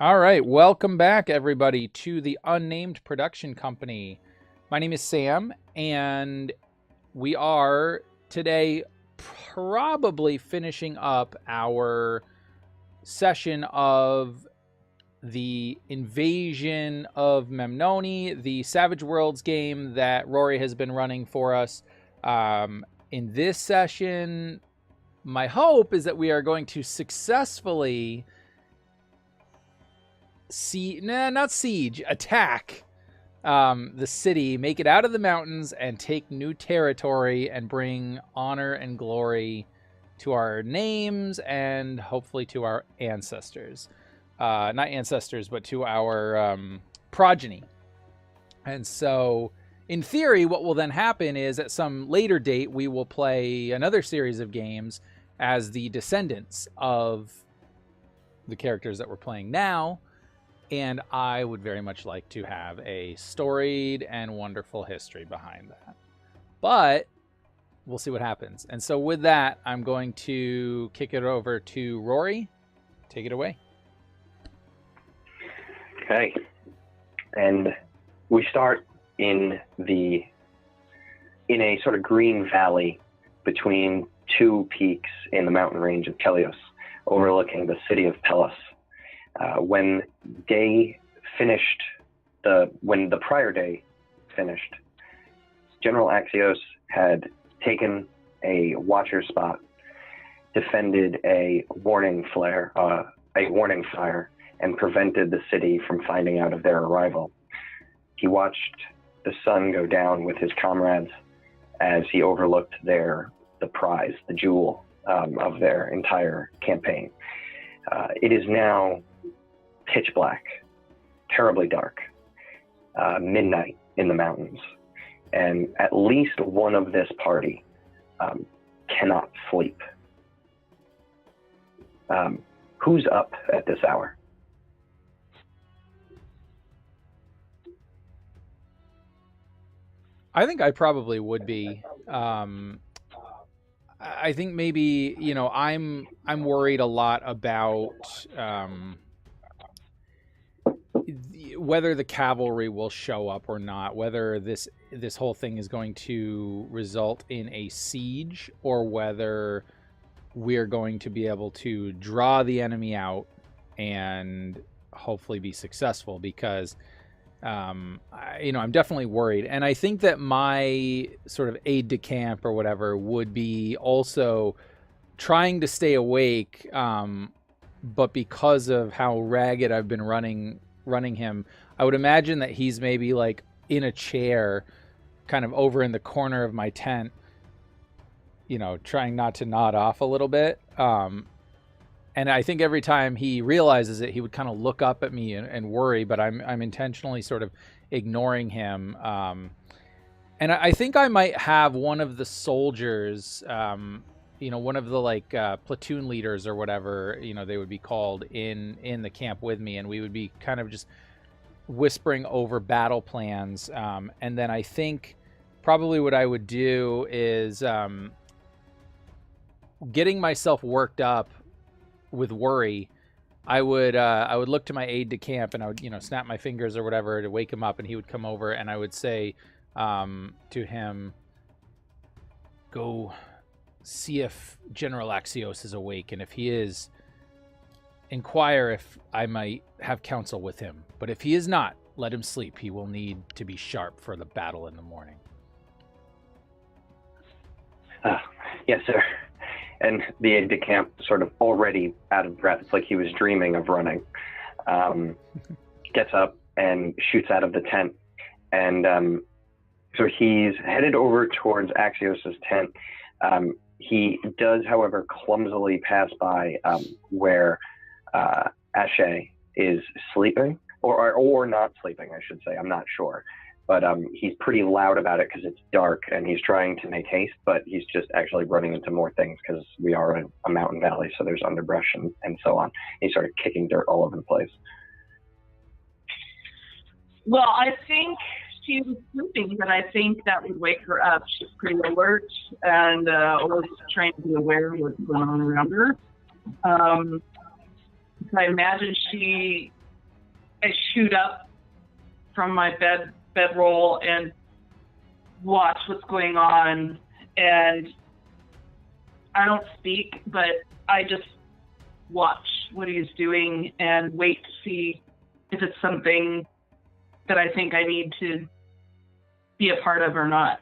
All right, welcome back, everybody, to the UnNamed Production Company. My name is Sam, and we are today probably finishing up our session of the Invasion of Memnoni, the Savage Worlds game that Rory has been running for us. In this session, my hope is that we are going to successfully attack the city, make it out of the mountains, and take new territory and bring honor and glory to our names and hopefully to our ancestors. Not ancestors, but to our progeny. And so, in theory, what will then happen is at some later date, we will play another series of games as the descendants of the characters that we're playing now. And I would very much like to have a storied and wonderful history behind that. But we'll see what happens. And so with that, I'm going to kick it over to Rory. Take it away. Okay. And we start in a sort of green valley between two peaks in the mountain range of Kyrios, overlooking the city of Pellas. When the prior day finished, General Axios had taken a watcher spot, defended a warning fire, and prevented the city from finding out of their arrival. He watched the sun go down with his comrades as he overlooked the prize, the jewel of their entire campaign. It is now pitch black, terribly dark, midnight in the mountains, and at least one of this party cannot sleep. Who's up at this hour? I think I probably would be. I think maybe, I'm worried a lot about whether the cavalry will show up or not, whether this whole thing is going to result in a siege or whether we're going to be able to draw the enemy out and hopefully be successful, because I'm definitely worried. And I think that my sort of aide de camp or whatever would be also trying to stay awake, but because of how ragged I've been running him, I would imagine that he's maybe like in a chair kind of over in the corner of my tent, trying not to nod off a little bit. And I think every time he realizes it, he would kind of look up at me and worry, but I'm intentionally sort of ignoring him. And I think I might have one of the soldiers, one of the platoon leaders or whatever, they would be called in the camp with me, and we would be kind of just whispering over battle plans. And then I think probably what I would do is getting myself worked up with worry. I would look to my aide de camp and I would, snap my fingers or whatever to wake him up, and he would come over and I would say to him, "Go see if General Axios is awake, and if he is, inquire if I might have counsel with him. But if he is not, let him sleep. He will need to be sharp for the battle in the morning." Yes, sir. And the aide-de-camp, sort of already out of breath, it's like he was dreaming of running, gets up and shoots out of the tent. And so he's headed over towards Axios' tent. He does, however, clumsily pass by where Eshe is sleeping, or not sleeping, I should say. I'm not sure. But he's pretty loud about it because it's dark and he's trying to make haste, but he's just actually running into more things because we are in a mountain valley, so there's underbrush and so on. He started kicking dirt all over the place. Well, I think she was sleeping, but I think that would wake her up. She's pretty alert and always trying to be aware of what's going on around her. So I imagine she shoot up from my bedroll and watch what's going on, and I don't speak, but I just watch what he's doing and wait to see if it's something that I think I need to be a part of or not.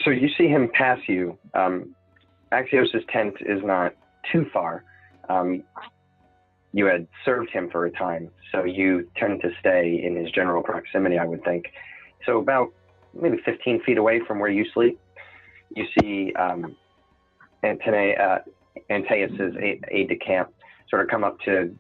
So you see him pass you. Axios' tent is not too far. You had served him for a time, so you tend to stay in his general proximity, I would think. So about maybe 15 feet away from where you sleep, you see Antaes' aide-de-camp sort of come up to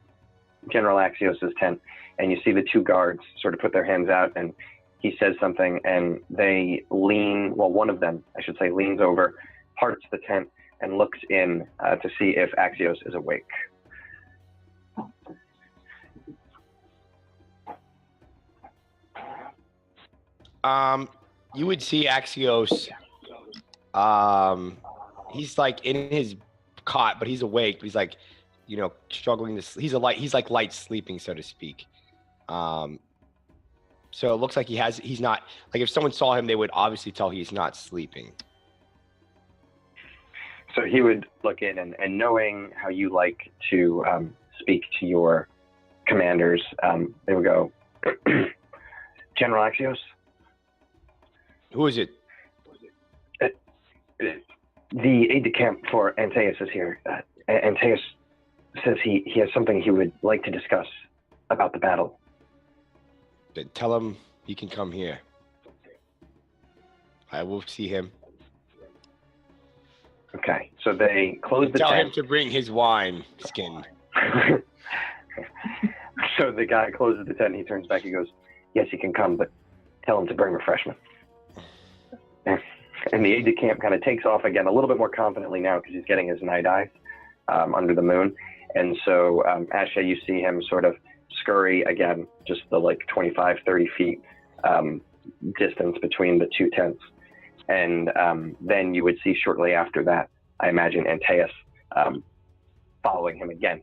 General Axios' tent, and you see the two guards sort of put their hands out, and he says something, and they lean, well, one of them, I should say, leans over, parts the tent, and looks in to see if Axios is awake. You would see Axios. He's like in his cot, but he's awake. But he's like, struggling to. He's like light sleeping, so to speak. So it looks like he's not, like if someone saw him, they would obviously tell he's not sleeping. So he would look in, and knowing how you like to speak to your commanders, they would go, General Axios? Who is it? The aide-de-camp for Antaes is here. Antaes says he has something he would like to discuss about the battle. Then tell him he can come here. I will see him. Okay, so they close the Tell tent. him to bring his wine skin. So the guy closes the tent, and he turns back, he goes, yes, he can come, but tell him to bring refreshment. And the aide-de-camp kind of takes off again, a little bit more confidently now because he's getting his night eyes under the moon. And so, Eshe, you see him sort of scurry again, just the 25, 30 feet distance between the two tents. And then you would see shortly after that, I imagine, Antaes following him again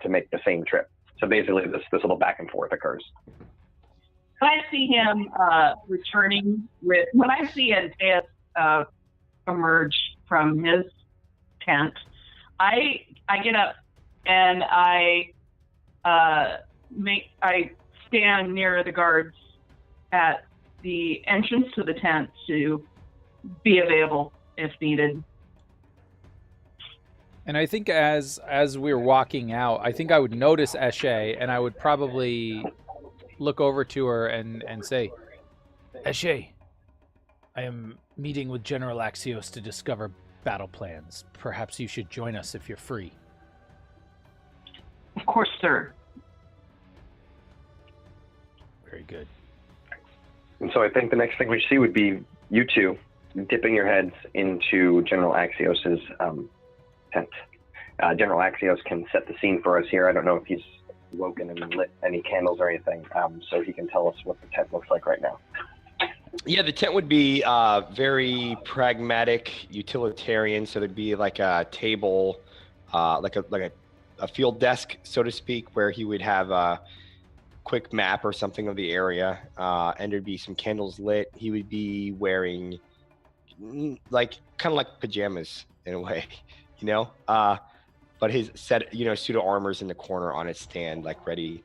to make the same trip. So basically this little back and forth occurs. When I see him returning when I see Antaes emerge from his tent, I get up and I stand near the guards at the entrance to the tent to be available if needed. And I think as we're walking out, I think I would notice Eshe, and I would probably look over to her and say, Eshe, I am meeting with General Axios to discover battle plans. Perhaps you should join us if you're free. Of course, sir. Very good. And so I think the next thing we see would be you two dipping your heads into General Axios's tent. General Axios can set the scene for us here. I don't know if he's woken and lit any candles or anything, so he can tell us what the tent looks like right now. Yeah, the tent would be very pragmatic, utilitarian. So there'd be like a table, like a field desk, so to speak, where he would have a quick map or something of the area, and there'd be some candles lit. He would be wearing kind of like pajamas in a way, but his set, pseudo armor's in the corner on its stand, like ready.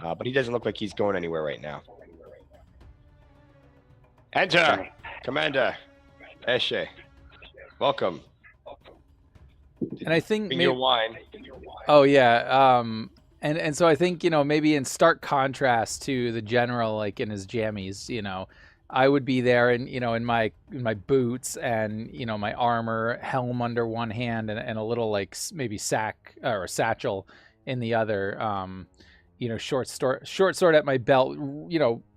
But he doesn't look like he's going anywhere right now. Enter, Commander Eshe. Welcome. And I think bring your wine. Oh yeah. And so I think, maybe in stark contrast to the general, like in his jammies, I would be there and, in my boots and, my armor, helm under one hand and a little maybe sack or a satchel in the other, short sword at my belt,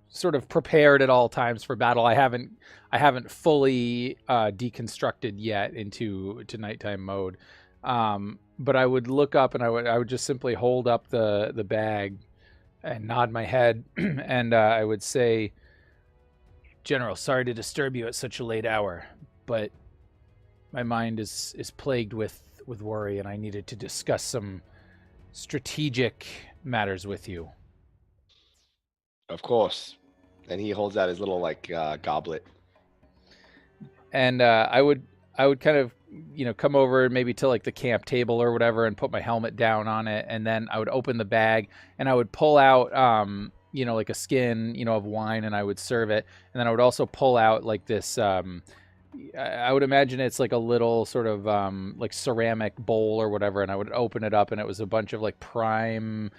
sort of prepared at all times for battle. I haven't fully deconstructed yet into nighttime mode. But I would look up and I would just simply hold up the bag and nod my head and I would say, General, sorry to disturb you at such a late hour, but my mind is plagued with worry and I needed to discuss some strategic matters with you. Of course. And he holds out his little goblet. And I would kind of, come over maybe to like the camp table or whatever and put my helmet down on it. And then I would open the bag and I would pull out, like a skin, of wine, and I would serve it. And then I would also pull out like this, I would imagine it's like a little sort of like ceramic bowl or whatever. And I would open it up and it was a bunch of like prime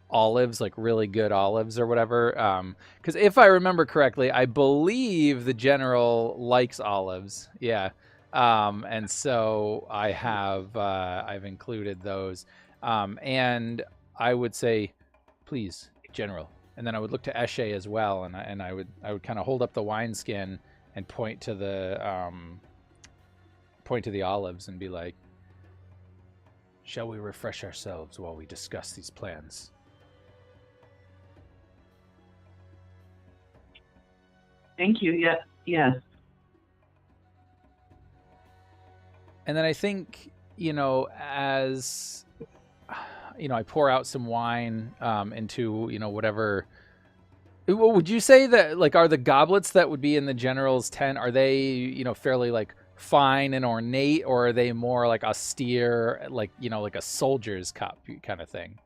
olives, like really good olives or whatever. Because if I remember correctly, I believe the general likes olives. Yeah. And so I have I've included those. And I would say, please, General. And then I would look to Eshe as well, and I would kind of hold up the wineskin and point to the olives and be like, shall we refresh ourselves while we discuss these plans? Thank you. Yes. And then I think, as, I pour out some wine into, whatever. Would you say that, like, are the goblets that would be in the general's tent, are they, fairly, like, fine and ornate, or are they more, like, austere, like, like a soldier's cup kind of thing?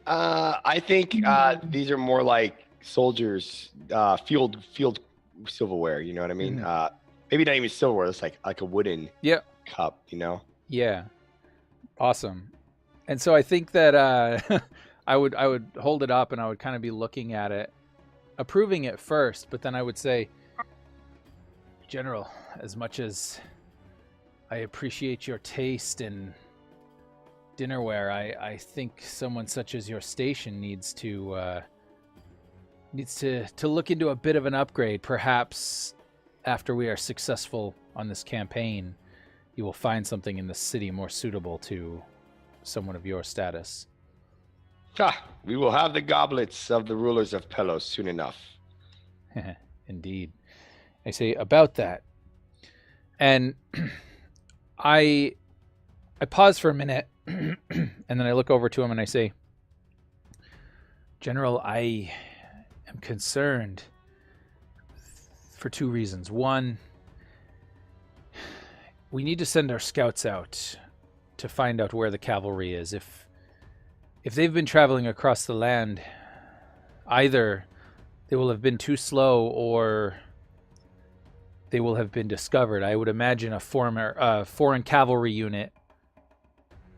I think these are more like soldiers, field silverware. You know what I mean? Mm-hmm. Maybe not even silverware. It's like a wooden cup. Yeah. Awesome. And so I think that I would hold it up and I would kind of be looking at it, approving it first, but then I would say, General, as much as I appreciate your taste in dinnerware, I think someone such as your station needs to look into a bit of an upgrade. Perhaps after we are successful on this campaign, you will find something in the city more suitable to someone of your status. We will have the goblets of the rulers of Pellas soon enough. Indeed. I say about that. And I pause for a minute and then I look over to him and I say, General, I am concerned for two reasons. One, we need to send our scouts out to find out where the cavalry is. If they've been traveling across the land, either they will have been too slow or they will have been discovered. I would imagine a foreign cavalry unit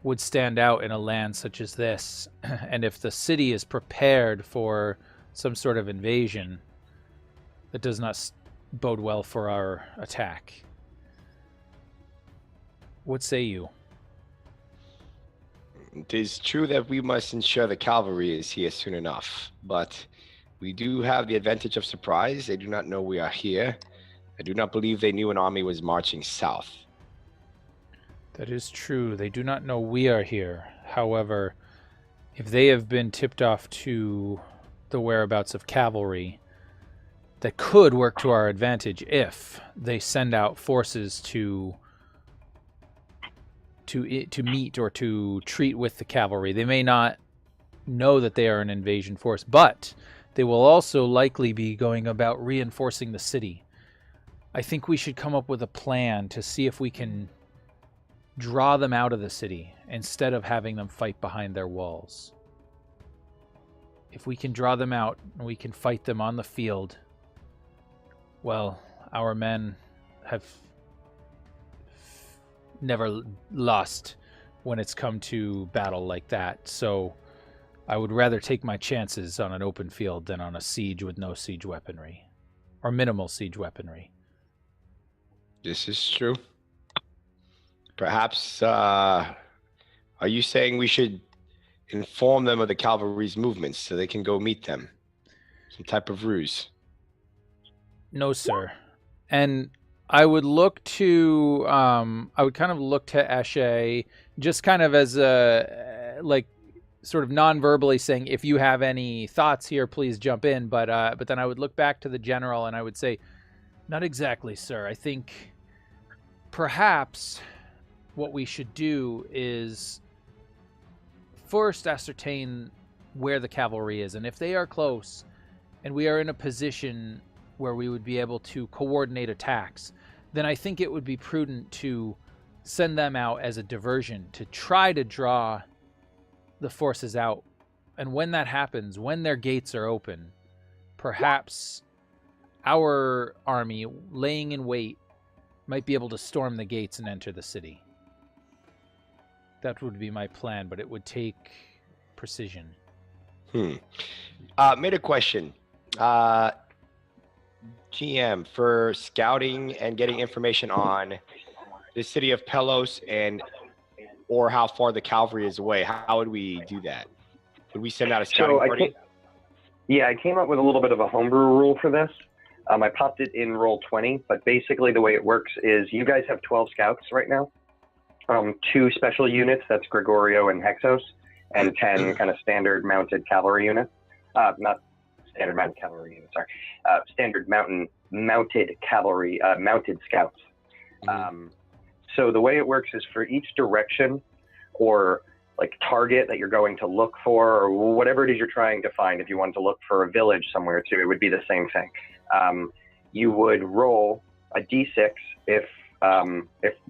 would stand out in a land such as this. And if the city is prepared for some sort of invasion, that does not bode well for our attack. What say you? It is true that we must ensure the cavalry is here soon enough, but we do have the advantage of surprise. They do not know we are here. I do not believe they knew an army was marching south. That is true. They do not know we are here. However, if they have been tipped off to the whereabouts of cavalry, that could work to our advantage if they send out forces to meet or to treat with the cavalry. They may not know that they are an invasion force, but they will also likely be going about reinforcing the city. I think we should come up with a plan to see if we can draw them out of the city instead of having them fight behind their walls. If we can draw them out and we can fight them on the field, well, our men have never lost when it's come to battle like that. So I would rather take my chances on an open field than on a siege with no siege weaponry or minimal siege weaponry. This is true. Perhaps, are you saying we should inform them of the cavalry's movements so they can go meet them? Some type of ruse? No, sir. And I would look to, I would kind of look to Eshe, just kind of as a, like, sort of non-verbally saying, if you have any thoughts here, please jump in. But then I would look back to the general and I would say, not exactly, sir. I think perhaps what we should do is first ascertain where the cavalry is, and if they are close and we are in a position where we would be able to coordinate attacks, then I think it would be prudent to send them out as a diversion to try to draw the forces out. And when that happens, when their gates are open, perhaps our army, laying in wait, might be able to storm the gates and enter the city. That would be my plan, but it would take precision. Made a question. GM, for scouting and getting information on the city of Pellas or how far the cavalry is away, how would we do that? Would we send out a scouting party? I came up with a little bit of a homebrew rule for this. I popped it in roll 20, but basically the way it works is you guys have 12 scouts right now. 2 special units, that's Gregorio and Hexos, and 10 kind of standard mounted cavalry units. Not standard mounted cavalry units, sorry. Standard mounted cavalry, mounted scouts. So the way it works is for each direction or like target that you're going to look for, or whatever it is you're trying to find, if you wanted to look for a village somewhere too, it would be the same thing. You would roll a d6 if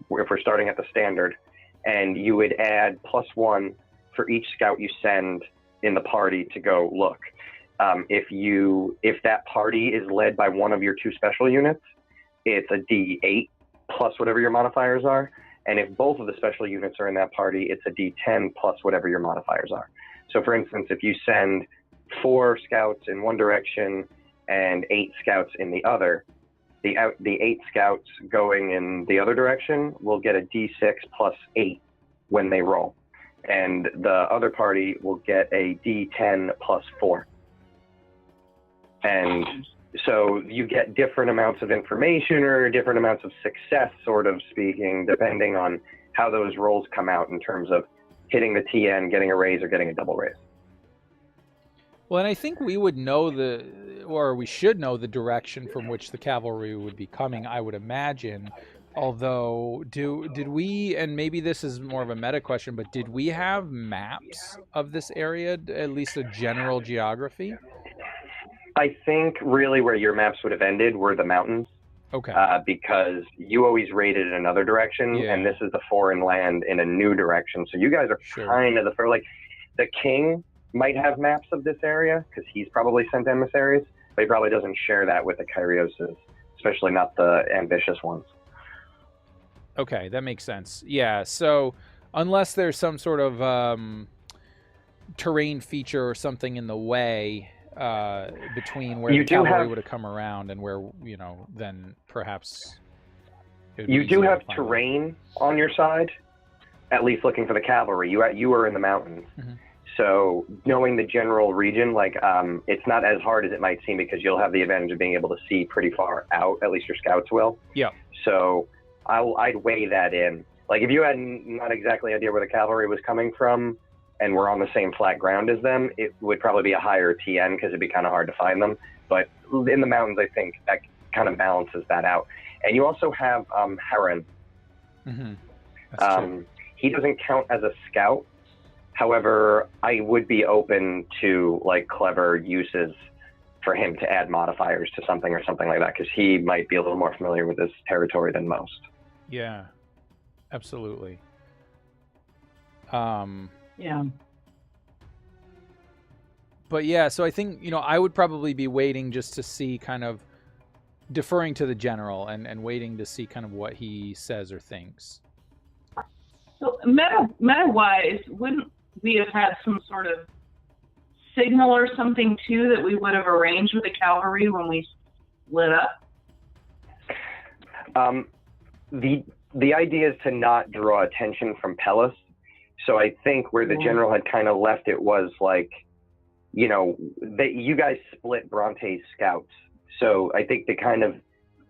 we're starting at the standard, and you would add +1 for each scout you send in the party to go look. If that party is led by one of your 2 special units, it's a d8 plus whatever your modifiers are. And if both of the special units are in that party, it's a d10 plus whatever your modifiers are. So for instance, if you send 4 scouts in one direction and 8 scouts in the other, the 8 scouts going in the other direction will get a d6 plus 8 when they roll. And the other party will get a d10 plus 4. And so you get different amounts of information or different amounts of success, sort of speaking, depending on how those rolls come out in terms of hitting the TN, getting a raise, or getting a double raise. Well, and I think we would know we should know the direction from which the cavalry would be coming, I would imagine. Although, did we, and maybe this is more of a meta question, but did we have maps of this area, at least a general geography? I think really where your maps would have ended were the mountains. Okay. Because you always raided in another direction, and this is the foreign land in a new direction. So you guys are kind of the king might have maps of this area because he's probably sent emissaries, but he probably doesn't share that with the Kyrioses, especially not the ambitious ones. Okay, that makes sense. Yeah, so unless there's some sort of terrain feature or something in the way between where the cavalry would have come around and where, then perhaps... You do have terrain on your side, at least looking for the cavalry. You are in the mountains. Mm-hmm. So knowing the general region, it's not as hard as it might seem because you'll have the advantage of being able to see pretty far out, at least your scouts will. Yeah. So I'd weigh that in. Like if you had not exactly idea where the cavalry was coming from and we're on the same flat ground as them, it would probably be a higher TN because it'd be kind of hard to find them. But in the mountains, I think that kind of balances that out. And you also have Heron. Mm-hmm. That's true. He doesn't count as a scout. However, I would be open to clever uses for him to add modifiers to something or something like that, because he might be a little more familiar with this territory than most. Yeah, absolutely. Yeah. But yeah, so I think, I would probably be waiting just to see, kind of deferring to the general and waiting to see kind of what he says or thinks. So meta-wise, wouldn't we have had some sort of signal or something too that we would have arranged with the cavalry when we split up? The idea is to not draw attention from Pellas. So I think where the general had kind of left it was you guys split Bronte's scouts. So I think the kind of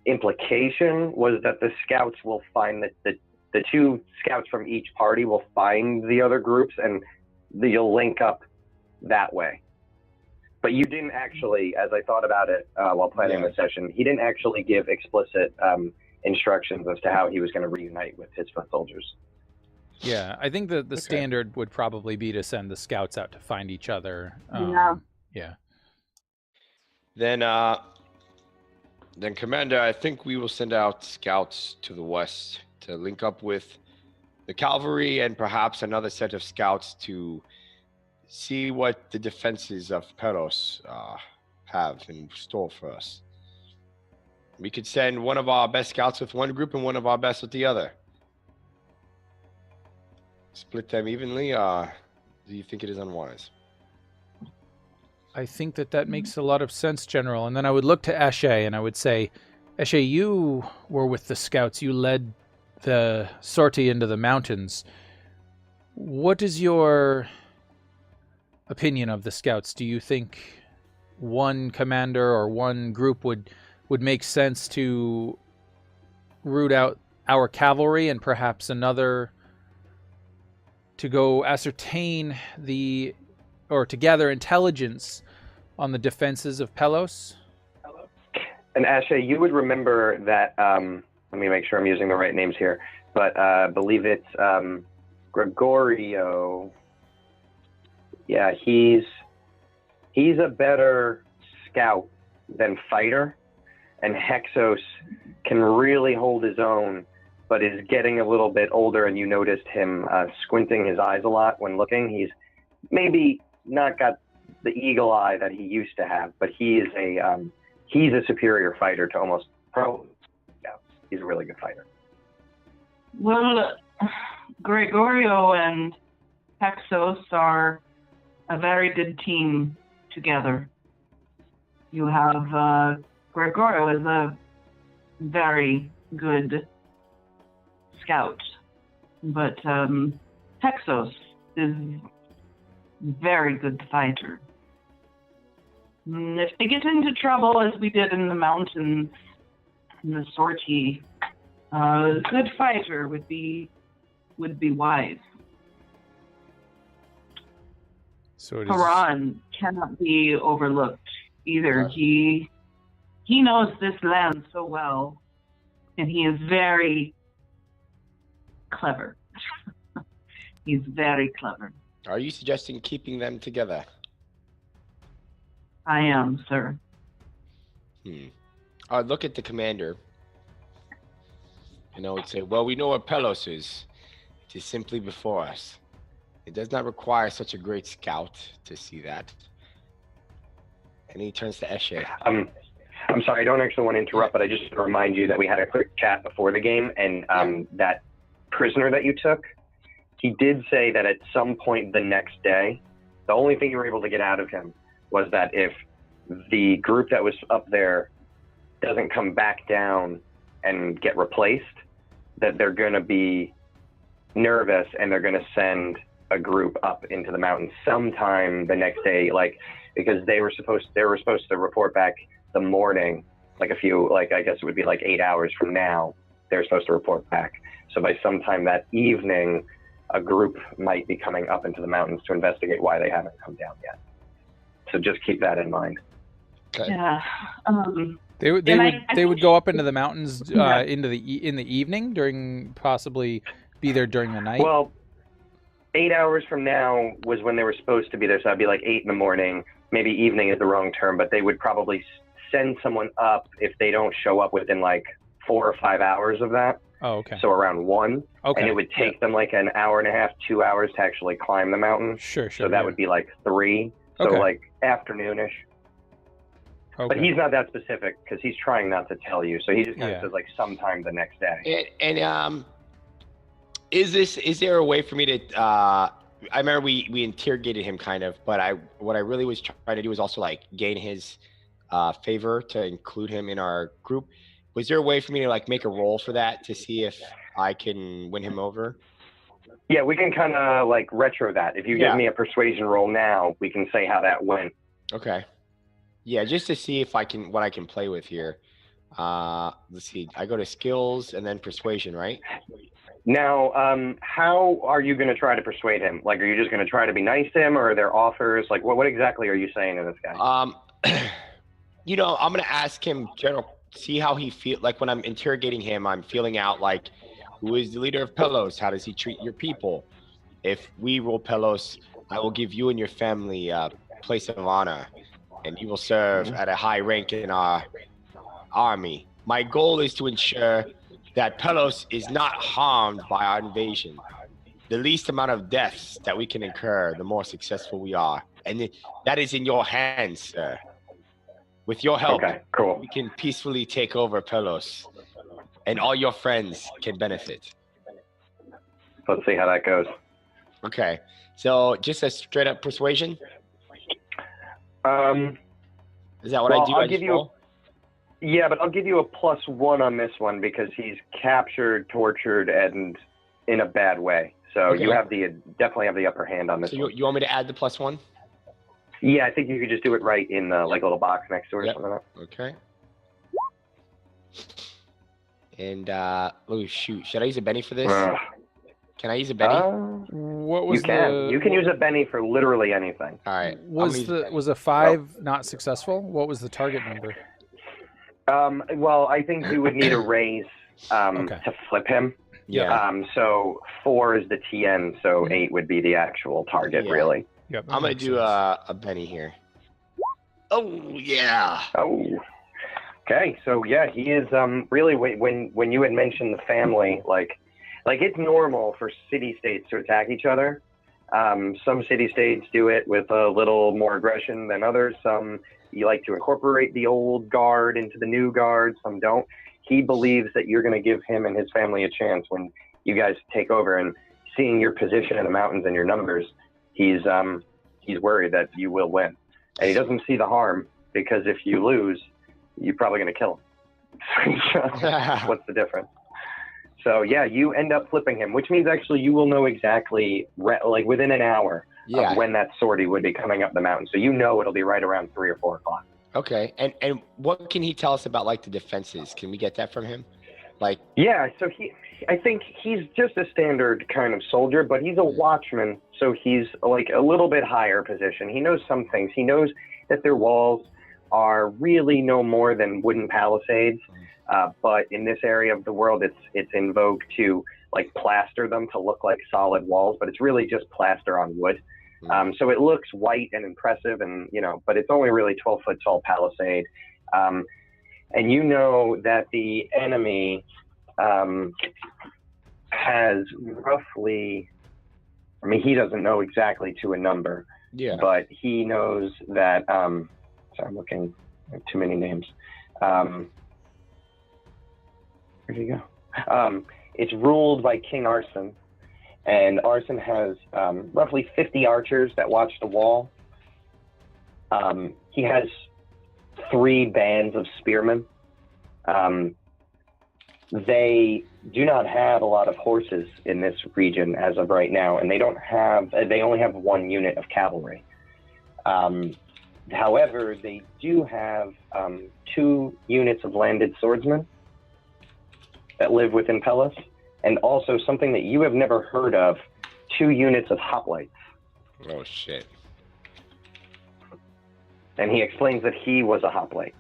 implication was that the scouts will find that the 2 scouts from each party will find the other groups and you'll link up that way. But you didn't actually, as I thought about it while planning the session, he didn't actually give explicit instructions as to how he was going to reunite with his foot soldiers. Yeah, I think the standard would probably be to send the scouts out to find each other. Yeah. Then, Commander, I think we will send out scouts to the west to link up with the cavalry and perhaps another set of scouts to see what the defenses of Pellas have in store for us. We could send one of our best scouts with one group and one of our best with the other. Split them evenly, do you think it is unwise? I think that makes a lot of sense, General. And then I would look to Eshe and I would say, Eshe, you were with the scouts. You led the sortie into the mountains. What is your opinion of the scouts? Do you think one commander or one group would make sense to root out our cavalry and perhaps another to go ascertain or to gather intelligence on the defenses of Pellas? And Ashe, you would remember that, let me make sure I'm using the right names here, but I believe it's Gregorio. Yeah, he's a better scout than fighter, and Hexos can really hold his own, but is getting a little bit older, and you noticed him squinting his eyes a lot when looking. He's maybe not got the eagle eye that he used to have, but he's a superior fighter to almost pro scouts. He's a really good fighter. Well, Gregorio and Hexos are a very good team together. You have Gregorio is a very good scout, but Hexos is very good fighter. If they get into trouble, as we did in the mountains, in the sortie, a good fighter would be wise. So it is... Haran cannot be overlooked either. He knows this land so well, and he is very clever. He's very clever. Are you suggesting keeping them together? I am, sir. I'd look at the commander, and I would say, well, we know where Pellas is. It is simply before us. It does not require such a great scout to see that. And he turns to Eshe. I'm sorry, I don't actually want to interrupt, but I just want to remind you that we had a quick chat before the game, and that prisoner that you took, he did say that at some point the next day, the only thing you were able to get out of him was that if the group that was up there doesn't come back down and get replaced, that they're going to be nervous and they're going to send a group up into the mountains sometime the next day, because they were supposed to report back the morning, I guess it would be 8 hours from now, they're supposed to report back. So by sometime that evening, a group might be coming up into the mountains to investigate why they haven't come down yet. So just keep that in mind. Okay. Yeah. They would go up into the mountains in the evening possibly be there during the night. Well, 8 hours from now was when they were supposed to be there, so that'd be 8 in the morning. Maybe evening is the wrong term, but they would probably send someone up if they don't show up within 4 or 5 hours of that. Oh, okay. So around 1. Okay. And it would take them an hour and a half, 2 hours to actually climb the mountain. Sure. So that would be 3. So afternoonish. Okay. But he's not that specific because he's trying not to tell you. So he just kind of says sometime the next day. And is there a way for me to I remember we interrogated him kind of, but what I really was trying to do was also gain his favor to include him in our group. Was there a way for me to make a roll for that to see if I can win him over? Yeah, we can kind of retro that. If you give me a persuasion roll now, we can say how that went. Okay. Yeah, just to see if what I can play with here. Let's see. I go to skills and then persuasion, right? Now, how are you going to try to persuade him? Are you just going to try to be nice to him, or are there offers? What exactly are you saying to this guy? I'm going to ask him, General, see how he feels. When I'm interrogating him, I'm feeling out Who is the leader of Pellas? How does he treat your people? If we rule Pellas, I will give you and your family a place of honor, and you will serve at a high rank in our army. My goal is to ensure that Pellas is not harmed by our invasion. The least amount of deaths that we can incur, the more successful we are. And that is in your hands, sir. With your help, Okay, cool. we can peacefully take over Pellas, and all your friends can benefit. Let's see how that goes. Okay, so just a straight up persuasion? Is that what I do? I'll give you. Yeah, but I'll give you a +1 on this one because he's captured, tortured, and in a bad way. So Okay. you have definitely have the upper hand on this So one. you want me to add the +1? Yeah, I think you could just do it right in the little box next to it or Yep. something like Okay. And oh shoot, should I use a Benny for this? that. Can I use a Benny? What was You can. You can use a Benny for literally anything. All right. Was a 5 not successful? What was the target number? Well, I think you would need a raise Okay. to flip him. Yeah. So 4 is the TN, so 8 would be the actual target, Yeah. really. Yep, I'm gonna do a Benny here. Oh yeah. Oh. Okay, so yeah, he is really when you had mentioned the family, like it's normal for city-states to attack each other. Some city-states do it with a little more aggression than others. Some you like to incorporate the old guard into the new guard. Some don't. He believes that you're going to give him and his family a chance when you guys take over. And seeing your position in the mountains and your numbers, he's worried that you will win. And he doesn't see the harm because if you lose, you're probably going to kill him. So, what's the difference? So yeah, you end up flipping him, which means actually you will know exactly like within an hour of when that sortie would be coming up the mountain. So you know it'll be right around 3 or 4 o'clock. Okay. And what can he tell us about like the defenses? Can we get that from him? Like Yeah, so I think he's just a standard kind of soldier, but he's a watchman, so he's like a little bit higher position. He knows some things. He knows that their walls are really no more than wooden palisades. But in this area of the world, it's in vogue to like plaster them to look like solid walls, but it's really just plaster on wood. So it looks white and impressive, and but it's only really 12-foot tall palisade. And you know that the enemy has roughly, I mean, he doesn't know exactly to a number, but he knows that. Sorry, I'm looking at too many names. Where'd he go? It's ruled by King Arson, and Arson has roughly 50 archers that watch the wall. He has 3 bands of spearmen. They do not have a lot of horses in this region as of right now, and they only have 1 unit of cavalry. However, they do have 2 units of landed swordsmen that live within Pellas, and also something that you have never heard of, 2 units of hoplites. Oh shit. And he explains that he was a hoplite.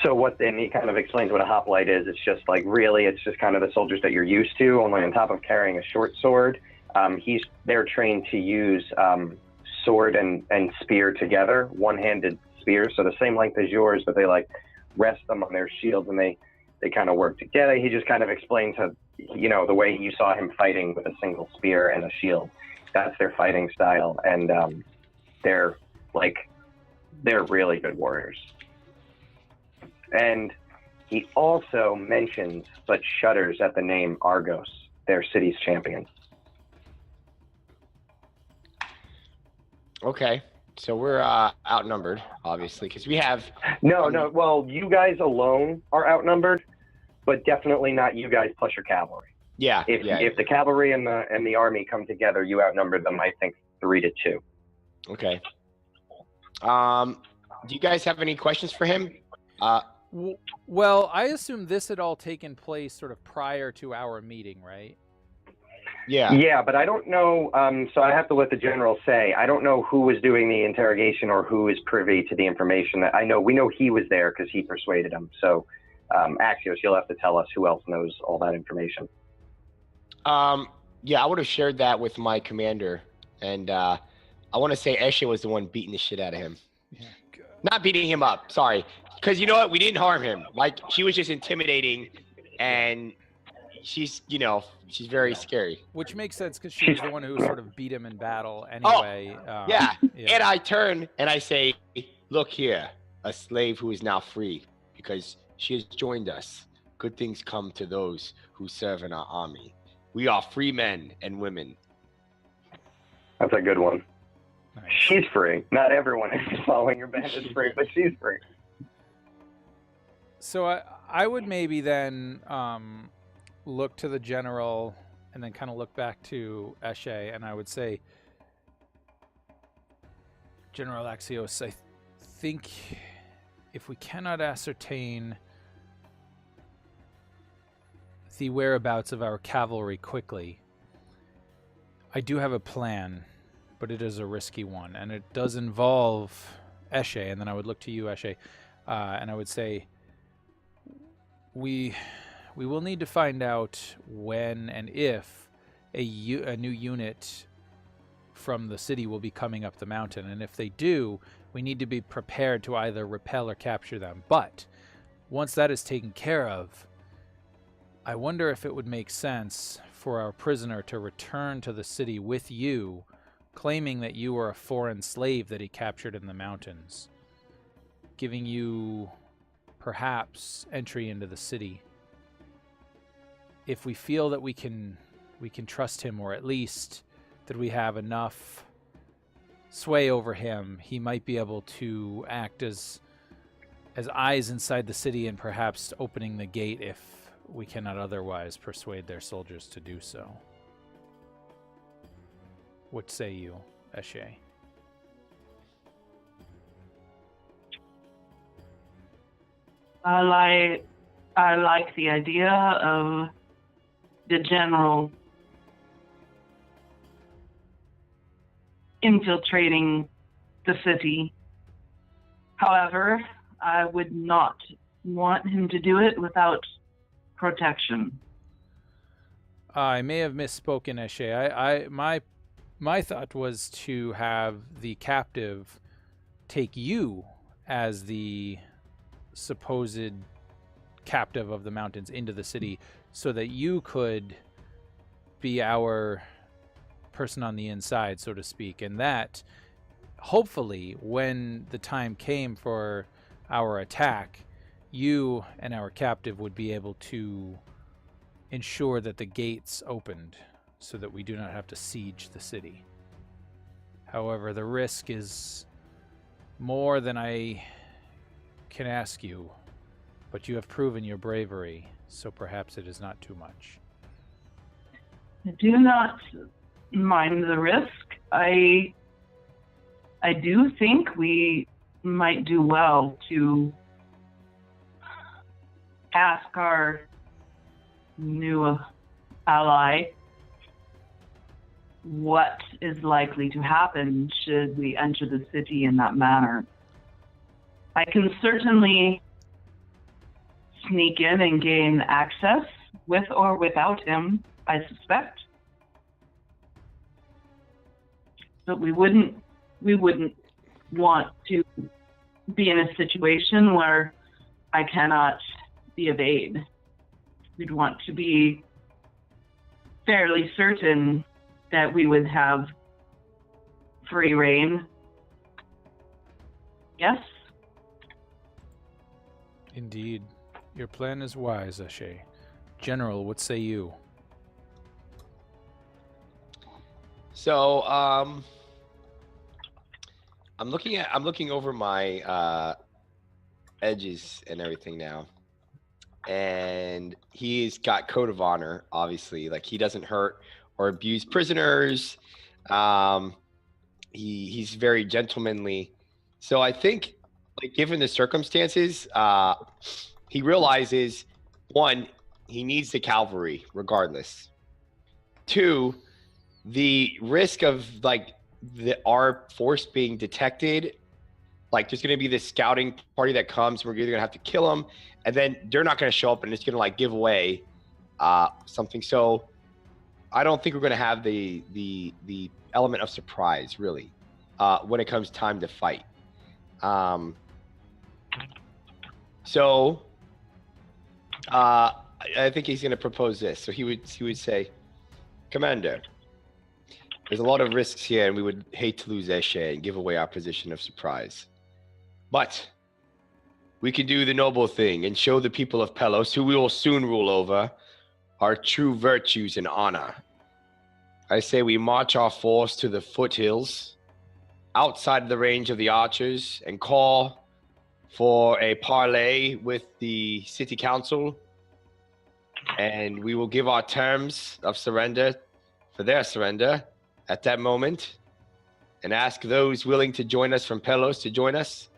So then he kind of explains what a hoplite is. It's just like, really, it's just kind of the soldiers that you're used to, only on top of carrying a short sword. They're trained to use sword and spear together, one-handed spears, so the same length as yours, but they like rest them on their shields and they kind of work together. He just kind of explains how, the way you saw him fighting with a single spear and a shield. That's their fighting style, and they're really good warriors. And he also mentions, but shudders at the name Argos, their city's champion. Okay. So we're outnumbered, obviously, because we have... No. Well, you guys alone are outnumbered, but definitely not you guys plus your cavalry. Yeah. If the cavalry and the army come together, you outnumber them, I think, 3-2. Okay. Do you guys have any questions for him? Well, I assume this had all taken place sort of prior to our meeting, right? Yeah, but I don't know. So I have to let the general say, I don't know who was doing the interrogation or who is privy to the information. That we know he was there because he persuaded him. So Axios, you'll have to tell us who else knows all that information. Yeah, I would have shared that with my commander, and I want to say Eshe was the one beating the shit out of him. Yeah. Not beating him up, sorry. Because you know what? We didn't harm him. Like, she was just intimidating, and she's, she's very scary. Which makes sense because she was the one who sort of beat him in battle anyway. Yeah. And I turn and I say, look here, a slave who is now free because she has joined us. Good things come to those who serve in our army. We are free men and women. That's a good one. Nice. She's free. Not everyone is following your band is free, but she's free. So I would maybe then look to the general and then kind of look back to Eshe, and I would say, General Axios, I think if we cannot ascertain the whereabouts of our cavalry quickly, I do have a plan, but it is a risky one, and it does involve Eshe. And then I would look to you, Eshe, and I would say, we will need to find out when and if a new unit from the city will be coming up the mountain, and if they do, we need to be prepared to either repel or capture them. But once that is taken care of, I wonder if it would make sense for our prisoner to return to the city with you, claiming that you were a foreign slave that he captured in the mountains, giving you perhaps entry into the city. If we feel that we can trust him, or at least that we have enough sway over him, he might be able to act as eyes inside the city and perhaps opening the gate if we cannot otherwise persuade their soldiers to do so. What say you, Eshe? I like the idea of the general infiltrating the city. However, I would not want him to do it without protection. I may have misspoken, Eshe. My thought was to have the captive take you as the supposed captive of the mountains into the city, so that you could be our person on the inside, so to speak, and that hopefully when the time came for our attack, you and our captive would be able to ensure that the gates opened so that we do not have to siege the city. However, the risk is more than I can ask you, but you have proven your bravery, so perhaps it is not too much. I do not mind the risk. I do think we might do well to ask our new ally what is likely to happen should we enter the city in that manner. I can certainly sneak in and gain access with or without him, I suspect. But we wouldn't want to be in a situation where I cannot be evaded. We'd want to be fairly certain that we would have free reign. Yes? Indeed. Your plan is wise, Eshe. General, what say you? So, I'm looking over my edges and everything now, and he's got code of honor. Obviously, like, he doesn't hurt or abuse prisoners. He's very gentlemanly. So I think, like, given the circumstances, he realizes, one, he needs the cavalry regardless. Two, the risk of, like, our force being detected Like there's going to be this scouting party that comes. We're either going to have to kill them, and then they're not going to show up, and it's going to like give away something. So I don't think we're going to have the element of surprise really when it comes time to fight. So I think he's going to propose this. So he would say, Commander, there's a lot of risks here, and we would hate to lose Eshe and give away our position of surprise. But we can do the noble thing and show the people of Pellas, who we will soon rule over, our true virtues and honor. I say we march our force to the foothills, outside the range of the archers, and call for a parley with the city council, and we will give our terms of surrender for their surrender at that moment, and ask those willing to join us from Pellas to join us.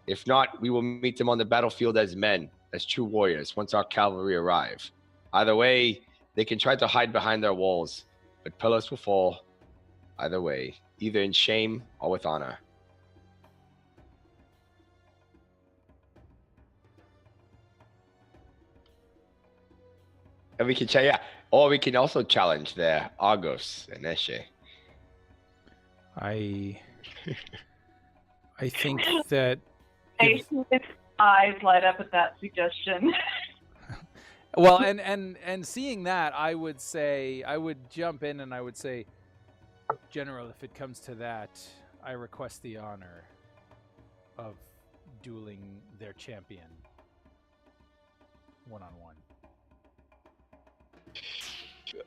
If not, we will meet them on the battlefield as men, as true warriors, once our cavalry arrive. Either way, they can try to hide behind their walls, but Pellas will fall either way, either in shame or with honor. And we can or we can also challenge their Argos and Eshe. I think that His eyes light up at that suggestion. well, and seeing that, I would jump in and I would say, General, if it comes to that, I request the honor of dueling their champion one-on-one.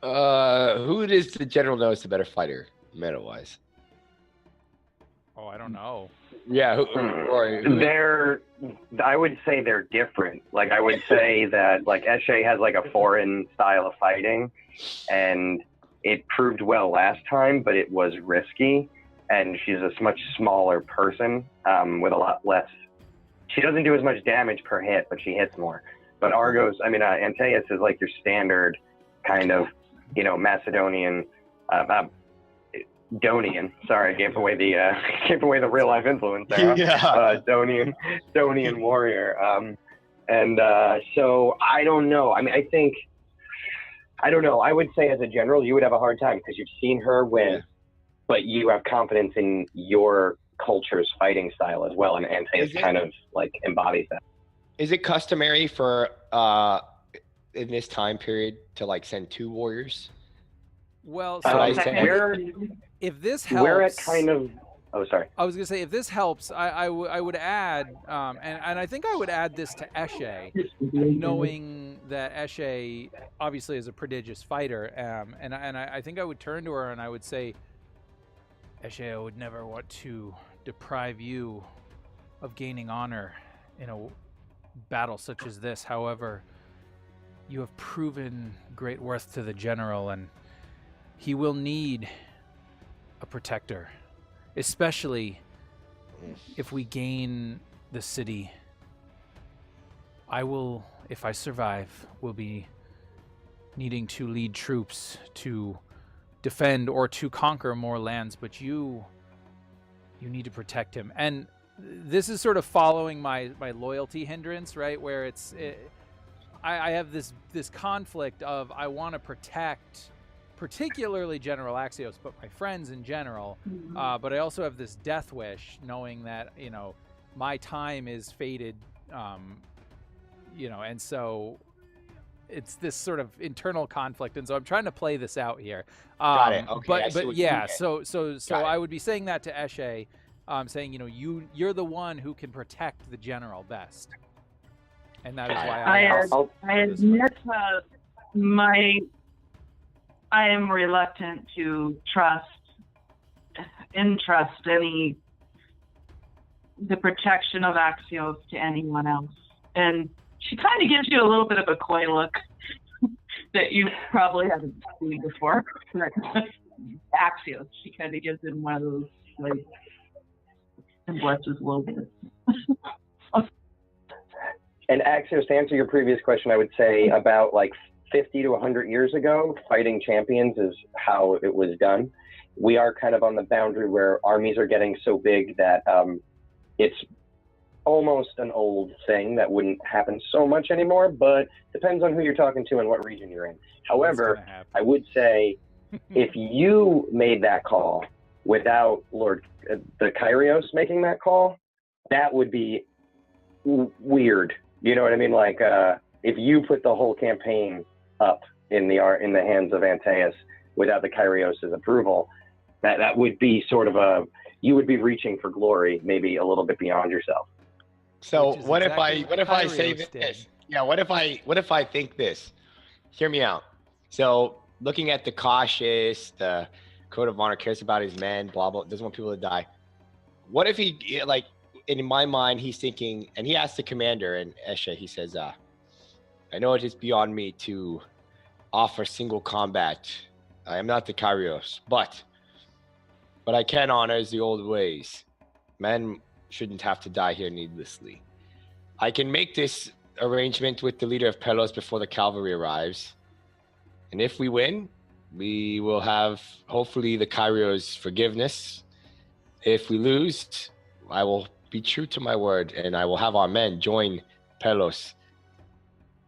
Who does the general know is the better fighter, meta-wise? Oh, I don't know. Yeah, I would say they're different. Like, I would say that, like, Eshe has, like, a foreign style of fighting, and it proved well last time, but it was risky, and she's a much smaller person with a lot less. She doesn't do as much damage per hit, but she hits more. But Antaes is like your standard kind of, Macedonian, Donian. Sorry, I gave away the real life influence there. Yeah. Donian warrior. So I don't know. I don't know. I would say as a general, you would have a hard time because you've seen her win, but you have confidence in your culture's fighting style as well, and Antaes kind of like embodies that. Is it customary for in this time period to like send 2 warriors? Well, so if this helps, we're at kind of. Oh, sorry. I was gonna say if this helps, I would add, and I think I would add this to Eshe, knowing that Eshe obviously is a prodigious fighter, and I think I would turn to her and I would say, Eshe, I would never want to deprive you of gaining honor in a battle such as this. However, you have proven great worth to the general, and he will need a protector, especially if we gain the city. I will, if I survive, will be needing to lead troops to defend or to conquer more lands, but you need to protect him. And this is sort of following my loyalty hindrance, right? Where I have this conflict of I want to protect particularly General Axios, but my friends in general. But I also have this death wish, knowing that, my time is fated, and so it's this sort of internal conflict. And so I'm trying to play this out here. Got it. Okay, but yeah, so I would be saying that to Eshe, saying, you're the one who can protect the general best. And that is why I admit I am reluctant to entrust the protection of Axios to anyone else. And she kind of gives you a little bit of a coy look that you probably haven't seen before. Axios, she kind of gives him one of those, like, and blesses a little bit. And Axios, to answer your previous question, I would say about like 50 to 100 years ago, fighting champions is how it was done. We are kind of on the boundary where armies are getting so big that it's almost an old thing that wouldn't happen so much anymore, but depends on who you're talking to and what region you're in. However, I would say if you made that call without the Kyrios making that call, that would be weird. You know what I mean? Like if you put the whole campaign up in the hands of Antaes without the Kyrios' approval, that would be sort of you would be reaching for glory, maybe a little bit beyond yourself. So what if I say this? Yeah, what if I think this? Hear me out. So looking at the cautious, the code of honor, cares about his men, blah blah, doesn't want people to die. What if he, like, in my mind, he's thinking, and he asked the commander and Eshe, he says, I know it is beyond me to offer single combat. I am not the Kyrios, but I can honor the old ways. Men shouldn't have to die here needlessly. I can make this arrangement with the leader of Pellas before the cavalry arrives. And if we win, we will have, hopefully, the Kyrios' forgiveness. If we lose, I will be true to my word, and I will have our men join Pellas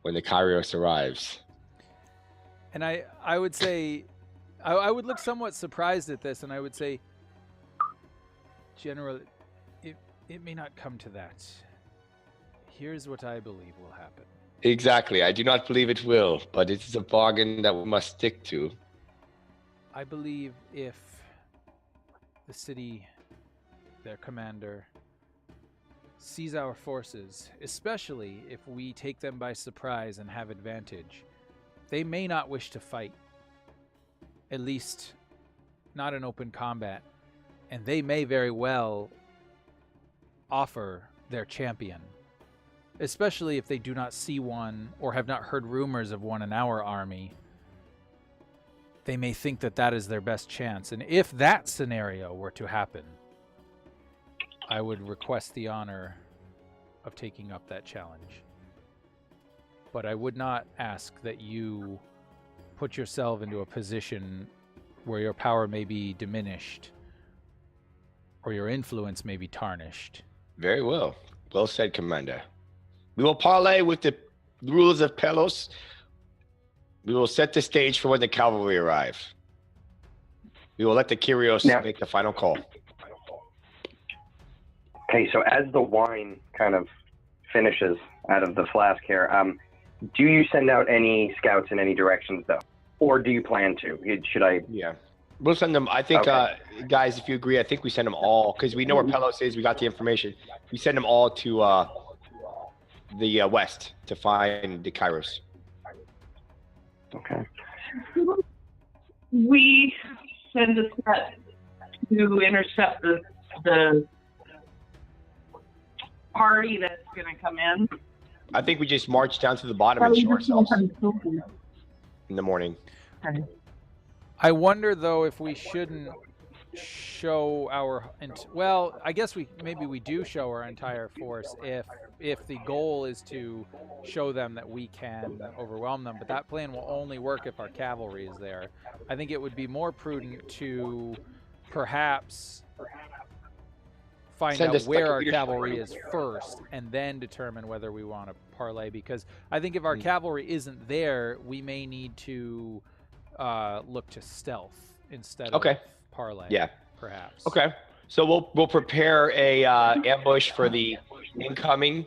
when the Kyrios arrives. And I would say, I would look somewhat surprised at this, and I would say, General, it may not come to that. Here's what I believe will happen. Exactly. I do not believe it will, but it is a bargain that we must stick to. I believe if the city, their commander, sees our forces, especially if we take them by surprise and have advantage, they may not wish to fight. At least, not in open combat. And they may very well offer their champion, especially if they do not see one or have not heard rumors of one in our army. They may think that that is their best chance. And if that scenario were to happen, I would request the honor of taking up that challenge. But I would not ask that you put yourself into a position where your power may be diminished or your influence may be tarnished. Very well. Well said, Commander. We will parlay with the rules of Pellas. We will set the stage for when the cavalry arrive. We will let the Kyrios make the final call. Okay, so as the wine kind of finishes out of the flask here, do you send out any scouts in any directions, though? Or do you plan to? Should I? Yeah. We'll send them, I think, guys, if you agree, I think we send them all, because we know where Pellas is, we got the information. We send them all to the west to find the Kyros. Okay. We send a set to intercept the party that's going to come in. I think we just march down to the bottom and show ourselves in the morning. Okay. I wonder, though, if we shouldn't show our... Well, I guess maybe we do show our entire force if the goal is to show them that we can overwhelm them. But that plan will only work if our cavalry is there. I think it would be more prudent to perhaps find out where our cavalry is first and then determine whether we want to parlay. Because I think if our cavalry isn't there, we may need to... look to stealth instead of parlay. Yeah, perhaps. Okay, so we'll prepare a ambush for the incoming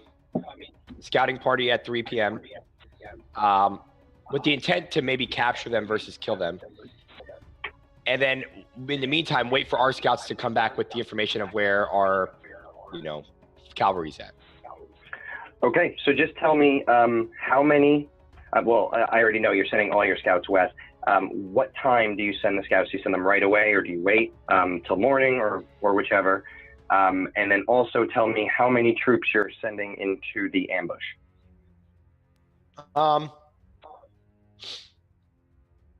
scouting party at 3 p.m. With the intent to maybe capture them versus kill them, and then in the meantime wait for our scouts to come back with the information of where our cavalry's at. Okay, so just tell me how many. Well, I already know you're sending all your scouts west. What time do you send the scouts? Do you send them right away, or do you wait till morning, or whichever? And then also tell me how many troops you're sending into the ambush.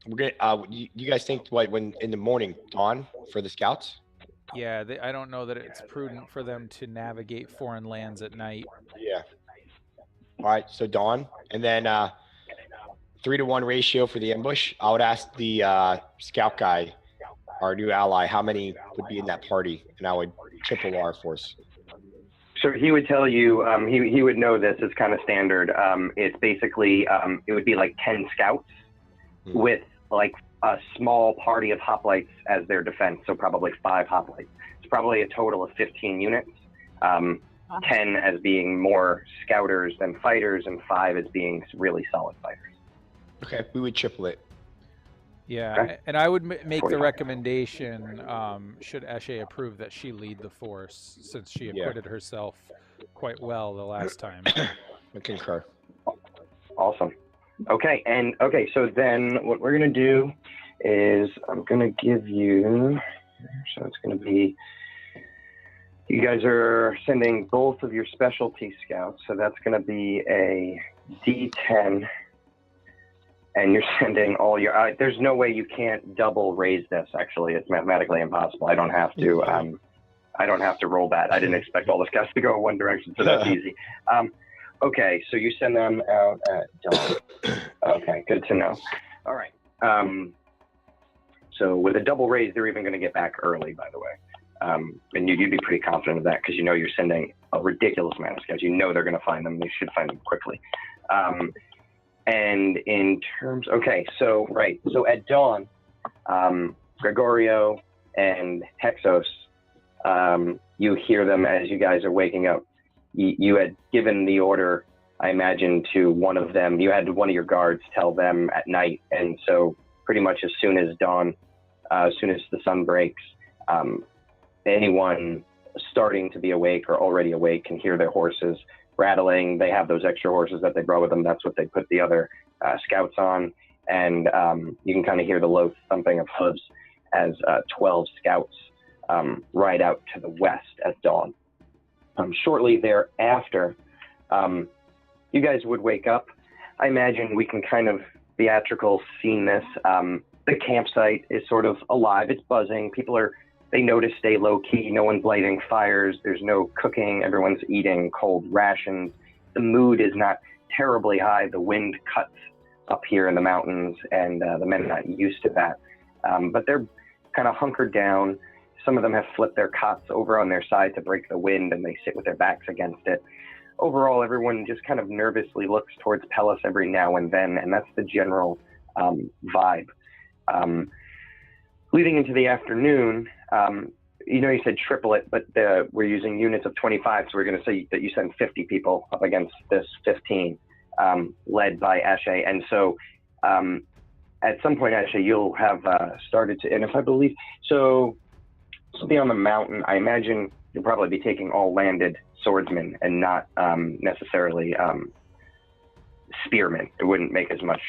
We're gonna. You guys think when in the morning, dawn for the scouts? Yeah, I don't know that it's prudent for them to navigate foreign lands at night. Yeah. All right, so dawn, and then 3-to-1 ratio for the ambush. I would ask the scout guy, our new ally, how many would be in that party, and I would triple our force. So he would tell you, he would know this is kind of standard. It's basically, it would be like 10 scouts with like a small party of hoplites as their defense. So probably 5 hoplites. It's probably a total of 15 units. 10 as being more scouters than fighters, and 5 as being really solid fighters. Okay, we would triple it. Yeah, Okay. and I would make the 45. recommendation, should Eshe approve, that she lead the force, since she acquitted herself quite well the last time. I concur. Awesome. Okay, so then what we're going to do is I'm going to give you, so it's going to be, you guys are sending both of your specialty scouts, so that's going to be a D10, and you're sending all your, there's no way you can't double raise this, actually. It's mathematically impossible. I don't have to roll that. I didn't expect all the scouts to go in one direction, so that's easy. Okay, so you send them out at dawn. Okay, good to know. All right. So with a double raise, they're even going to get back early, by the way. And you'd be pretty confident of that because you know you're sending a ridiculous amount of scouts. You know they're going to find them. They should find them quickly. And in terms, okay, so at dawn, Gregorio and Hexos, you hear them as you guys are waking up. You had given the order, I imagine, to one of them. You had one of your guards tell them at night, and so pretty much as soon as dawn, as soon as the sun breaks, anyone starting to be awake or already awake can hear their horses rattling. They have those extra horses that they brought with them. That's what they put the other scouts on, and you can kind of hear the low thumping of hooves as 12 scouts ride out to the west at dawn. Shortly thereafter, you guys would wake up. I imagine we can kind of theatrical scene this. The campsite is sort of alive. It's buzzing. They notice stay low key. No one's lighting fires. There's no cooking. Everyone's eating cold rations. The mood is not terribly high. The wind cuts up here in the mountains, and the men are not used to that. But they're kind of hunkered down. Some of them have flipped their cots over on their side to break the wind, and they sit with their backs against it. Overall, everyone just kind of nervously looks towards Pellas every now and then, and that's the general vibe. Leading into the afternoon, you said triple it, but we're using units of 25, so we're going to say that you send 50 people up against this 15, led by Eshe. And so at some point, Eshe, you'll have started to, and if I believe, so this will be on the mountain. I imagine you'll probably be taking all landed swordsmen and not necessarily spearmen. It wouldn't make as much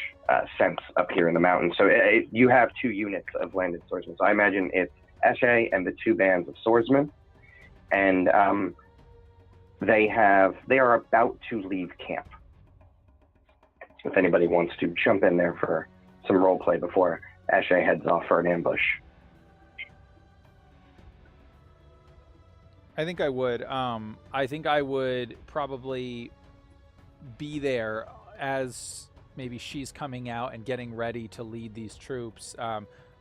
sense up here in the mountains. So you have 2 units of landed swordsmen. So I imagine it's Eshe and the 2 bands of swordsmen, and they are about to leave camp. If anybody wants to jump in there for some role play before Eshe heads off for an ambush. I think I would. I think I would probably be there as maybe she's coming out and getting ready to lead these troops.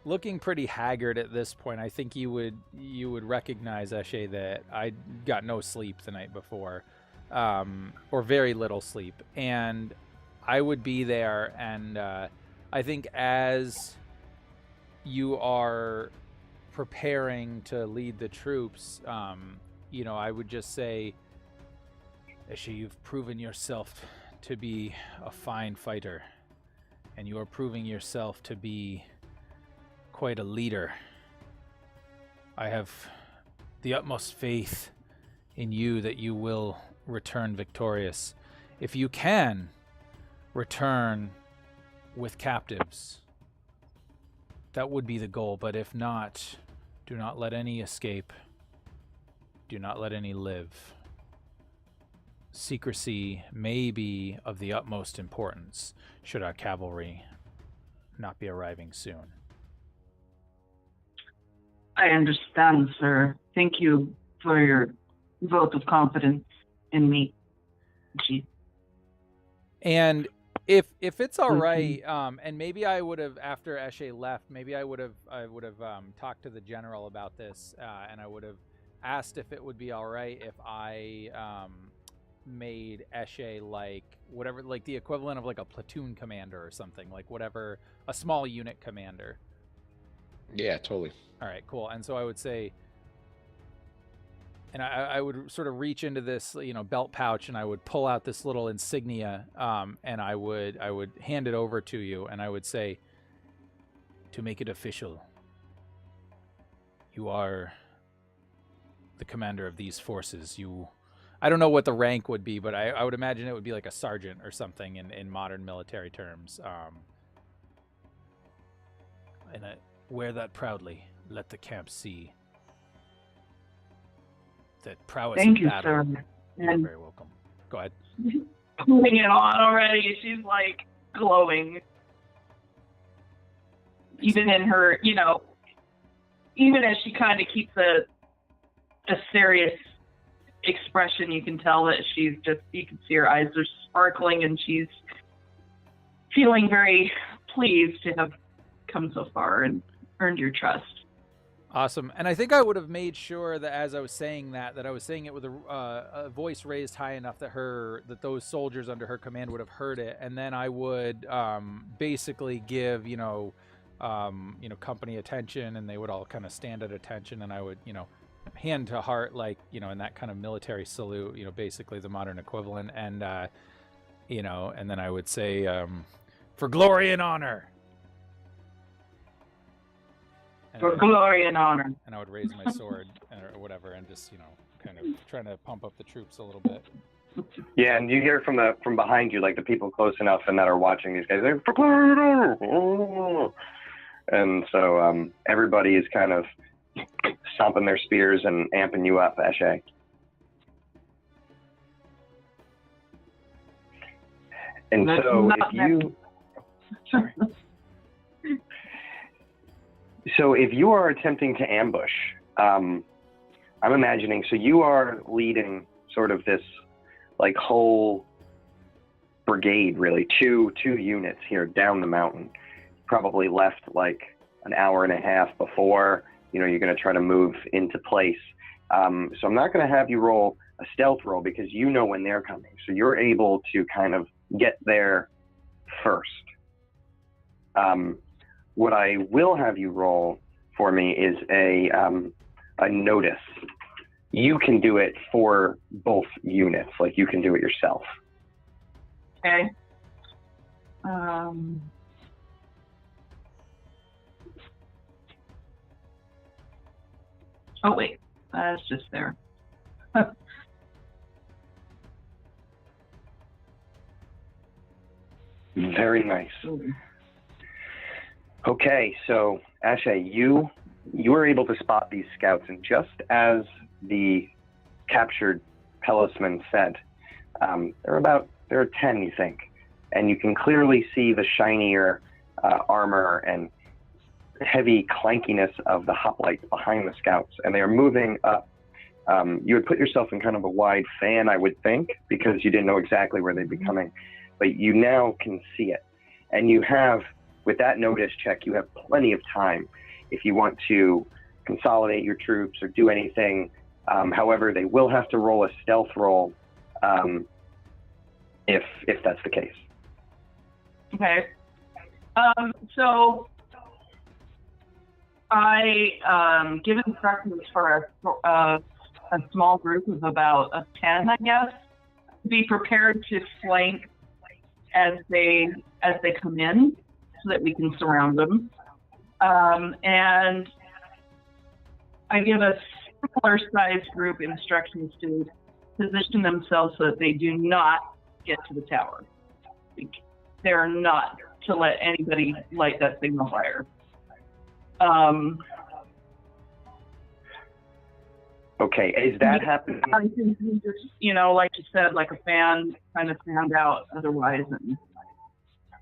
Looking pretty haggard at this point. I think you would recognize, Eshe, that I got no sleep the night before, or very little sleep, and I would be there. And I think as you are preparing to lead the troops, I would just say, Eshe, you've proven yourself to be a fine fighter, and you are proving yourself to be quite a leader. I have the utmost faith in you that you will return victorious. If you can return with captives, that would be the goal, but if not, do not let any escape. Do not let any live. Secrecy may be of the utmost importance should our cavalry not be arriving soon. I understand, sir. Thank you for your vote of confidence in me. Gee. And if it's all right, and maybe I would have, after Eshe left, maybe I would have talked to the general about this, and I would have asked if it would be all right if I made Eshe like whatever, like the equivalent of like a platoon commander or something, like whatever, a small unit commander. Yeah, totally. All right, cool. And so I would say, and I would sort of reach into this, belt pouch, and I would pull out this little insignia, and I would hand it over to you, and I would say, to make it official, you are the commander of these forces. I don't know what the rank would be, but I would imagine it would be like a sergeant or something in modern military terms. And I wear that proudly. Let the camp see that prowess Thank in you, battle. sir. You're And very welcome. Go ahead. putting it on already, she's like glowing. Even in her, even as she kind of keeps a serious expression, you can tell that you can see her eyes are sparkling, and she's feeling very pleased to have come so far and earned your trust. Awesome. And I think I would have made sure that as I was saying that I was saying it with a voice raised high enough that those soldiers under her command would have heard it. And then I would basically give, company attention, and they would all kind of stand at attention, and I would, hand to heart, like, in that kind of military salute, basically the modern equivalent. And, and then I would say, for glory and honor. For glory and honor. And I would raise my sword or whatever, and just, kind of trying to pump up the troops a little bit. Yeah, and you hear from behind you, like the people close enough and that are watching these guys, they're, for glory and honor. And so everybody is kind of stomping their spears and amping you up, Eshe. And That's so not if you... Sorry. So if you are attempting to ambush, I'm imagining, so you are leading sort of this like whole brigade, really, two units here down the mountain. Probably left like an hour and a half before, you're going to try to move into place. So I'm not going to have you roll a stealth roll because you know when they're coming. So you're able to kind of get there first. What I will have you roll for me is a notice. You can do it for both units, like you can do it yourself. Okay. Oh wait, that's just there. Very nice. Okay, so Eshe, you were able to spot these scouts, and just as the captured Pellasmen said, there are 10, you think, and you can clearly see the shinier armor and heavy clankiness of the hoplites behind the scouts, and they are moving up. You would put yourself in kind of a wide fan, I would think, because you didn't know exactly where they'd be coming, but you now can see it. And you have, with that notice check, you have plenty of time if you want to consolidate your troops or do anything. However, they will have to roll a stealth roll if that's the case. Okay. So I give instructions for a small group of about 10, I guess, to be prepared to flank as they come in, so that we can surround them. And I give a similar sized group instructions to position themselves so that they do not get to the tower. They're not to let anybody light that signal fire. Okay, is that happening? I think you just, like you said, like a fan kind of fanned out otherwise. And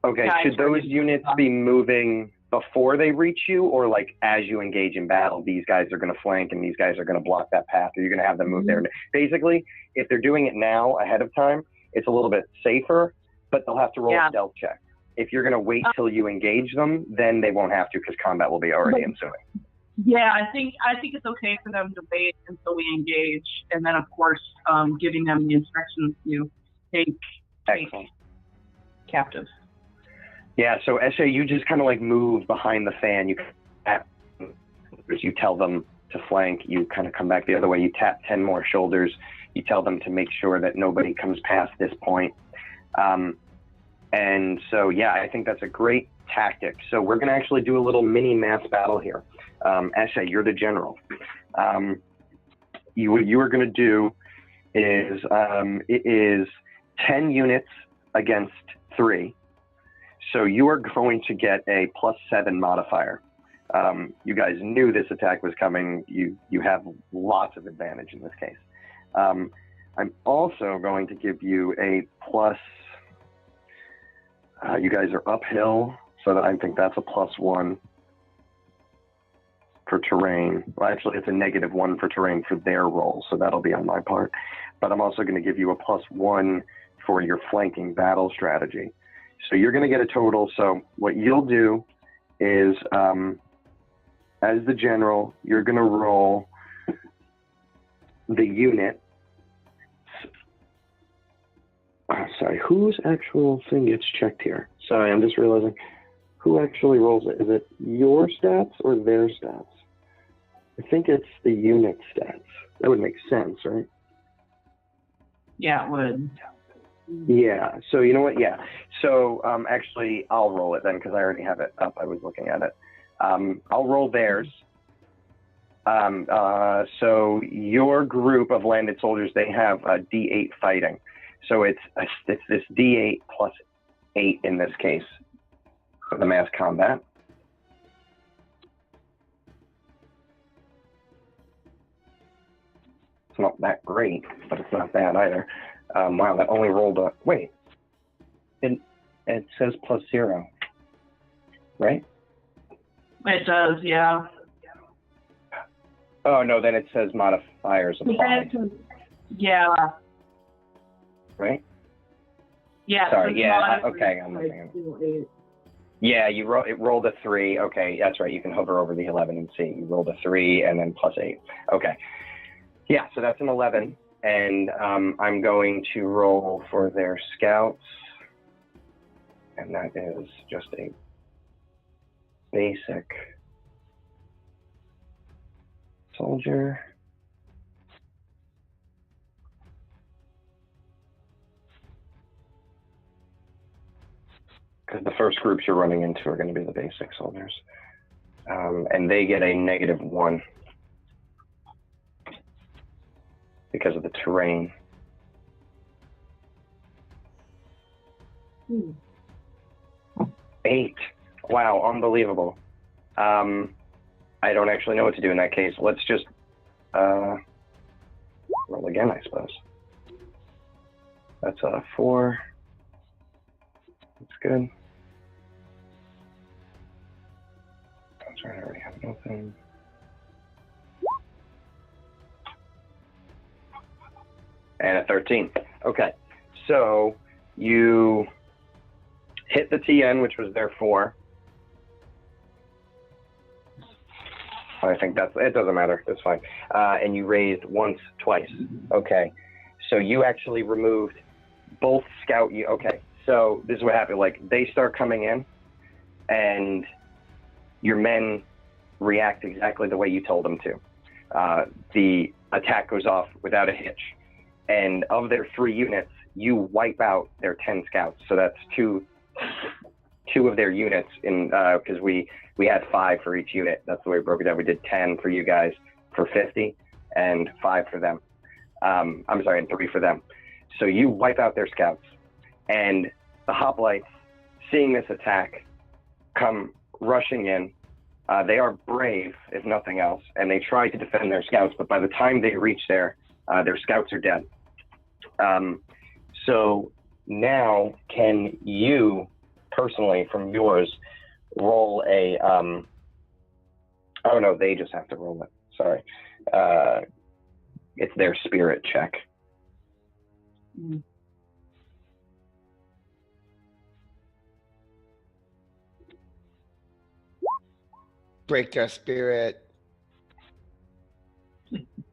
okay, should those units be moving before they reach you, or like as you engage in battle, these guys are going to flank and these guys are going to block that path, or you're going to have them move there? Basically, if they're doing it now ahead of time, it's a little bit safer, but they'll have to roll a stealth check. If you're going to wait till you engage them, then they won't have to, because combat will be already ensuing. Yeah, I think it's okay for them to wait until we engage, and then of course giving them the instructions to take Excellent. captives. Yeah, so Eshe, you just kind of like move behind the fan. You tell them to flank. You kind of come back the other way. You tap 10 more shoulders. You tell them to make sure that nobody comes past this point. And so, yeah, I think that's a great tactic. So we're going to actually do a little mini mass battle here. Eshe, you're the general. What you are going to do is, it is 10 units against 3. So you are going to get a +7 modifier. You guys knew this attack was coming. You have lots of advantage in this case. I'm also going to give you a plus. You guys are uphill, so that I think that's a +1 for terrain. Well, actually, it's a -1 for terrain for their roll, so that'll be on my part. But I'm also going to give you a +1 for your flanking battle strategy. So you're going to get a total. So what you'll do is, as the general, you're going to roll the unit. Sorry, whose actual thing gets checked here? Sorry, I'm just realizing who actually rolls it. Is it your stats or their stats? I think it's the unit stats. That would make sense, right? Yeah, it would. Yeah, so you know what? Yeah. So actually, I'll roll it then because I already have it up. I was looking at it. I'll roll theirs. So your group of landed soldiers, they have a D8 fighting. So it's this D8 +8 in this case for the mass combat. It's not that great, but it's not bad either. Wow, that only rolled a... Wait. It says +0, right? It does, yeah. Oh, no, then it says modifiers applied. Yeah. Right? Yeah. Sorry, yeah, okay, I'm looking at it. Yeah, it rolled a 3. Okay, that's right. You can hover over the 11 and see. You rolled a 3 and then +8. Okay. Yeah, so that's an 11. And I'm going to roll for their scouts. And that is just a basic soldier. Because the first groups you're running into are going to be the basic soldiers. And they get a -1 because of the terrain. 8. Wow, unbelievable. I don't actually know what to do in that case. Let's just roll again, I suppose. That's a 4. That's good. That's right, I already have nothing. And a 13. Okay, so you hit the TN, which was their 4. I think it doesn't matter, it's fine. And you raised once, twice. Okay, so you actually removed both scout, okay, so this is what happened, like they start coming in and your men react exactly the way you told them to. The attack goes off without a hitch. And of their 3 units, you wipe out their 10 scouts. So that's two of their units in, because we had 5 for each unit. That's the way we broke it down. We did 10 for you guys for 50 and 5 for them. I'm sorry, and 3 for them. So you wipe out their scouts. And the hoplites, seeing this attack, come rushing in. They are brave, if nothing else, and they try to defend their scouts, but by the time they reach there, their scouts are dead. So now, can you, personally, from yours, roll a, oh no, they just have to roll it, sorry. It's their spirit check. Break their spirit.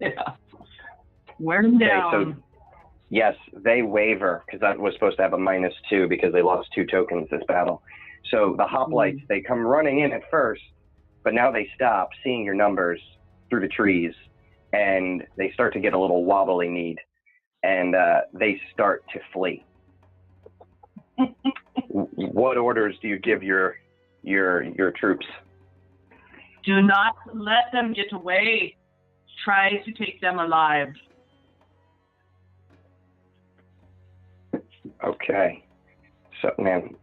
Yeah. Wear them down. Okay, so yes, they waver because that was supposed to have a -2 because they lost 2 tokens this battle. So the hoplites, they come running in at first, but now they stop, seeing your numbers through the trees, and they start to get a little wobbly kneed, and they start to flee. What orders do you give your troops? Do not let them get away. Try to take them alive. Okay. So, man,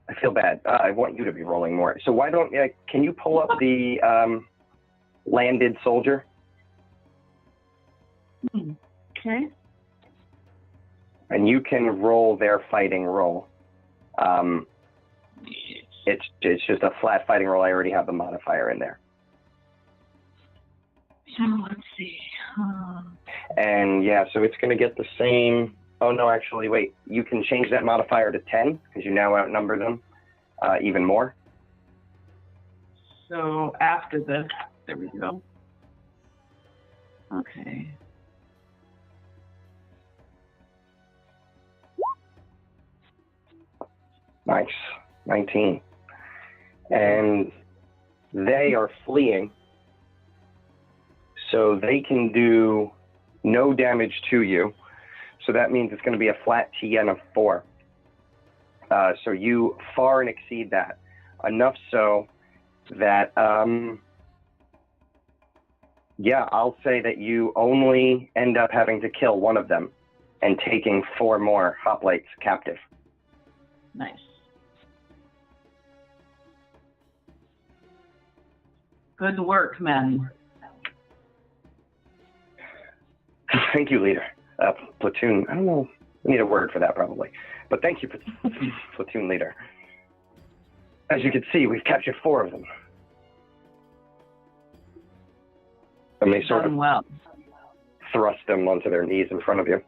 I feel bad. I want you to be rolling more. So why don't can you pull up the landed soldier? Okay. And you can roll their fighting roll. It's just a flat fighting roll. I already have the modifier in there. So let's see. And yeah, so it's going to get the same. Oh no, actually, wait. You can change that modifier to 10 because you now outnumber them even more. So after this, there we go. Okay. Nice. 19. And they are fleeing, so they can do no damage to you. So that means it's going to be a flat TN of 4. So you far and exceed that. Enough so that, yeah, I'll say that you only end up having to kill one of them and taking 4 more hoplites captive. Nice. Good work, men. Thank you, leader. Platoon, I don't know, we need a word for that probably. But thank you, platoon leader. As you can see, we've captured 4 of them. And they sort of thrust them onto their knees in front of you.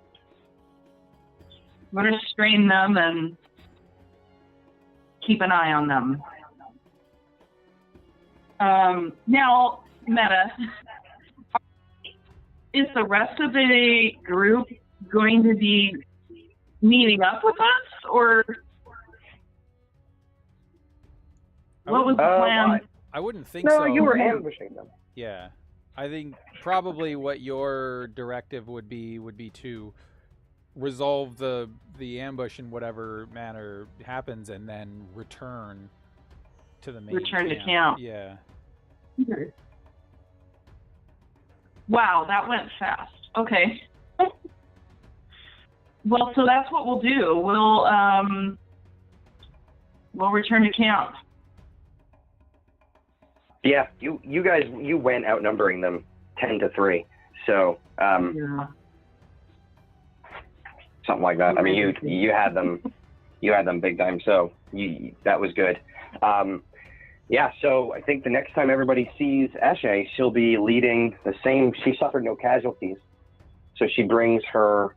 We're going to restrain them and keep an eye on them. Now, Meta, is the rest of the group going to be meeting up with us, or what was the plan? I wouldn't think so. No, you were ambushing them. Yeah, I think probably what your directive would be to resolve the ambush in whatever manner happens, and then return to the main Return to camp. Yeah. Okay. Wow, that went fast. Okay. Well, so that's what we'll do. We'll return to camp. Yeah, you guys went outnumbering them 10-3. So Yeah. something like that. I mean, you had them big time. So that was good. Yeah, so I think the next time everybody sees Eshe, she'll be leading the same. She suffered no casualties, so she brings her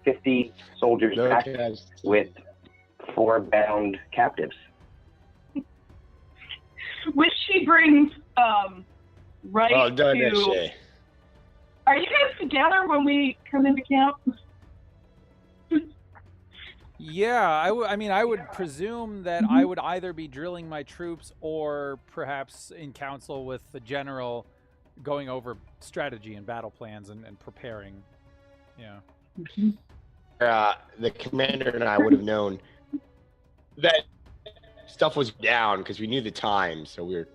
50 soldiers back with 4 bound captives. Which she brings right Well done, to. Eshe. Are you guys together when we come into camp? Yeah, I would presume that I would either be drilling my troops or perhaps in council with the general, going over strategy and battle plans and preparing. Yeah. The commander and I would have known that stuff was down because we knew the time, so we were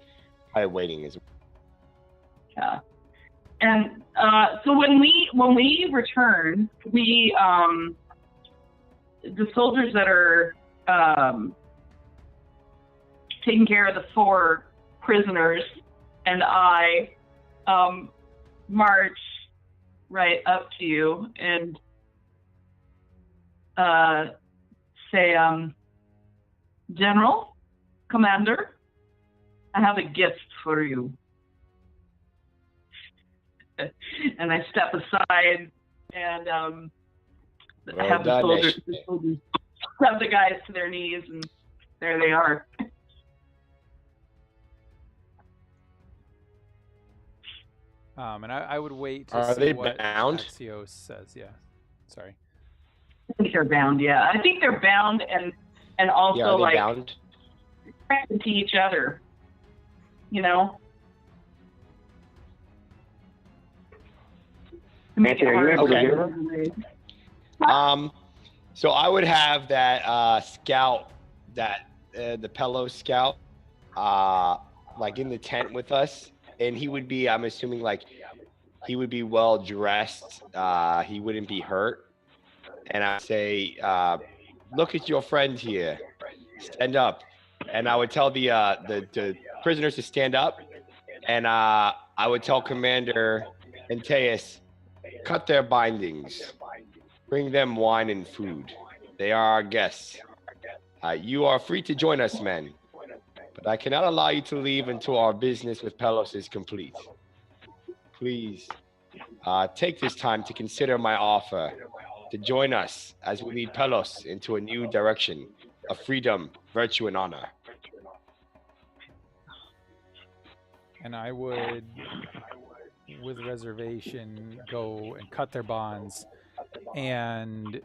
kind of waiting. Yeah. And so when we return, the soldiers that are taking care of the 4 prisoners and I march right up to you and say, General, Commander, I have a gift for you. And I step aside and have the soldiers grab the guys to their knees, and there they are. And I would wait to Are see they what bound? Axios says. Yeah. Sorry. I think they're bound. Yeah, I think they're bound and also Yeah, are they like bound? threatened to each other. You know. To make Anthony, it are you able harder to hear So I would have that scout, that the Pellas scout, like in the tent with us, and he would be, I'm assuming, like he would be well dressed. He wouldn't be hurt, and I'd say, look at your friend here, stand up, and I would tell the prisoners to stand up, and I would tell Commander Antaes, cut their bindings. Bring them wine and food. They are our guests. You are free to join us, men, but I cannot allow you to leave until our business with Pellas is complete. Please take this time to consider my offer to join us as we lead Pellas into a new direction of freedom, virtue, and honor. And I would, with reservation, go and cut their bonds and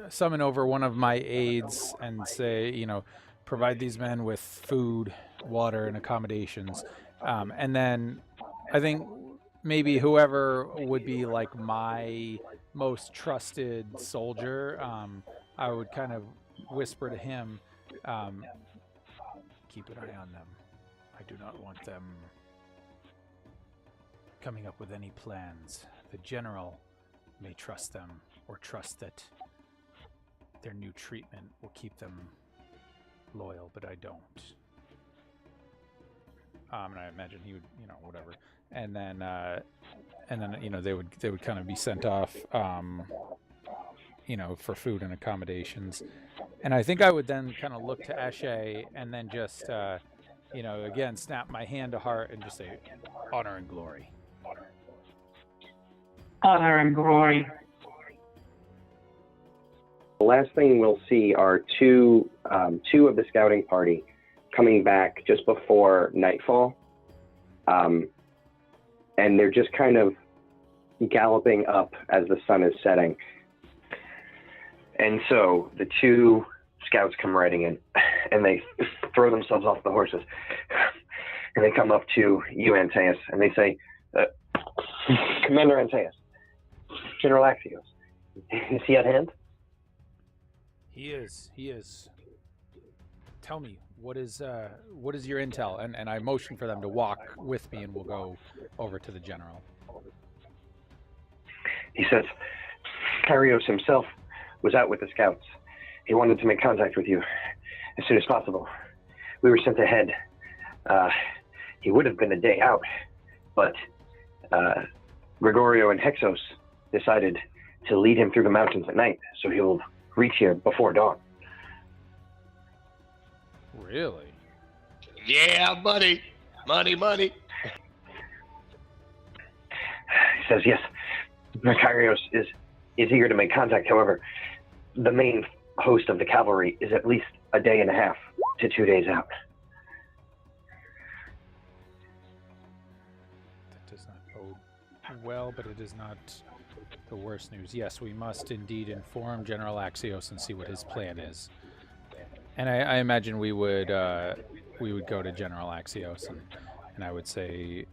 summon over one of my aides and say, you know, provide these men with food, water, and accommodations. And then I think maybe whoever would be like my most trusted soldier, I would kind of whisper to him, keep an eye on them. I do not want them coming up with any plans. The general may trust them, or trust that their new treatment will keep them loyal, but I don't. And I imagine he would, you know, whatever. And then, you know, they would kind of be sent off, you know, for food and accommodations. And I think I would then kind of look to Eshe and then just, you know, again, snap my hand to heart and just say, honor and glory. Honor and glory. The last thing we'll see are two of the scouting party coming back just before nightfall. And they're just kind of galloping up as the sun is setting. And so the two scouts come riding in, and they throw themselves off the horses. And they come up to you, Antaes, and they say, Commander Antaes, General Axios, is he at hand? He is. Tell me, what is your intel? And I motion for them to walk with me, and we'll go over to the general. He says, Kyrios himself was out with the scouts. He wanted to make contact with you as soon as possible. We were sent ahead. He would have been a day out, but Gregorio and Hexos decided to lead him through the mountains at night, so he'll reach here before dawn. Really? Yeah, money. He says, yes, Kyrios is eager to make contact. However, the main host of the cavalry is at least a day and a half to 2 days out. That does not bode well, but it is not the worst news. Yes, we must indeed inform General Axios and see what his plan is. And I imagine we would go to General Axios and I would say,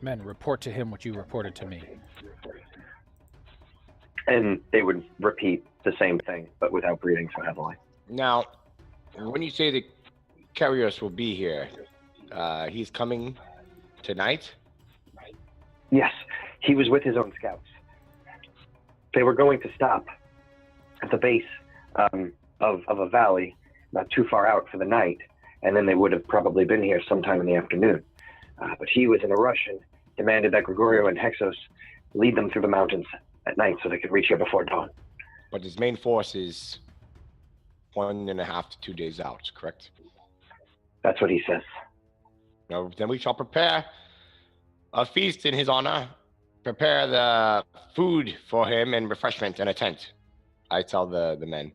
men, report to him what you reported to me. And they would repeat the same thing, but without breathing so heavily. Now, when you say that Kyrios will be here, he's coming tonight? Yes, he was with his own scouts. They were going to stop at the base of a valley not too far out for the night, and then they would have probably been here sometime in the afternoon. But he was in a rush and demanded that Gregorio and Hexos lead them through the mountains at night so they could reach here before dawn. But his main force is 1.5 to 2 days out, correct? That's what he says. Now, then we shall prepare a feast in his honor. Prepare the food for him and refreshment in a tent, I tell the men.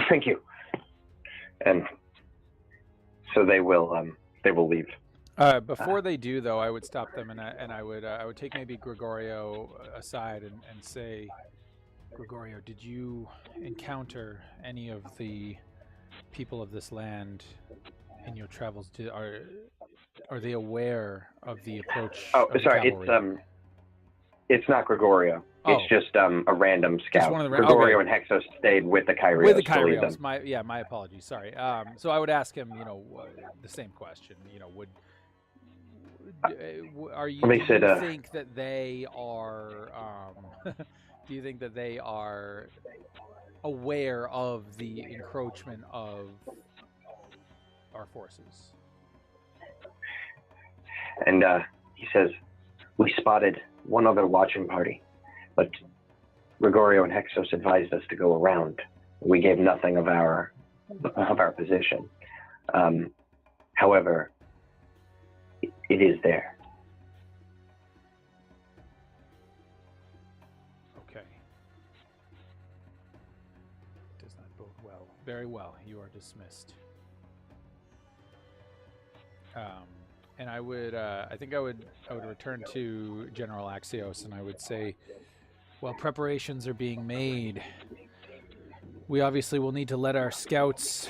Thank you. And So they will leave. Before they do, though, I would stop them, and I would take maybe Gregorio aside and say, Gregorio, did you encounter any of the people of this land in your travels? Are they aware of the approach? Oh, of the sorry, cavalry? it's not Gregorio. Oh. It's just a random scout. Just one of the Gregorio okay. and Hexos stayed with the Kyrios. With the to lead Kyrios. them. My apologies. Sorry. So I would ask him, the same question. Do you think that they are? Do you think that they are aware of the encroachment of our forces? And he says, we spotted one other watching party, but Gregorio and Hexos advised us to go around. We gave nothing of our position. However, it is there. Okay. Does not bode well. Very well. You are dismissed. And I would, I think I would return to General Axios, and I would say, while preparations are being made, we obviously will need to let our scouts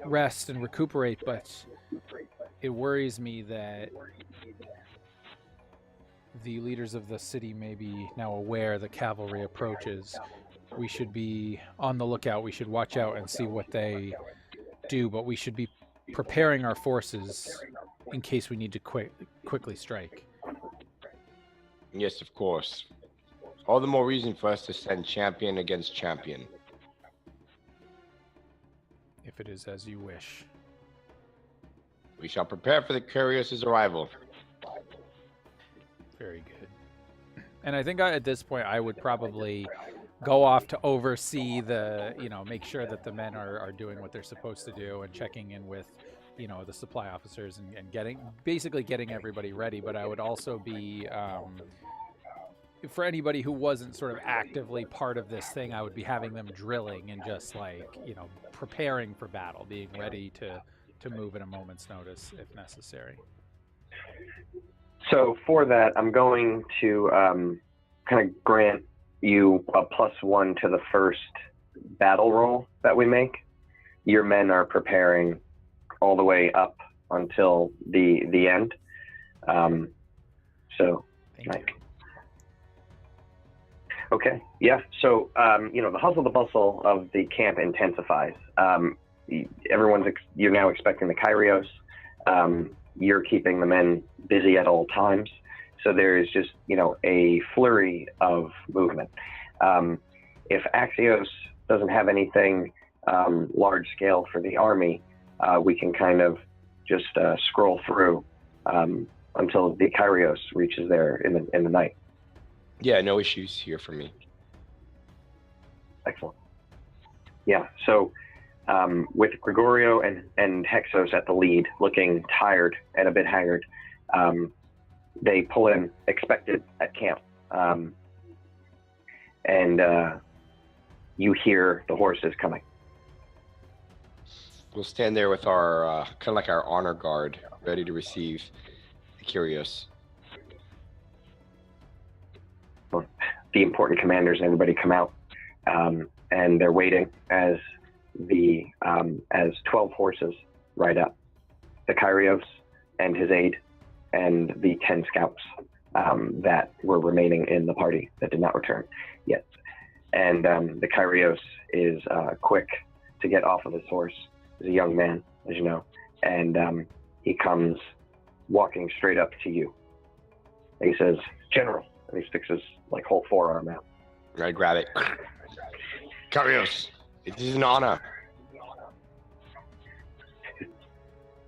rest and recuperate, but it worries me that the leaders of the city may be now aware the cavalry approaches. We should be on the lookout. We should watch out and see what they do, but we should be preparing our forces in case we need to quickly strike. Yes, of course. All the more reason for us to send champion against champion. If it is as you wish. We shall prepare for the Kyrios' arrival. Very good. And I think at this point I would probably go off to oversee the, make sure that the men are doing what they're supposed to do and checking in with, the supply officers and getting everybody ready. But I would also be, for anybody who wasn't sort of actively part of this thing, I would be having them drilling and just preparing for battle, being ready to move at a moment's notice if necessary. So for that, I'm going to kind of grant you a +1 to the first battle roll that we make. Your men are preparing all the way up until the end. So, Thank you. Okay, yeah. So, the hustle, the bustle of the camp intensifies. You're now expecting the Kyrios. You're keeping the men busy at all times. So there is just, a flurry of movement. If Axios doesn't have anything large scale for the army, we can kind of just scroll through until the Kyrios reaches there in the night. Yeah, no issues here for me. Excellent. Yeah, so with Gregorio and Hexos at the lead, looking tired and a bit haggard, they pull in expected at camp. And you hear the horses coming. We'll stand there with our, kind of like our honor guard, ready to receive the Kyrios. The important commanders and everybody come out, and they're waiting as 12 horses ride up. The Kyrios and his aide, and the 10 scouts that were remaining in the party that did not return yet. And the Kyrios is quick to get off of his horse. He's a young man, as you know, and he comes walking straight up to you. And he says, "General," and he sticks his whole forearm out. I grab it. Kyrios, it is an honor.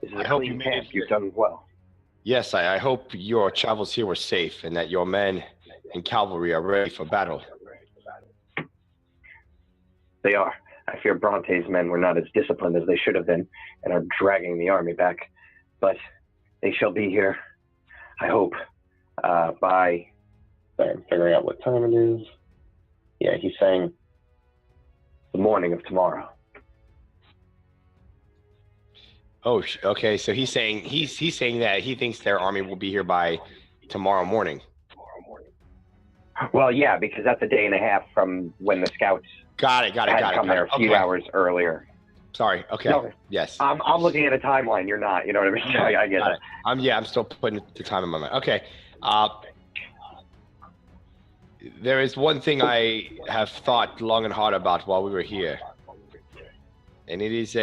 This is a clean camp. You've done well. Yes, I hope your travels here were safe and that your men and cavalry are ready for battle. They are. I fear Bronte's men were not as disciplined as they should have been and are dragging the army back. But they shall be here, I hope, by... Sorry, I'm figuring out what time it is. Yeah, he's saying the morning of tomorrow. Oh, okay. So he's saying that he thinks their army will be here by tomorrow morning. Well, yeah, because that's a day and a half from when the scouts Got it. come there a few hours earlier. Sorry. Okay. No, Yes. I'm looking at a timeline. You're not. You know what I mean? Yeah, I get it. I'm still putting the time in my mind. Okay. There is one thing I have thought long and hard about while we were here, and it is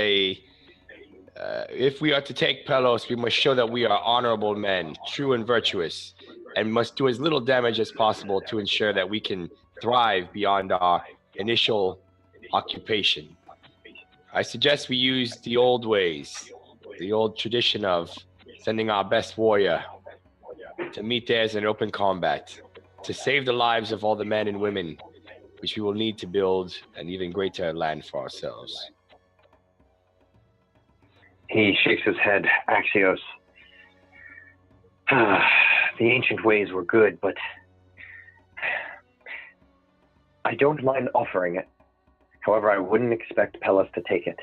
if we are to take Pellas, we must show that we are honorable men, true and virtuous, and must do as little damage as possible to ensure that we can thrive beyond our initial occupation. I suggest we use the old ways, the old tradition of sending our best warrior to meet theirs in open combat, to save the lives of all the men and women, which we will need to build an even greater land for ourselves. He shakes his head. Axios. The ancient ways were good, but I don't mind offering it. However, I wouldn't expect Pellas to take it,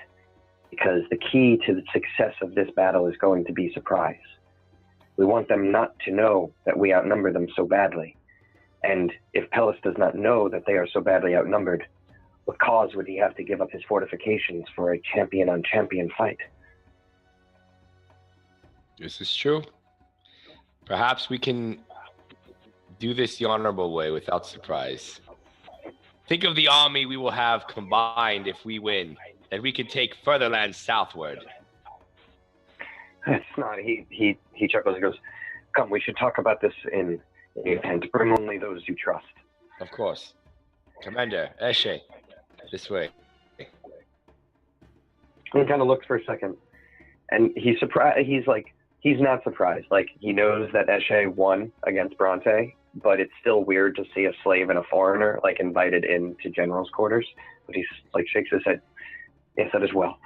because the key to the success of this battle is going to be surprise. We want them not to know that we outnumber them so badly. And if Pellas does not know that they are so badly outnumbered, what cause would he have to give up his fortifications for a champion-on-champion fight? This is true. Perhaps we can do this the honorable way without surprise. Think of the army we will have combined if we win, and we can take further lands southward. It's not. He chuckles and goes, "Come, we should talk about this in and bring only those you trust." Of course. Commander, Eshe, this way. He kind of looks for a second, and he's surprised. He's not surprised. Like, he knows that Eshe won against Bronte, but it's still weird to see a slave and a foreigner like invited into general's quarters. But he's like shakes his head. Yes, that is well.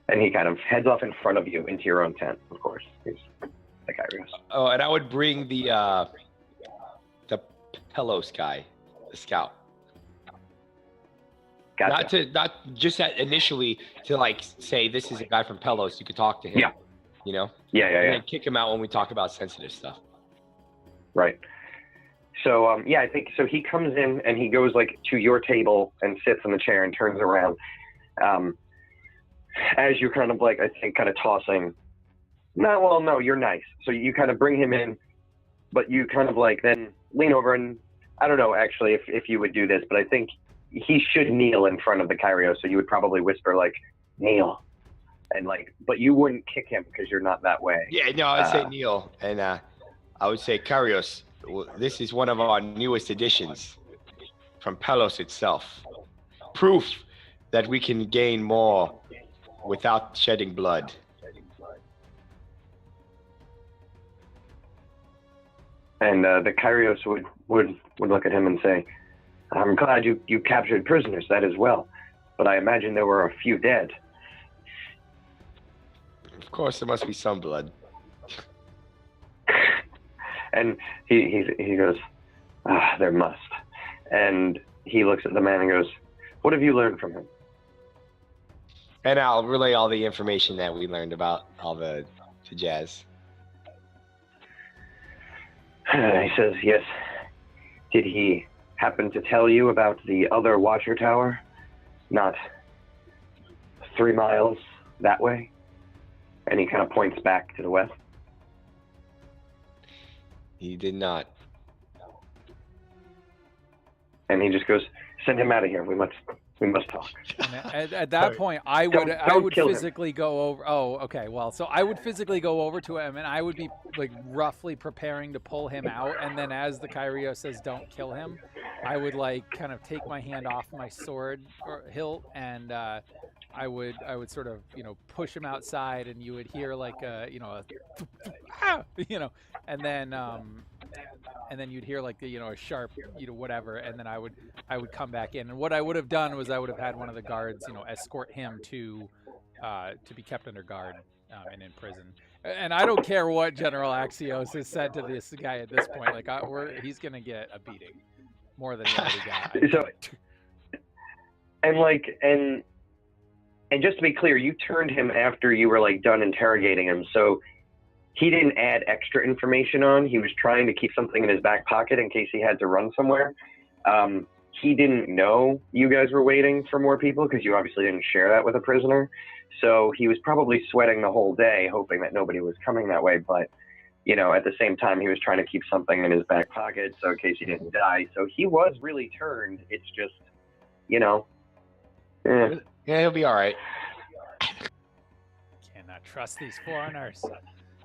And he kind of heads off in front of you into your own tent. Of course, he's the Kyrios. Oh, and I would bring the Pellas guy, the scout. Gotcha. Not just that initially to like say this is a guy from Pellas. You could talk to him. Yeah. You know. Yeah. And then kick him out when we talk about sensitive stuff. Right. So I think so. He comes in and he goes like to your table and sits in the chair and turns around. As you're kind of like, I think, kind of tossing. No, you're nice. So you kind of bring him in, but you kind of like then lean over and I don't know actually if you would do this, but I think he should kneel in front of the Kyrios. So you would probably whisper like, "Kneel," and like, but you wouldn't kick him because you're not that way. Yeah, no, I'd say kneel, and I would say Kyrios. This is one of our newest additions from Pellas itself. Proof that we can gain more without shedding blood. And the Kyrios would look at him and say, "I'm glad you captured prisoners, that is well. But I imagine there were a few dead." Of course, there must be some blood. And he goes, "There must." And he looks at the man and goes, "What have you learned from him?" And I'll relay all the information that we learned about all the jazz. He says, "Yes. Did he happen to tell you about the other watcher tower? Not 3 miles that way?" And he kind of points back to the west. He did not. And he just goes, "Send him out of here. We must talk." And at that point, I would physically go over. Oh, okay. Well, so I would physically go over to him, and I would be like roughly preparing to pull him out. And then, as the Kyrios says, "Don't kill him," I would like kind of take my hand off my sword or hilt, and I would sort of push him outside, and you would hear like a and then you'd hear like a sharp whatever, and then I would come back in. And what I would have done was I would have had one of the guards escort him to be kept under guard and in prison. And I don't care what General Axios has said to this guy at this point. Like he's gonna get a beating more than he already got. So, and And just to be clear, you turned him after you were like done interrogating him, so he didn't add extra information on. He was trying to keep something in his back pocket in case he had to run somewhere. He didn't know you guys were waiting for more people because you obviously didn't share that with a prisoner. So he was probably sweating the whole day, hoping that nobody was coming that way. But, you know, at the same time, he was trying to keep something in his back pocket so in case he didn't die. So he was really turned. It's just, you know. Yeah, he'll be all right. Cannot trust these foreigners.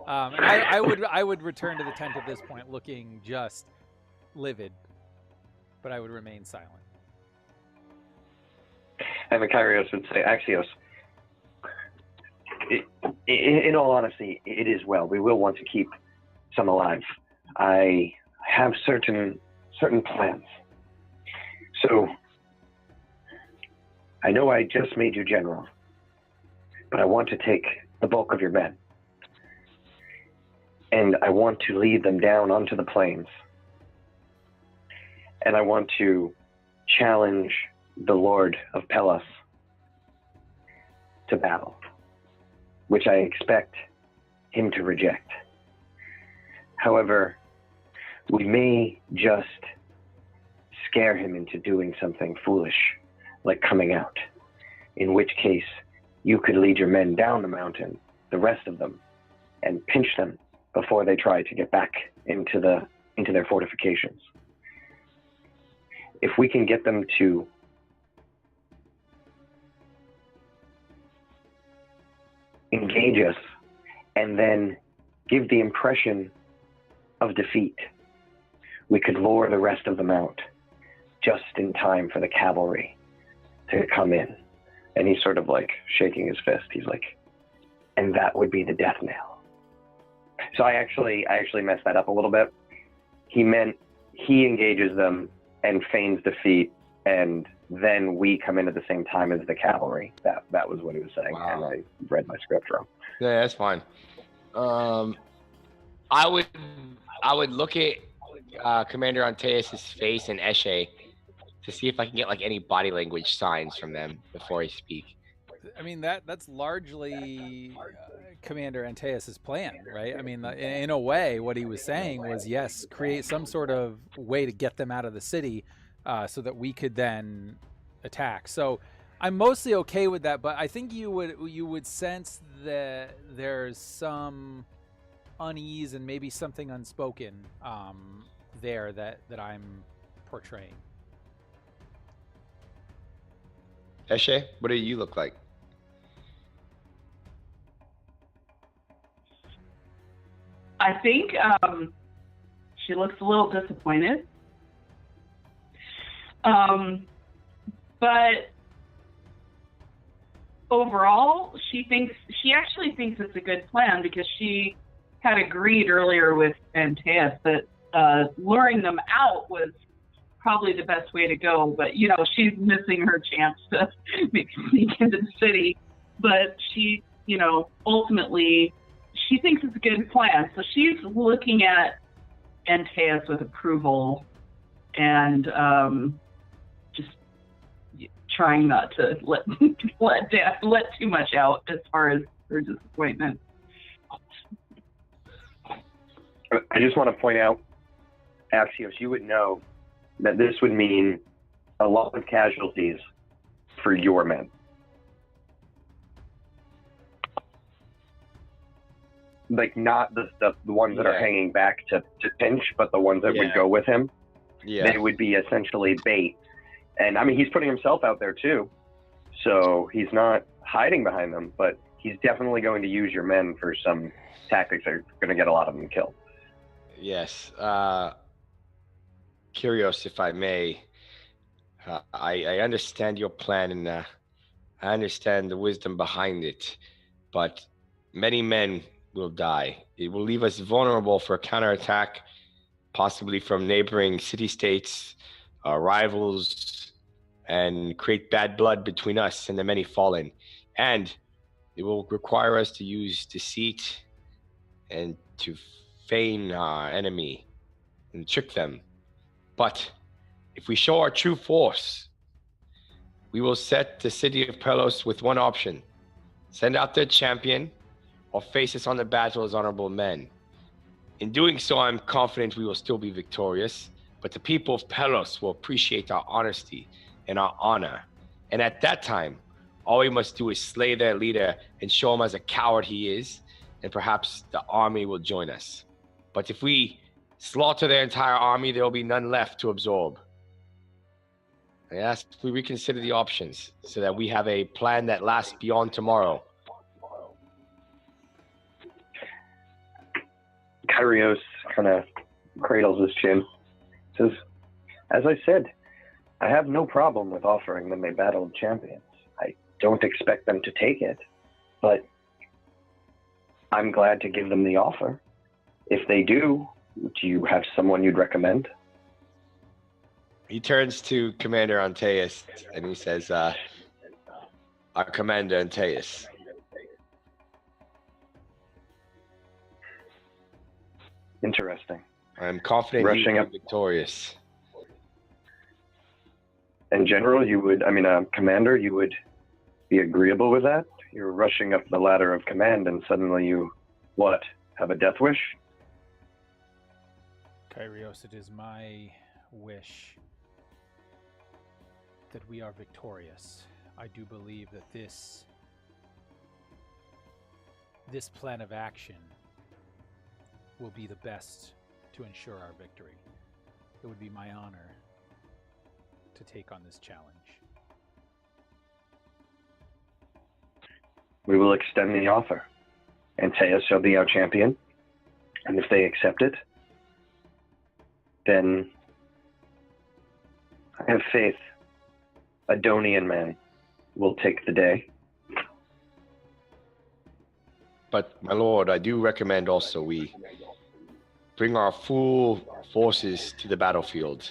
And I would return to the tent at this point looking just livid, but I would remain silent. And the Kyrios would say, Axios, in all honesty, it is well. We will want to keep some alive. I have certain plans. So, I know I just made you general, but I want to take the bulk of your men. And I want to lead them down onto the plains. And I want to challenge the Lord of Pellas to battle, which I expect him to reject. However, we may just scare him into doing something foolish, like coming out, in which case you could lead your men down the mountain, the rest of them, and pinch them before they try to get back into their fortifications. If we can get them to engage us and then give the impression of defeat, we could lure the rest of them out just in time for the cavalry to come in. And he's sort of like shaking his fist. He's like, and that would be the death knell. So I actually messed that up a little bit. He meant he engages them and feigns defeat, and then we come in at the same time as the cavalry. That was what he was saying. Wow. And I read my script wrong. Yeah, that's fine. I would look at Commander Antaes' face and Eshe to see if I can get like any body language signs from them before I speak. I mean, that's largely Commander Antaeus' plan, right? I mean, in a way, what he was saying was, yes, create some sort of way to get them out of the city so that we could then attack. So I'm mostly okay with that, but I think you would sense that there's some unease and maybe something unspoken there that I'm portraying. Eshe, what do you look like? I think she looks a little disappointed. But overall, she actually thinks it's a good plan because she had agreed earlier with Antaeus that luring them out was probably the best way to go. But, you know, she's missing her chance to sneak into the city. But she, you know, ultimately, she thinks it's a good plan. So she's looking at Antaeus with approval and just trying not to let too much out as far as her disappointment. I just want to point out, Axios, you would know that this would mean a lot of casualties for your men. Like, not the ones that are hanging back to pinch, but the ones that would go with him. Yeah. They would be essentially bait. And, I mean, he's putting himself out there, too. So he's not hiding behind them, but he's definitely going to use your men for some tactics that are going to get a lot of them killed. Yes. Kyrios, if I may, I understand your plan and I understand the wisdom behind it, but many men will die. It will leave us vulnerable for a counterattack, possibly from neighboring city-states, rivals, and create bad blood between us and the many fallen. And it will require us to use deceit and to feign our enemy and trick them. But if we show our true force, we will set the city of Pellas with one option: send out their champion, or face us on the battle as honorable men. In doing so, I'm confident we will still be victorious, but the people of Pellas will appreciate our honesty and our honor. And at that time, all we must do is slay their leader and show him as a coward he is, and perhaps the army will join us. But if we slaughter their entire army, there will be none left to absorb. I ask we reconsider the options so that we have a plan that lasts beyond tomorrow. Kyrios kind of cradles his chin. Says, as I said, I have no problem with offering them a battle of champions. I don't expect them to take it, but I'm glad to give them the offer. If they do you have someone you'd recommend? He turns to Commander Antaes and he says, our Commander Antaes. Interesting. I'm confident Rushing he will up. be victorious. In general, Commander, you would be agreeable with that? You're rushing up the ladder of command and suddenly you, what, have a death wish? Kyrios, it is my wish that we are victorious. I do believe that this plan of action will be the best to ensure our victory. It would be my honor to take on this challenge. We will extend the offer. Antaes shall be our champion, and if they accept it, then I have faith a Donian man will take the day. But, my lord, I do recommend also we bring our full forces to the battlefield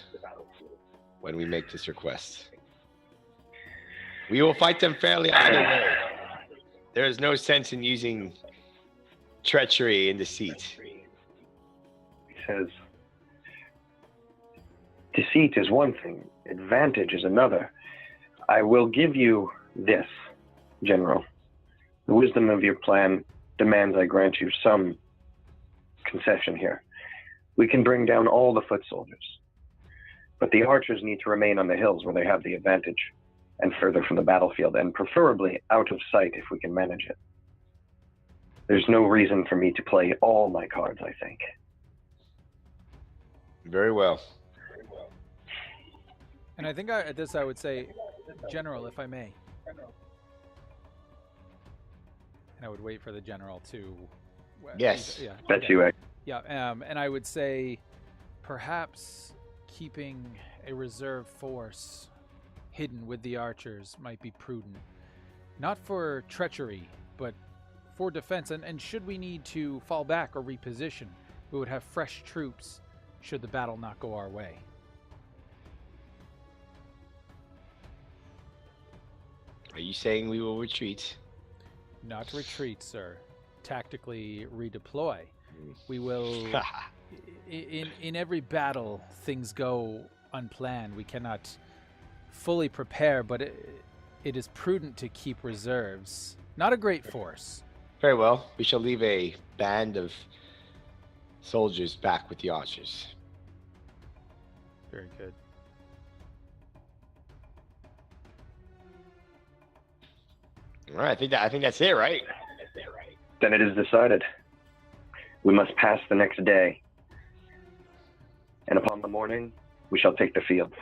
when we make this request. We will fight them fairly either way. There is no sense in using treachery and deceit. He says, deceit is one thing, advantage is another. I will give you this, General. The wisdom of your plan demands I grant you some concession here. We can bring down all the foot soldiers, but the archers need to remain on the hills where they have the advantage and further from the battlefield, and preferably out of sight if we can manage it. There's no reason for me to play all my cards, I think. Very well. And I think at this I would say, General, if I may. And I would wait for the general to... Yes. Yeah. That's okay. you, Yeah, and I would say perhaps keeping a reserve force hidden with the archers might be prudent. Not for treachery, but for defense. And should we need to fall back or reposition, we would have fresh troops should the battle not go our way. Are you saying we will retreat? Not retreat, sir. Tactically redeploy. We will... in every battle, things go unplanned. We cannot fully prepare, but it is prudent to keep reserves. Not a great force. Very well. We shall leave a band of soldiers back with the archers. Very good. All right. I think that's it, right? Then it is decided. We must pass the next day, and upon the morning, we shall take the field.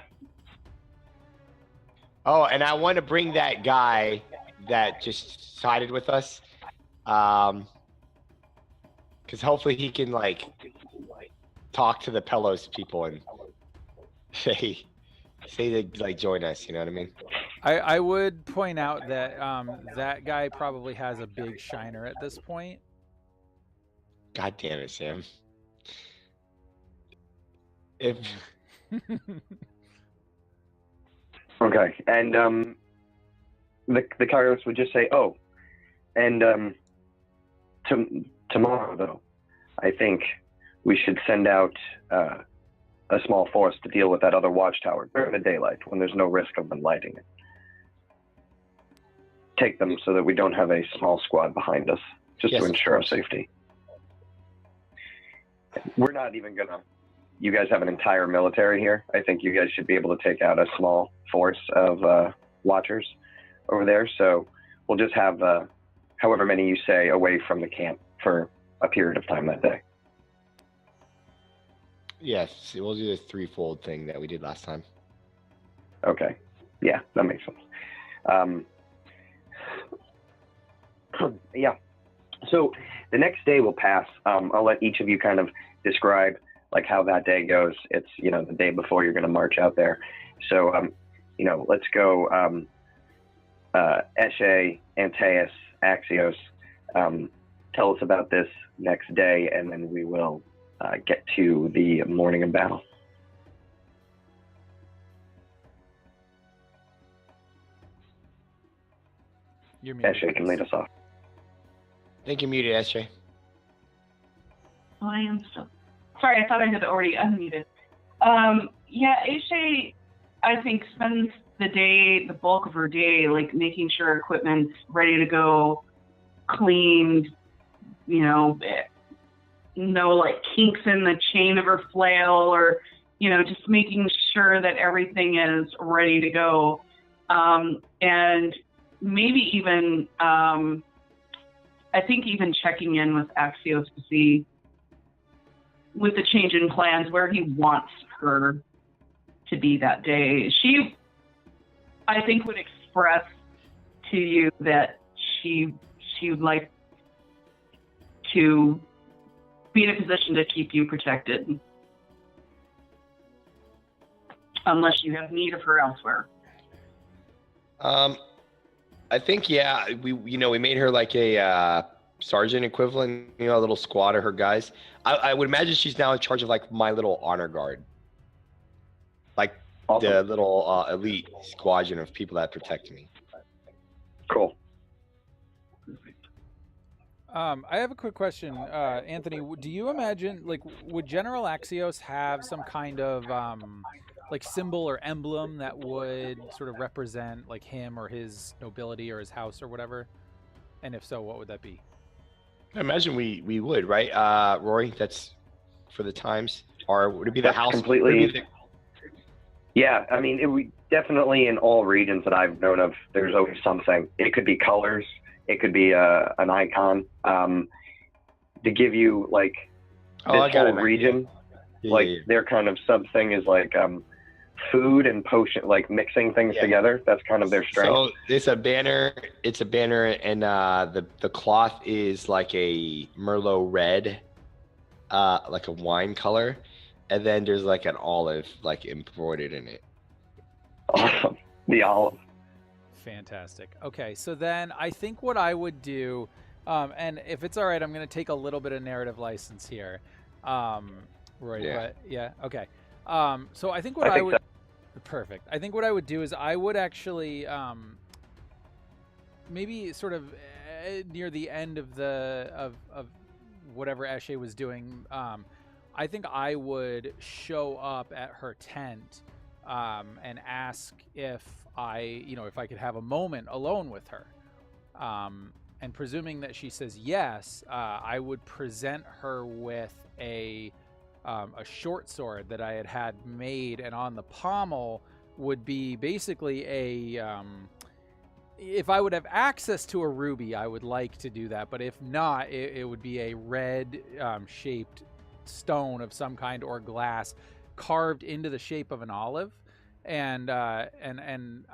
Oh, and I want to bring that guy that just sided with us, because hopefully he can talk to the Pellas people and say to join us. You know what I mean? I would point out that that guy probably has a big shiner at this point. God damn it, Sam. If Okay, and the Kyros would just say, "Oh, and tomorrow though, I think we should send out a small force to deal with that other watchtower during the daylight when there's no risk of them lighting it. take them so that we don't have a small squad behind us, just Yes, to of ensure our course. safety. We're not even gonna. You guys have an entire military here. I think you guys should be able to take out a small force of watchers over there. So we'll just have however many you say away from the camp for a period of time that day. Yes, we'll do the threefold thing that we did last time. Okay. Yeah, that makes sense. Yeah. So the next day will pass. I'll let each of you kind of describe like how that day goes. It's, you know, the day before you're going to march out there. So, you know, let's go Eshe, Antaes, Axios. Tell us about this next day, and then we will get to the morning of battle. You're muted. Eshe can lead us off. I think you're muted, SJ. Oh, I am still. Sorry, I thought I had already unmuted. Yeah, Eshe, I think, spends the day, the bulk of her day, like making sure her equipment's ready to go, cleaned, you know, no like kinks in the chain of her flail, or, you know, just making sure that everything is ready to go. And maybe even, I think even checking in with Axios to see, with the change in plans, where he wants her to be that day. She, I think, would express to you that she would like to be in a position to keep you protected, unless you have need of her elsewhere. I think, yeah, we made her like a sergeant equivalent, you know, a little squad of her guys. I would imagine she's now in charge of like my little honor guard, like Awesome. the little elite squadron of people that protect me. Cool. I have a quick question, Anthony. Do you imagine, like, would General Axios have some kind of like symbol or emblem that would sort of represent like him or his nobility or his house or whatever? And if so, what would that be? I imagine we would, right, Rory? That's for the times, or would it be the That's house? completely- Would it be Yeah, I mean, we definitely in all regions that I've known of, there's always something. It could be colors, it could be an icon. To give you like Oh, this I got whole it. region, Yeah, like yeah, yeah. their kind of sub thing is like food and potion, like mixing things Yeah. together. That's kind of their strength. So it's a banner. It's a banner, and the cloth is like a Merlot red, like a wine color, and then there's like an olive like embroidered in it. Awesome. The olive. Fantastic. Okay, so then I think what I would do, and if it's all right, I'm going to take a little bit of narrative license here, Roy. Yeah. But yeah, okay. So I think what I would. Perfect. I think what I would do is I would actually maybe sort of near the end of the of whatever Eshe was doing. I think I would show up at her tent and ask if if I could have a moment alone with her. And presuming that she says yes, I would present her with a short sword that I had made, and on the pommel would be basically if I would have access to a ruby, I would like to do that, but if not, it would be a red shaped stone of some kind or glass carved into the shape of an olive. And I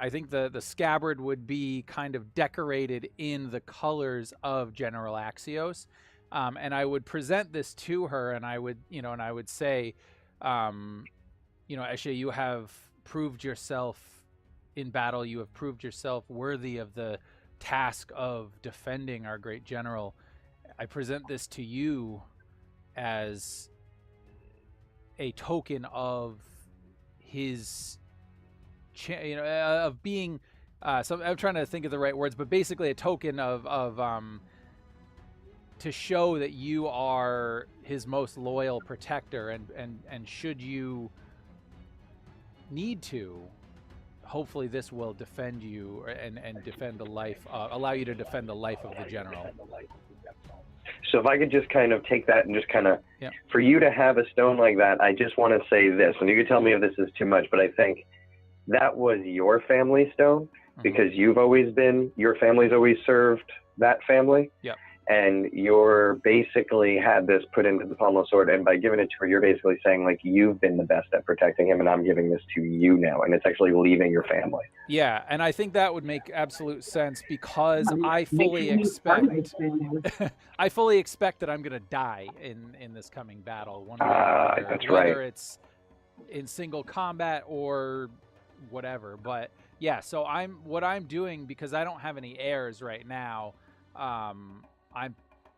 think the scabbard would be kind of decorated in the colors of General Axios. And I would present this to her, and I would say, Eshe, you have proved yourself in battle. You have proved yourself worthy of the task of defending our great general. I present this to you as a token of his, of being. So I'm trying to think of the right words, but basically a token of to show that you are his most loyal protector, and should you need to, hopefully this will defend you and defend the life, allow you to defend the life of the general. So if I could just kind of take that and just kind of, Yeah. for you to have a stone like that, I just want to say this, and you can tell me if this is too much, but I think that was your family stone because your family's always served that family. Yep. And you're basically had this put into the pommel sword, and by giving it to her, you're basically saying, like, you've been the best at protecting him, and I'm giving this to you now, and it's actually leaving your family. Yeah, and I think that would make absolute sense because I fully expect I fully expect that I'm going to die in this coming battle. One way or another, that's whether right. it's in single combat or whatever. But yeah, so what I'm doing, because I don't have any heirs right now, I'm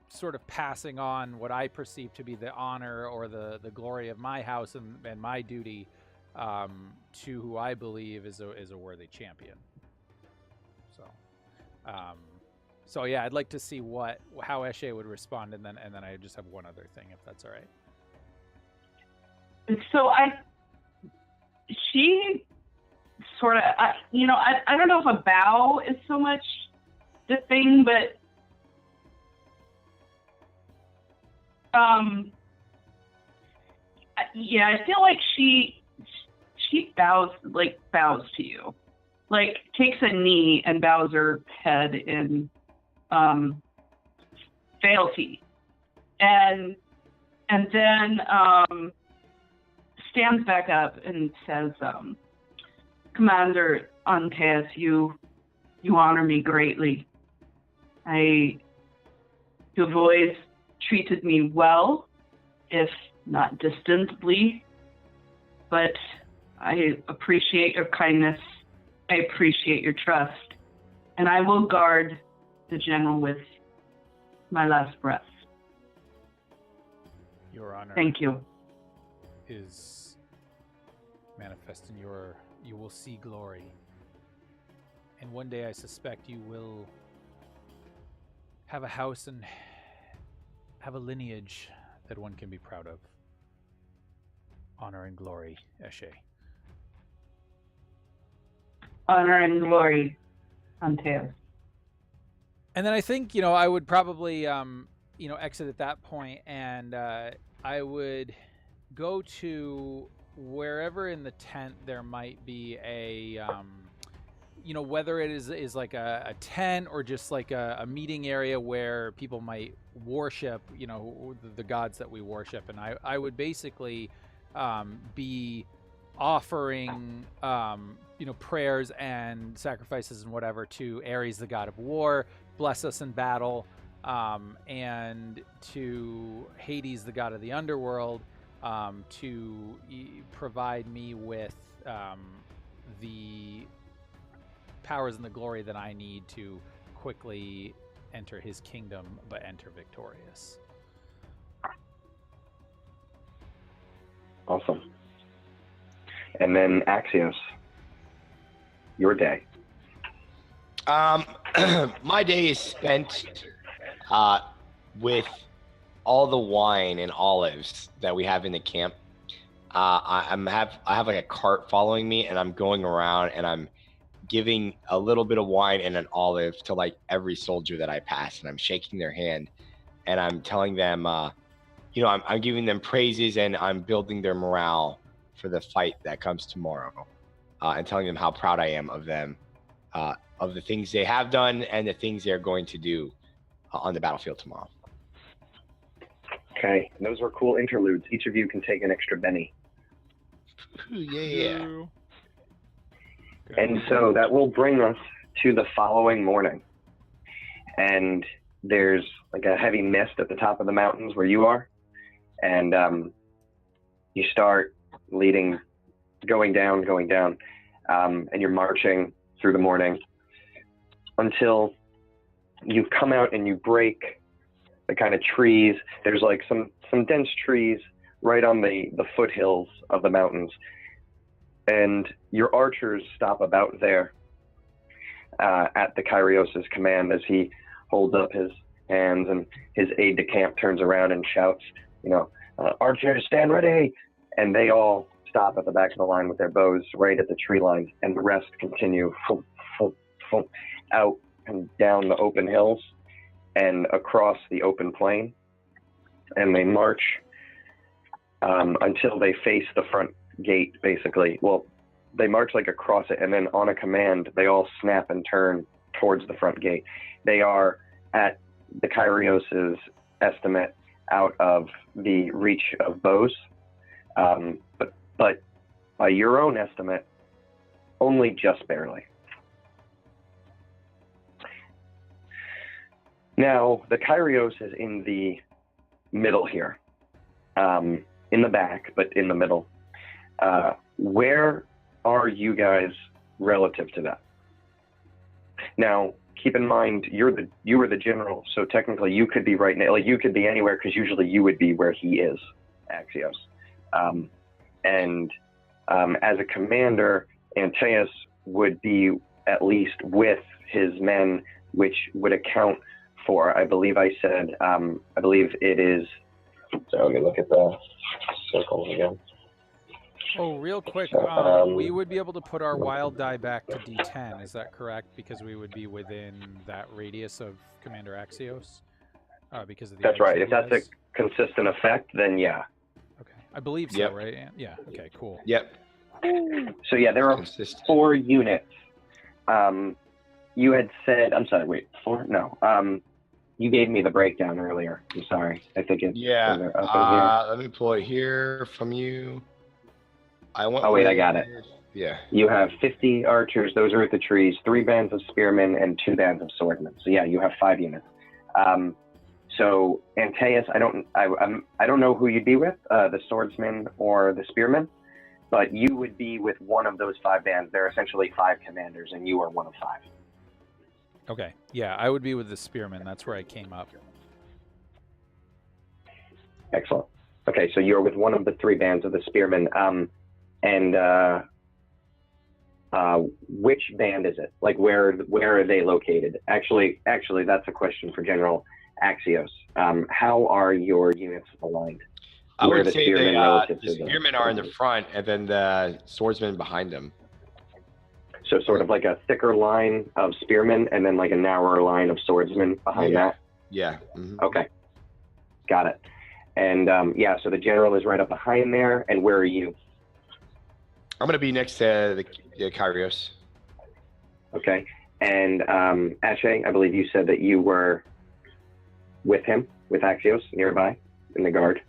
sort of passing on what I perceive to be the honor or the glory of my house and my duty to who I believe is a worthy champion. So yeah, I'd like to see how Eshe would respond, and then I just have one other thing, if that's all right. So she sort of, I don't know if a bow is so much the thing, but yeah, I feel like she bows to you, like takes a knee and bows her head in fealty, and then stands back up and says, Commander Antaes, you honor me greatly. You've always treated me well, if not distantly, but I appreciate your kindness. I appreciate your trust, and I will guard the general with my last breath. Your honor. Thank you. Is manifest in you will see glory, and one day I suspect you will have a house and have a lineage that one can be proud of. Honor and glory, Eshe. Honor and glory, Antaes. And then I think, I would probably, exit at that point, and I would go to wherever in the tent there might be a, whether it is like a tent or just like a meeting area where people might worship, the gods that we worship. And I would basically be offering, prayers and sacrifices and whatever to Ares, the god of war, bless us in battle, and to Hades, the god of the underworld, to provide me with the powers and the glory that I need to quickly enter his kingdom, but enter victorious. Awesome. And then Axios, your day. My day is spent with all the wine and olives that we have in the camp. I have like a cart following me, and I'm going around and I'm giving a little bit of wine and an olive to like every soldier that I pass, and I'm shaking their hand and I'm telling them, I'm giving them praises, and I'm building their morale for the fight that comes tomorrow, and telling them how proud I am of them, of the things they have done and the things they're going to do on the battlefield tomorrow. Okay, and those were cool interludes. Each of you can take an extra Benny. Yeah. And so that will bring us to the following morning. And there's like a heavy mist at the top of the mountains where you are. And you start going down, and you're marching through the morning until you come out and you break the kind of trees. There's like some dense trees right on the foothills of the mountains. And your archers stop about there at the Kyrios' command as he holds up his hands, and his aide-de-camp turns around and shouts, archers, stand ready. And they all stop at the back of the line with their bows right at the tree line, and the rest continue out and down the open hills and across the open plain. And they march until they face the front gate, basically. Well, they march like across it, and then on a command, they all snap and turn towards the front gate. They are, at the Kyrios' estimate, out of the reach of bows, but by your own estimate, only just barely. Now, the Kyrios is in the middle here, in the back, but in the middle. Where are you guys relative to that? Now, keep in mind, you were the general, so technically you could be right now, like you could be anywhere, because usually you would be where he is, Axios. As a commander, Antaes would be at least with his men, which would account for, I believe I said, I believe it is, so let me look at the circles again. Oh, real quick, we would be able to put our wild die back to D10, is that correct? Because we would be within that radius of Commander Axios? Because of the That's right. edge If that's a consistent effect, then yeah. Okay, I believe so, right? Yeah, okay, cool. Yep. So yeah, there are 4 units. You had said, I'm sorry, wait, 4? No. You gave me the breakdown earlier. I'm sorry. I think it's yeah. up Let me pull it here from you. I want. Oh wait, I got it. Yeah. You have 50 archers. Those are at the trees. 3 bands of spearmen and 2 bands of swordmen. So yeah, you have 5 units. So Antaeus, I don't know who you'd be with, the swordsman or the spearman, but you would be with one of those 5 bands. There are essentially 5 commanders, and you are one of 5. Okay, yeah, I would be with the spearman. That's where I came up. Excellent. Okay, so you're with one of the 3 bands of the spearmen. Which band is it? Like, where are they located? Actually, that's a question for General Axios. How are your units aligned? I would say the spearmen are in the front, and then the swordsmen behind them. So sort of like a thicker line of spearmen, and then like a narrower line of swordsmen behind that? Yeah. Mm-hmm. Okay. Got it. And yeah, so the general is right up behind there, and where are you? I'm going to be next to the Kyrios. Okay. And Eshe, I believe you said that you were with him, with Axios, nearby, in the guard.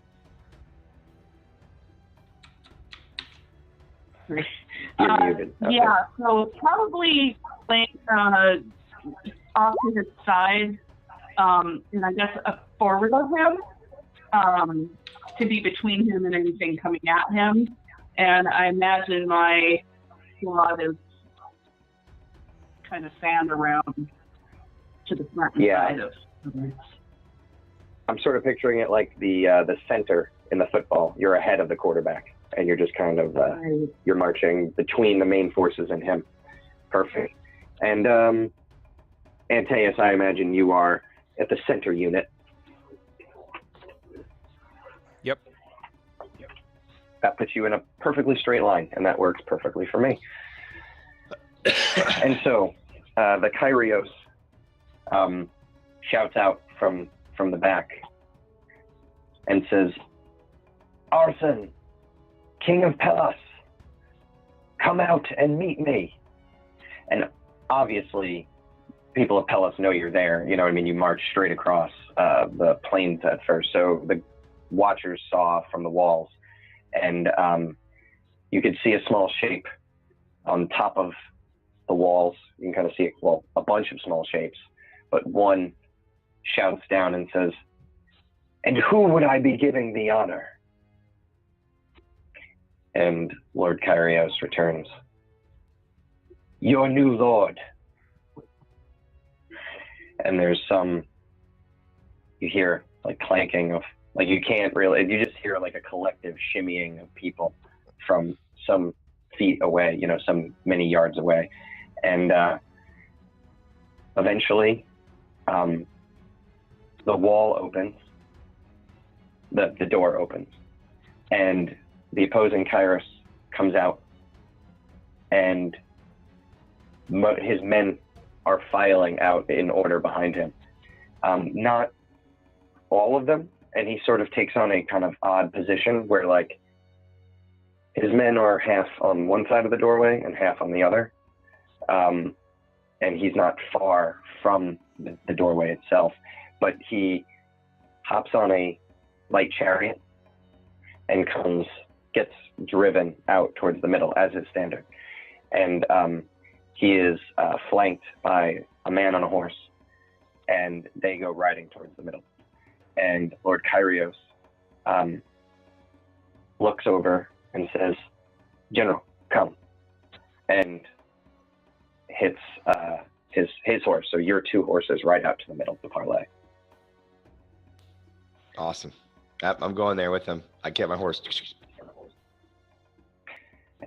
You're muted. Okay. Yeah, so probably playing off to his side, and I guess forward of him, to be between him and anything coming at him. And I imagine my squad is kind of sand around to the front side of. I'm sort of picturing it like the center in the football. You're ahead of the quarterback, and you're just kind of you're marching between the main forces and him. Perfect. And Antaeus, I imagine you are at the center unit. Yep. That puts you in a perfectly straight line, and that works perfectly for me. And so the Kyrios shouts out from the back and says, "Arson, King of Pellas, come out and meet me." And obviously, people of Pellas know you're there. You know what I mean? You march straight across the plains at first. So the watchers saw from the walls, and you could see a small shape on top of the walls. You can kind of see, well, a bunch of small shapes, but one shouts down and says, "And who would I be giving the honor?" And Lord Kyrios returns, "Your new lord." And there's you hear like clanking of, like you can't really, you just hear like a collective shimmying of people from some feet away, you know, some many yards away. And eventually the wall opens, the door opens, and the opposing Kyros comes out, and his men are filing out in order behind him. Not all of them, and he sort of takes on a kind of odd position where, like, his men are half on one side of the doorway and half on the other, and he's not far from the doorway itself, but he hops on a light chariot and gets driven out towards the middle as his standard. And he is flanked by a man on a horse, and they go riding towards the middle. And Lord Kyrios looks over and says, "General, come," and hits his horse. So your two horses ride out to the middle of the parlay. Awesome. Yep, I'm going there with him. I get my horse.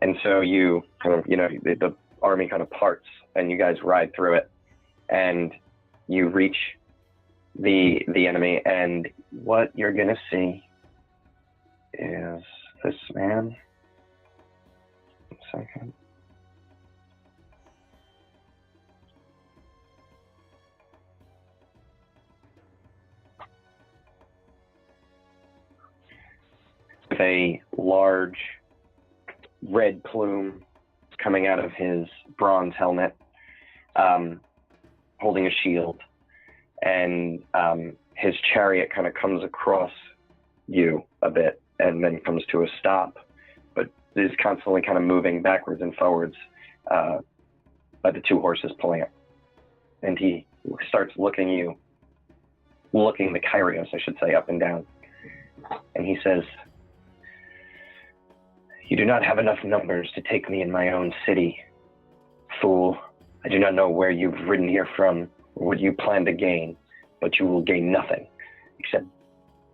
And so you kind of, the army kind of parts, and you guys ride through it, and you reach the enemy, and what you're gonna see is this man. 1 second. With a large red plume coming out of his bronze helmet, holding a shield, and his chariot kind of comes across you a bit and then comes to a stop, but is constantly kind of moving backwards and forwards by the two horses pulling it. And he starts looking the Kyrios, I should say, up and down. And he says, "You do not have enough numbers to take me in my own city, fool. I do not know where you've ridden here from or what you plan to gain, but you will gain nothing except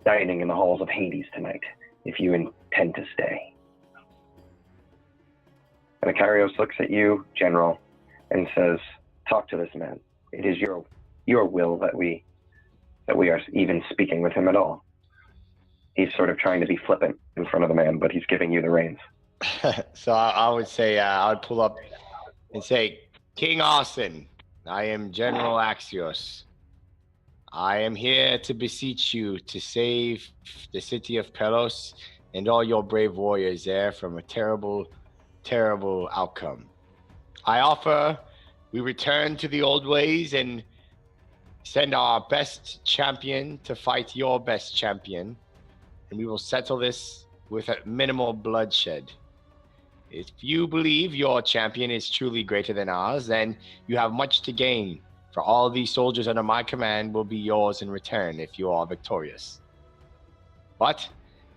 dining in the halls of Hades tonight if you intend to stay." And the Kyrios looks at you, General, and says, "Talk to this man. It is your will that we are even speaking with him at all." He's sort of trying to be flippant in front of the man, but he's giving you the reins. So I would say, I would pull up and say, "King Arson, I am General Axios. I am here to beseech you to save the city of Pellas and all your brave warriors there from a terrible, terrible outcome. I offer we return to the old ways and send our best champion to fight your best champion, and we will settle this with a minimal bloodshed. If you believe your champion is truly greater than ours, then you have much to gain, for all these soldiers under my command will be yours in return if you are victorious. But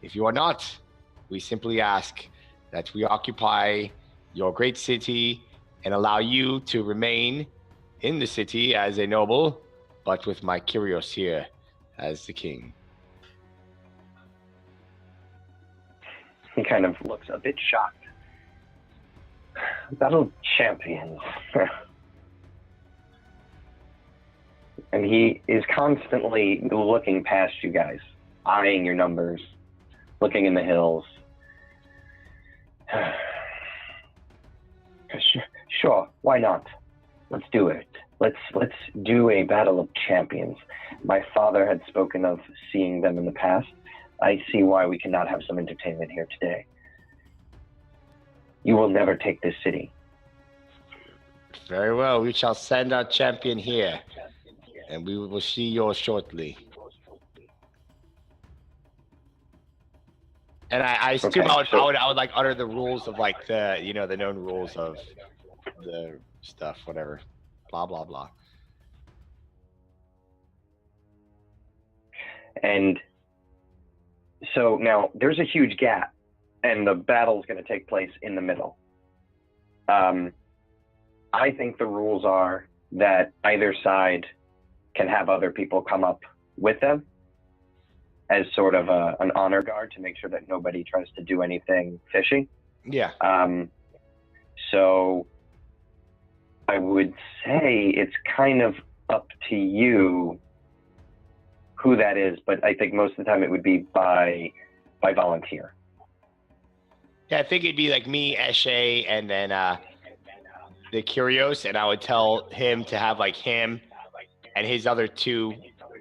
if you are not, we simply ask that we occupy your great city and allow you to remain in the city as a noble, but with my Kyrios here as the king." He kind of looks a bit shocked. "Battle champions." And he is constantly looking past you guys, eyeing your numbers, looking in the hills. Sure, why not? Let's do it. Let's do a battle of champions. My father had spoken of seeing them in the past. I see why we cannot have some entertainment here today. You will never take this city. Very well, we shall send our champion here, and we will see yours shortly. And I assume Okay, I would like utter the rules of like the the known rules of the stuff, whatever, blah blah blah. And so now there's a huge gap, and the battle's going to take place in the middle. I think the rules are that either side can have other people come up with them as sort of an honor guard to make sure that nobody tries to do anything fishy. Yeah. So I would say it's kind of up to you who that is, but I think most of the time it would be by volunteer. Yeah, I think it'd be like me, Eshe, and then the Kyrios, and I would tell him to have like him and his other 2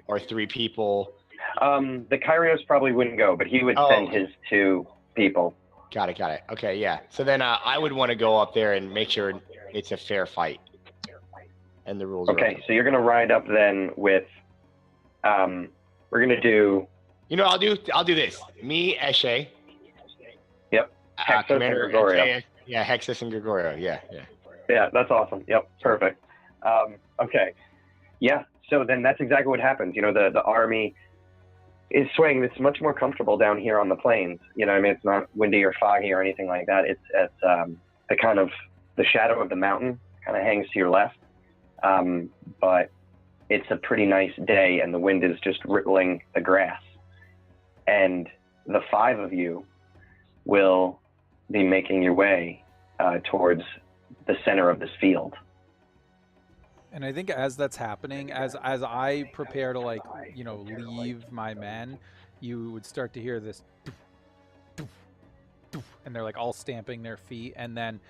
or 3 people. The Kyrios probably wouldn't go, but he would Oh. send his 2 people. Got it. Okay, yeah. So then I would want to go up there and make sure it's a fair fight, and the rules. Okay, so you're gonna ride up then with. We're gonna do. You know, I'll do this. Me, Eshe. Yep. Hexus Commander and Gregorio. Antaes, yeah, Hexus and Gregorio. Yeah. Yeah, that's awesome. Yep, perfect. Okay. Yeah, so then that's exactly what happens. You know, the army is swaying. It's much more comfortable down here on the plains. You know, I mean, it's not windy or foggy or anything like that. It's the kind of the shadow of the mountain kind of hangs to your left. But it's a pretty nice day, and the wind is just rippling the grass. And the 5 of you will be making your way towards the center of this field. And I think as that's happening, as I prepare to, like, you know, leave my men, you would start to hear this, and they're like all stamping their feet, and then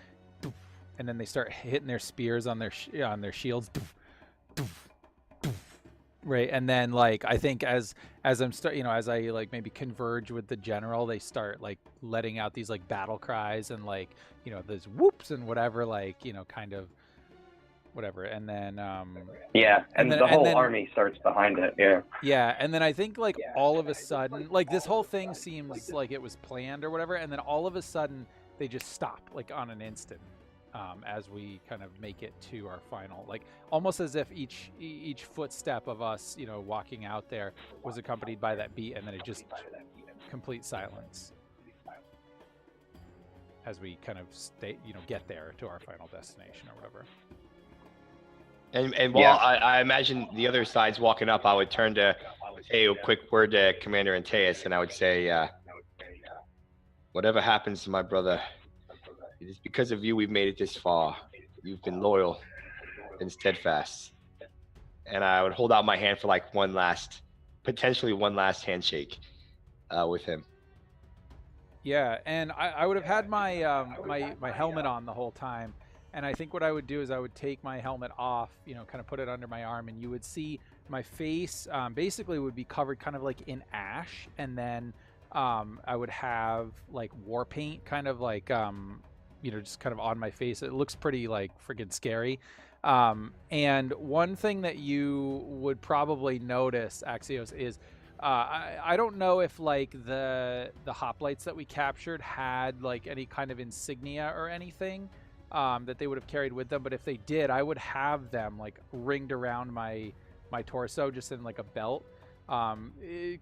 they start hitting their spears on their shields, right? And then, like, I think as I'm as I like maybe converge with the general, they start like letting out these like battle cries and like, you know, those whoops and whatever, like, you know, kind of whatever. And then yeah, and the whole army starts behind it. Yeah, and then I think like all of a sudden, like, this whole thing seems like it was planned or whatever, and then all of a sudden they just stop, like, on an instant, as we kind of make it to our final, like, almost as if each footstep of us, you know, walking out there was accompanied by that beat, and then it just complete silence as we kind of get there to our final destination or whatever. And while I imagine the other side's walking up, I would turn to say a quick word to Commander Antaes, and I would say, whatever happens to my brother, it is because of you we've made it this far. You've been loyal and steadfast. And I would hold out my hand for like potentially one last handshake with him. Yeah, and I would have had my my helmet on the whole time. And I think what I would do is I would take my helmet off, you know, kind of put it under my arm, and you would see my face basically would be covered kind of like in ash. And then I would have like war paint kind of like, you know, just kind of on my face. It looks pretty like freaking scary. And one thing that you would probably notice, Axios, is I don't know if like the hoplites that we captured had like any kind of insignia or anything that they would have carried with them, but if they did, I would have them like ringed around my torso, just in like a belt,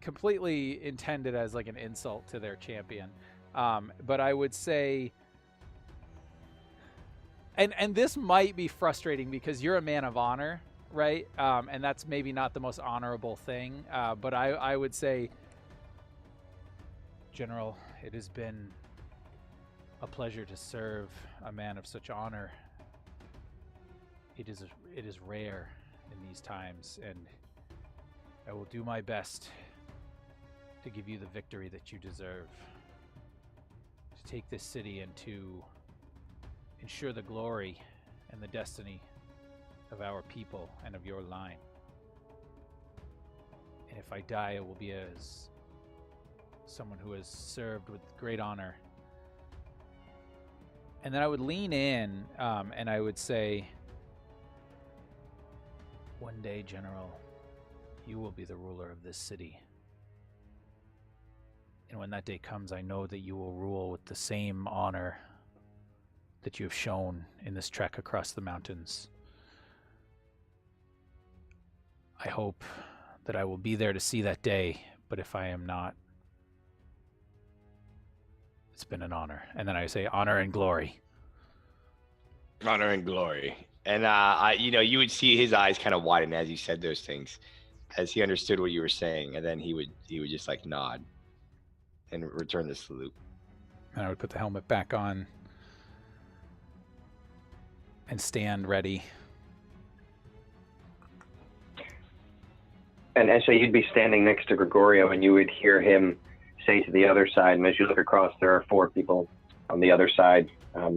completely intended as like an insult to their champion. But I would say, and this might be frustrating because you're a man of honor, right? And that's maybe not the most honorable thing, but I would say, General, it has been a pleasure to serve a man of such honor. It is rare in these times, and I will do my best to give you the victory that you deserve, to take this city and to ensure the glory and the destiny of our people and of your line. And if I die, it will be as someone who has served with great honor. And then I would lean in, and I would say, one day, General, you will be the ruler of this city. And when that day comes, I know that you will rule with the same honor that you have shown in this trek across the mountains. I hope that I will be there to see that day, but if I am not, it's been an honor. And then I say honor and glory. Honor and glory. And you would see his eyes kind of widen as you said those things, as he understood what you were saying, and then he would just like nod and return the salute. And I would put the helmet back on and stand ready. And Eshe, you'd be standing next to Gregorio, and you would hear him say to the other side, and as you look across, there are 4 people On the other side, a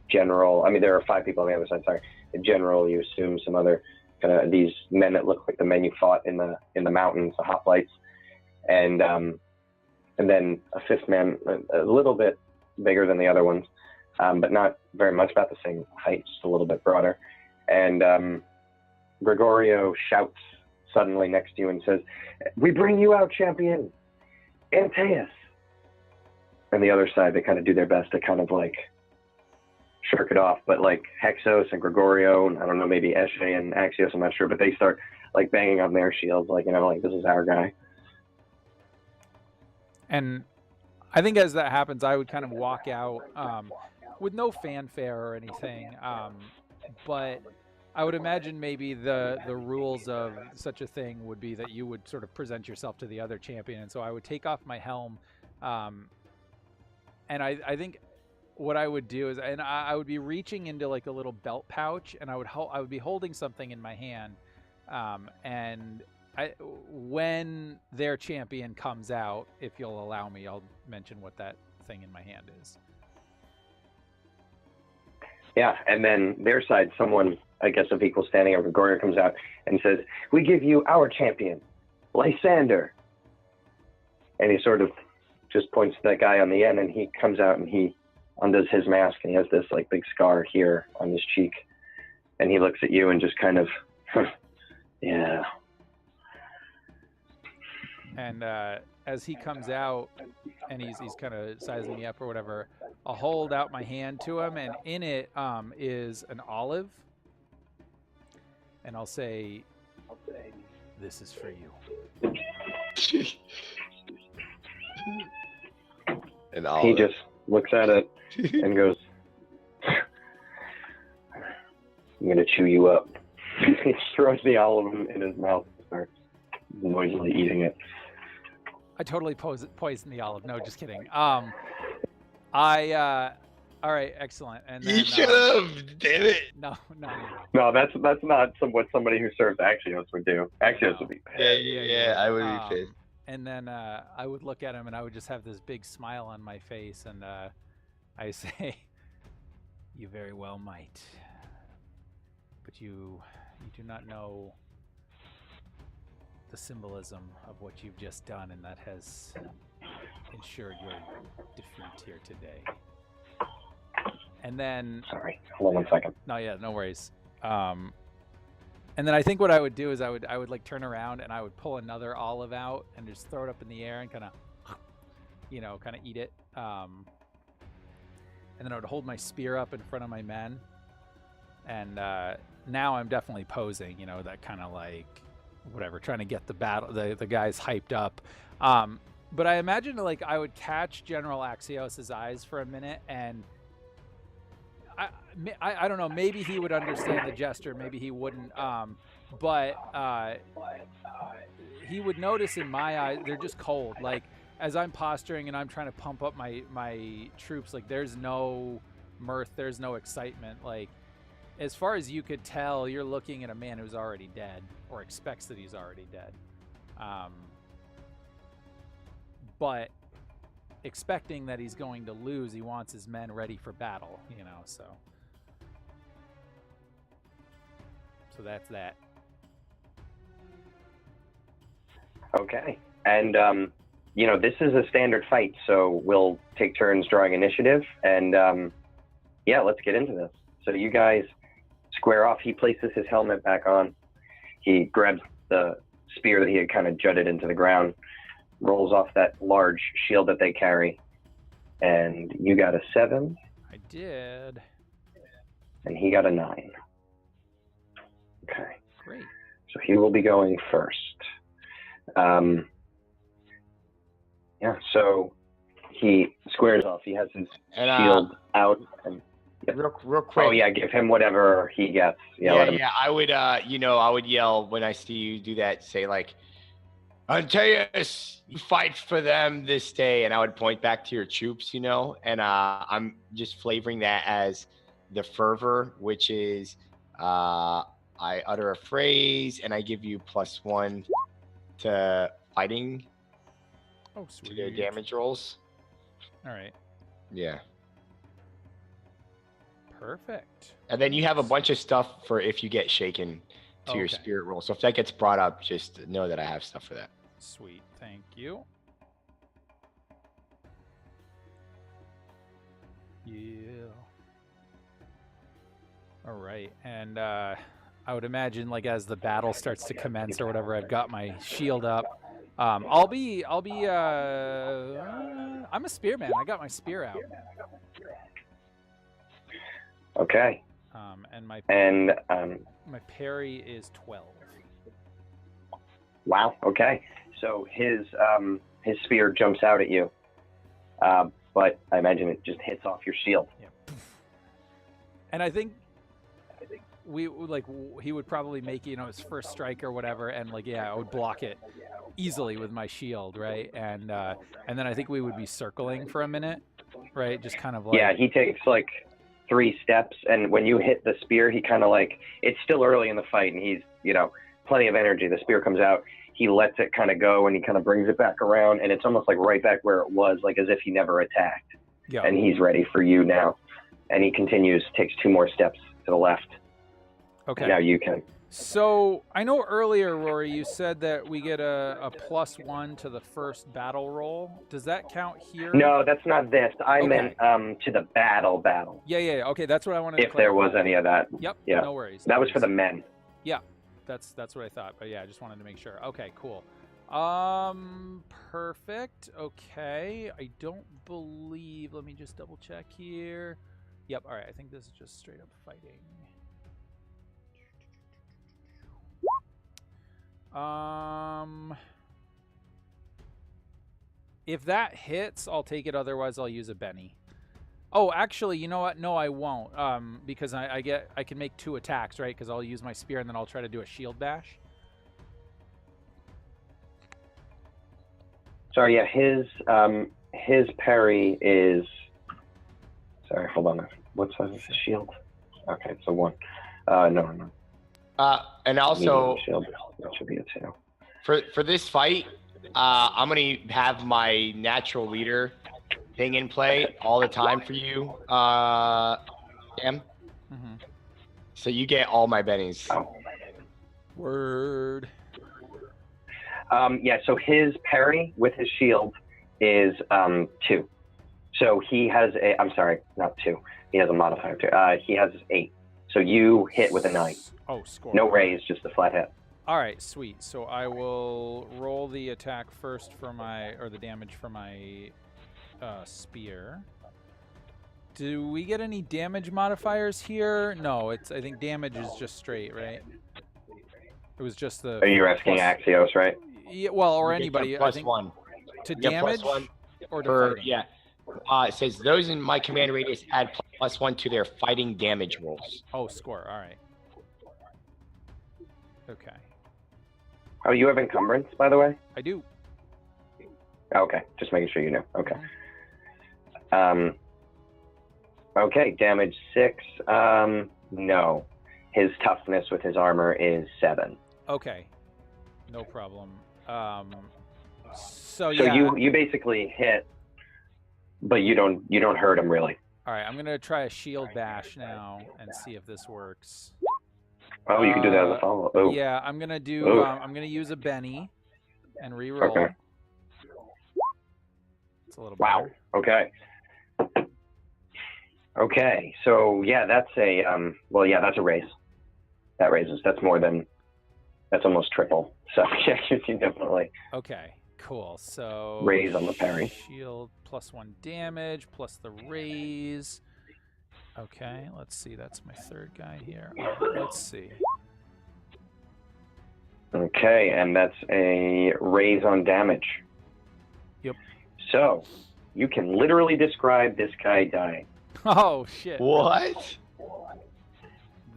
general. I mean, there are 5 people on the other side. Sorry, a general. You assume some other kind of these men that look like the men you fought in the mountains, the hoplites, and then a 5th man, a little bit bigger than the other ones, but not very much, about the same height, just a little bit broader. And Gregorio shouts suddenly next to you and says, "We bring you out, champion, Antaes." And the other side, they kind of do their best to kind of like shirk it off, but like Hexos and Gregorio, and I don't know, maybe Eshe and Axios, I'm not sure, but they start like banging on their shields, like, you know, like, this is our guy. And I think as that happens, I would kind of walk out with no fanfare or anything, but I would imagine maybe the rules of such a thing would be that you would sort of present yourself to the other champion, and so I would take off my helm, and I think what I would do is, and I would be reaching into like a little belt pouch, and I would be holding something in my hand, and when their champion comes out, if you'll allow me, I'll mention what that thing in my hand is. Yeah, and then their side, someone, I guess, of equal standing, Gregorio comes out and says, "We give you our champion, Lysander." And he sort of just points to that guy on the end, and he comes out and he undoes his mask, and he has this like big scar here on his cheek, and he looks at you and just kind of, yeah. And as he comes out and he's kind of sizing me up or whatever, I'll hold out my hand to him, and in it is an olive, and I'll say, "This is for you." An olive. He just looks at it and goes, "I'm gonna chew you up." He throws the olive in his mouth and starts noisily eating it. I totally poisoned the olive. No, just kidding. All right, excellent. And then, You should have, damn it. No. No, that's not what somebody who serves Axios would do. Axios would be pissed. Yeah, I would be pissed. And then I would look at him, and I would just have this big smile on my face, and I say, "You very well might, but you do not know the symbolism of what you've just done, and that has ensured your defeat here today." And then, sorry, hold on 1 second. No, yeah, no worries. And then I think what I would do is I would like turn around, and I would pull another olive out and just throw it up in the air and kind of, kind of eat it. And then I would hold my spear up in front of my men. And now I'm definitely posing, that kind of like, whatever, trying to get the battle, the guys hyped up. But I imagine like I would catch General Axios' eyes for a minute, and I don't know, maybe he would understand the gesture, maybe he wouldn't, but he would notice in my eyes, they're just cold. Like, as I'm posturing and I'm trying to pump up my troops, like, there's no mirth, there's no excitement. Like, as far as you could tell, you're looking at a man who's already dead, or expects that he's already dead. But expecting that he's going to lose, he wants his men ready for battle, so that's that. Okay. And, this is a standard fight, so we'll take turns drawing initiative, and, let's get into this. So you guys square off. He places his helmet back on. He grabs the spear that he had kind of jutted into the ground, rolls off that large shield that they carry, and you got a 7. I did. And he got a 9. Okay. Great. So he will be going first. So he squares off. He has his shield out. And, real quick. Oh, yeah, give him whatever he gets. I would, I would yell when I see you do that, say like, "Antaes, you fight for them this day," and I would point back to your troops, and I'm just flavoring that as the fervor, which is I utter a phrase and I give you +1 to fighting. Oh, sweet. To their damage rolls. All right. Yeah. Perfect. And then you have a bunch of stuff for if you get shaken to your Okay. spirit roll. So if that gets brought up, just know that I have stuff for that. Sweet. Thank you. Yeah. All right. And I would imagine, like, as the battle starts to commence or whatever, I've got my shield up. I'm a spearman. I got my spear out. Okay. And my parry is 12. Wow. Okay. So his spear jumps out at you, but I imagine it just hits off your shield. Yeah. And I think he would probably make, you know, his first strike or whatever, and like, yeah, I would block it easily with my shield, right? And then I think we would be circling for a minute, right? Just kind of like, yeah, he takes like 3 steps, and when you hit the spear, he kind of like, it's still early in the fight, and he's, you know, plenty of energy. The spear comes out, he lets it kind of go, and he kind of brings it back around, and it's almost like right back where it was, like as if he never attacked. yeah. And he's ready for you now. And he continues, takes 2 more steps to the left. Okay. Now you can. So I know earlier, Rory, you said that we get a +1 to the first battle roll. Does that count here? No, that's not this. I Okay. meant to the battle. Yeah. Okay, that's what I wanted to If there was clarify. any of that. Yep. Yeah. No worries. That was for the men. Yeah, that's what I thought. But yeah, I just wanted to make sure. Okay, cool. Perfect. Okay. I don't believe. Let me just double check here. Yep. All right. I think this is just straight up fighting. If that hits, I'll take it. Otherwise, I'll use a Benny. Oh, actually, you know what? No, I won't. Because I can make 2 attacks, right? Because I'll use my spear and then I'll try to do a shield bash. Sorry, yeah, his parry is. Sorry, hold on. What size is the shield? Okay, it's a 1. No. And also, Medium shield. That should be a 2. for this fight, I'm gonna have my natural leader thing in play all the time for you, Em. Mm-hmm. So you get all my bennies. Oh. Word. Yeah, so his parry with his shield is 2. So he has a. I'm sorry, not 2. He has a modifier 2. He has 8. So you hit with a 9. Oh, score. No raise, just a flat hit. All right, sweet. So I will roll the attack first for the damage for my spear. Do we get any damage modifiers here? No, I think damage is just straight, right? It was just the. Are you asking Axios, right? Yeah, well, or You get anybody. plus I think 1. to You get damage +1 or to for fighting? yeah. It says those in my command radius add +1 to their fighting damage rolls. Oh, score. All right. Okay. Oh, you have encumbrance, by the way? I do. Okay, just making sure you know. Okay. Okay, damage 6. No. His toughness with his armor is 7. Okay. No problem. So So yeah. you basically hit, but you don't hurt him really. All right, I'm gonna try a shield bash now and see if this works. Oh, you can do that as a follow-up. Oh. Yeah, I'm gonna do. Ooh. I'm gonna use a Benny and reroll. Okay. It's a little Wow. better. Okay. Okay. So yeah, that's a well, yeah, that's a raise. That raises. That's more than. That's almost triple. So yeah, you definitely Okay, cool. So raise on the parry. Shield +1 damage plus the raise. Okay, let's see. That's my 3rd guy here. Let's see. Okay, and that's a raise on damage. Yep. So you can literally describe this guy dying. Oh shit. What?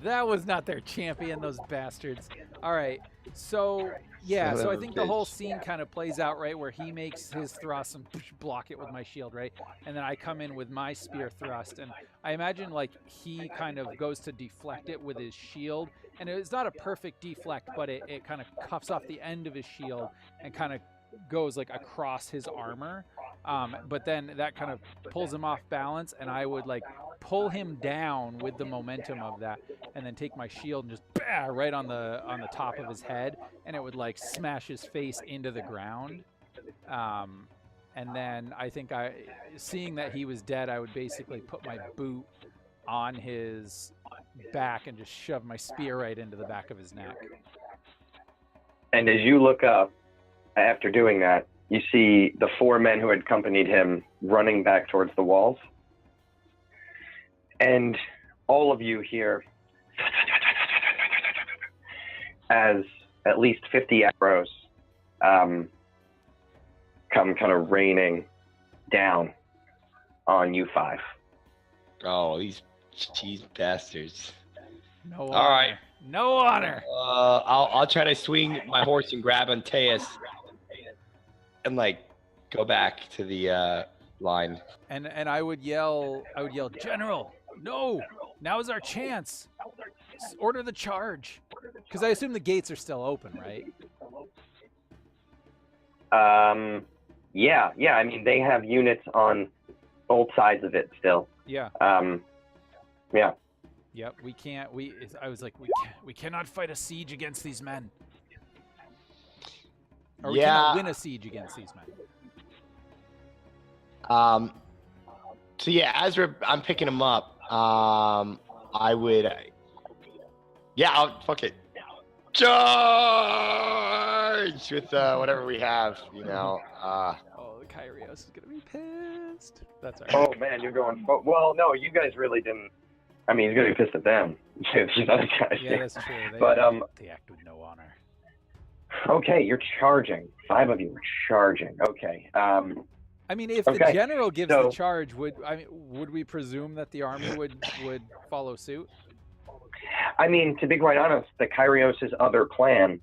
That was not their champion, those bastards. All right, so yeah, Son so I of a think the whole bitch. scene kind of plays out right where he makes his thrust and block it with my shield, right? And then I come in with my spear thrust, and I imagine like he kind of goes to deflect it with his shield, and it's not a perfect deflect, but it kind of cuffs off the end of his shield and kind of goes like across his armor. But then that kind of pulls him off balance, and I would like pull him down with the momentum of that, and then take my shield and just right on the top of his head, and it would like smash his face into the ground. And then I think seeing that he was dead, I would basically put my boot on his back and just shove my spear right into the back of his neck. And as you look up, after doing that, you see the 4 men who had accompanied him running back towards the walls. And all of you hear as at least 50 arrows come kind of raining down on you 5. Oh, these cheese bastards. No honor. All right. No honor. I'll try to swing my horse and grab Antaes and like go back to the line. And I would yell, General, no, now is our chance. Order the charge. Because I assume the gates are still open, right? Yeah. I mean, they have units on both sides of it still. Yeah. Yeah. Yep. We can't. I was like, we cannot fight a siege against these men. Or we cannot win a siege against these men. So yeah, as I'm picking them up, I would. I'll fuck it. Charge with whatever we have, you know. Oh, the Kyrios is gonna be pissed. That's all right. Oh man, you're going. Well, no, you guys really didn't. I mean, he's gonna be pissed at them. These other guys. Yeah, that's true. They act with no honor. Okay, you're charging. 5 of you are charging. Okay. I mean, if the general gives the charge, would we presume that the army would follow suit? I mean, to be quite honest, the Kyrios' other plan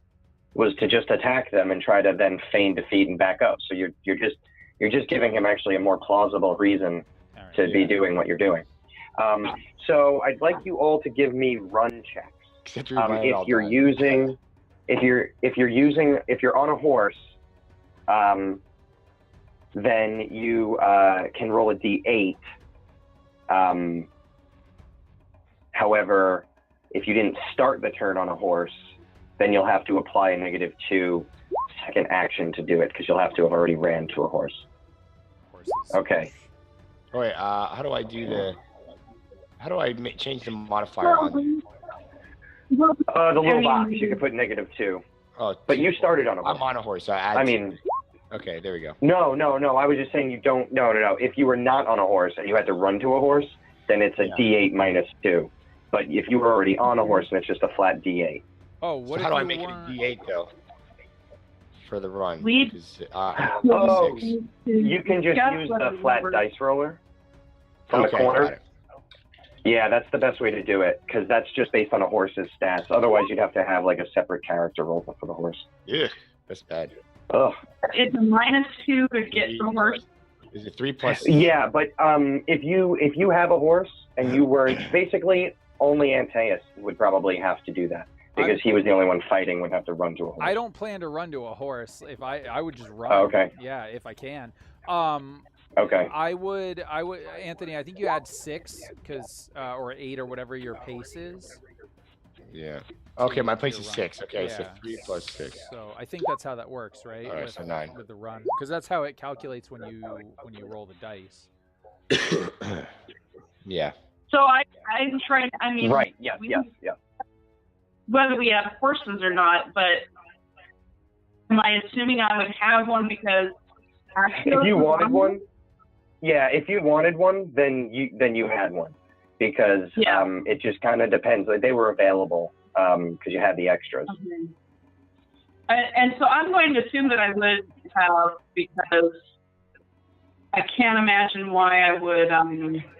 was to just attack them and try to then feign defeat and back up. So you're just giving him actually a more plausible reason to be doing what you're doing. So I'd like you all to give me run checks. If you're on a horse, then you can roll a d8. However, if you didn't start the turn on a horse, then you'll have to apply a -2 second action to do it, because you'll have to have already ran to a horse. Horses. Okay. Oh wait, how do I change the modifier on? The little box, you can put -2. Oh, but you started on a horse. I'm on a horse. So okay, there we go. No. I was just saying you don't. No. If you were not on a horse and you had to run to a horse, then it's a d8 -2. But if you were already on a horse, then it's just a flat d8. Oh, what? So how do I make it a d8 though? For the run. You can just use the flat dice roller from the corner. Yeah, that's the best way to do it, because that's just based on a horse's stats. Otherwise, you'd have to have like a separate character roll for the horse. Yeah, that's bad. Ugh. It's a -2 to get the horse. Is it 3 plus? Yeah, but if you have a horse and you were basically only Antaes would probably have to do that, because he was the only one fighting, would have to run to a horse. I don't plan to run to a horse. If I would just run. Oh, okay. Yeah, if I can. Okay. I would, Anthony, I think you add 6, or 8 or whatever your pace is. Yeah. Okay, my pace is 6. Okay, yeah. So 3 plus 6. So I think that's how that works, right? All right, so 9. With the run, because that's how it calculates when you roll the dice. Yeah. So I'm trying. I mean. Right. Yes. Whether we have horses or not, but am I assuming I would have one because? If you wanted one. Yeah, if you wanted one, then you had one, because it just kind of depends. Like, they were available because you had the extras. Okay. And so I'm going to assume that I would have, because I can't imagine why I would.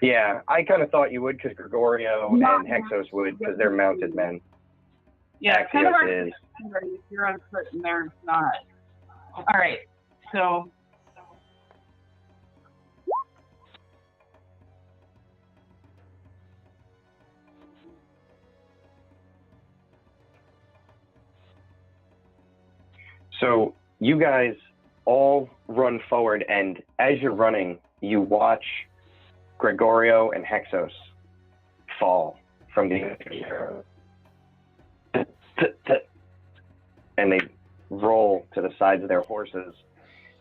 Yeah, I kind of thought you would, because Gregorio and Hexos would, because they're mounted men. Yeah, Axios kind of hard is. if you're on foot and they're not. All right, so. So you guys all run forward, and as you're running, you watch Gregorio and Hexos fall from the air. And they roll to the sides of their horses,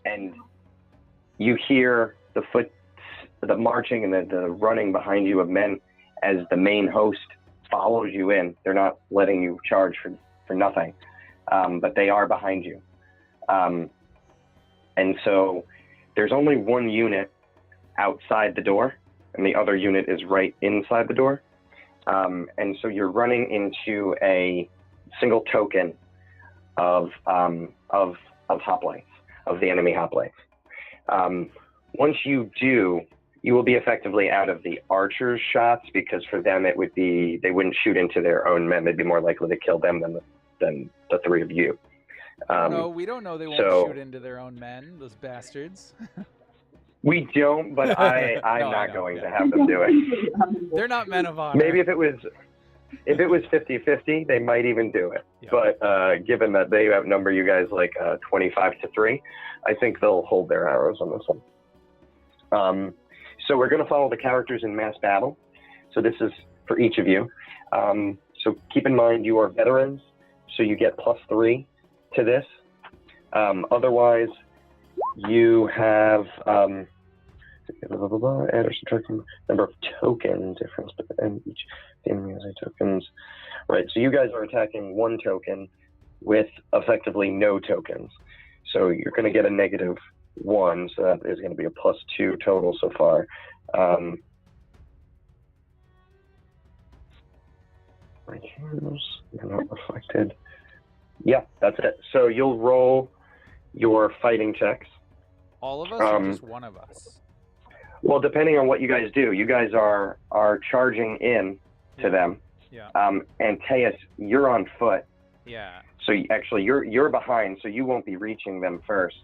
and you hear the marching and the running behind you of men as the main host follows you in. They're not letting you charge for nothing, but they are behind you. And so there's only one unit outside the door, and the other unit is right inside the door. And so you're running into a single token of hoplites, of the enemy hoplites. Once you do, you will be effectively out of the archer's shots, because for them it would be, they wouldn't shoot into their own men. They'd be more likely to kill them than the three of you. No, we don't know they won't shoot into their own men, those bastards. We don't, but I'm No, not going to have them do it. They're not men of honor. Maybe if it was 50-50, they might even do it. Yeah. But given that they outnumber you guys like 25-3, I think they'll hold their arrows on this one. So we're going to follow the characters in mass battle. So this is for each of you. So keep in mind you are veterans, so you get +3 to this. Otherwise, you have add or subtracting number of token difference, and each enemy has 8 tokens. Right, so you guys are attacking 1 token with effectively no tokens. So you're going to get a -1, so that is going to be a +2 total so far. They're not reflected. Yeah, that's it. So you'll roll your fighting checks. All of us or just one of us? Well, depending on what you guys do, you guys are charging in to them. Yeah. Antaes, you're on foot. Yeah. So actually, you're behind, so you won't be reaching them first.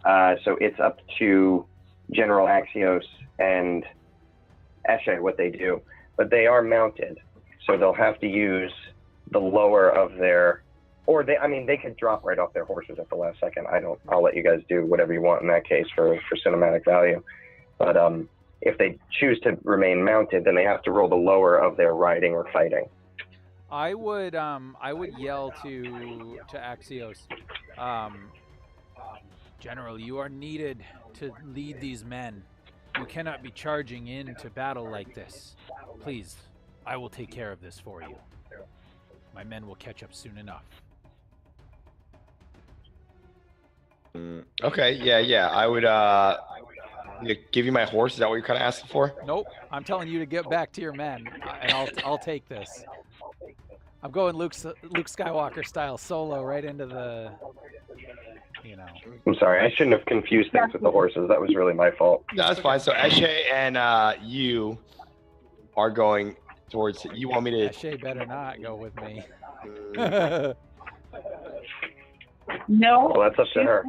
So it's up to General Axios and Eshe what they do, but they are mounted, so they'll have to use the lower of their, or they could drop right off their horses at the last second. I'll let you guys do whatever you want in that case for cinematic value. But if they choose to remain mounted, then they have to roll the lower of their riding or fighting. I would yell to Axios, General, you are needed to lead these men. You cannot be charging into battle like this. Please, I will take care of this for you. My men will catch up soon enough. Okay, yeah. I would give you my horse. Is that what you're kind of asking for? Nope. I'm telling you to get back to your men, and I'll take this. I'm going Luke Skywalker style solo right into the, I'm sorry, I shouldn't have confused things with the horses. That was really my fault. No, that's fine. So Eshe and you are going towards. You want me to? Eshe better not go with me. No. Well, that's up to her.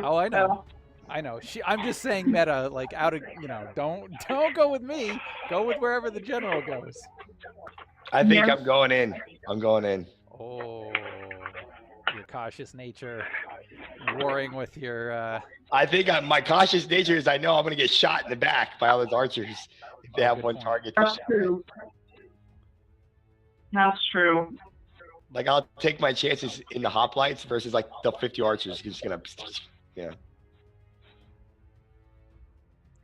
Oh, I know. I know. I'm just saying meta, like out of, don't go with me. Go with wherever the general goes. I think I'm going in. Oh, your cautious nature, warring with your. I think my cautious nature is I know I'm going to get shot in the back by all those archers if they have one point. target. That's true. That's true. Like I'll take my chances in the hoplites versus like the 50 archers. Just gonna, yeah.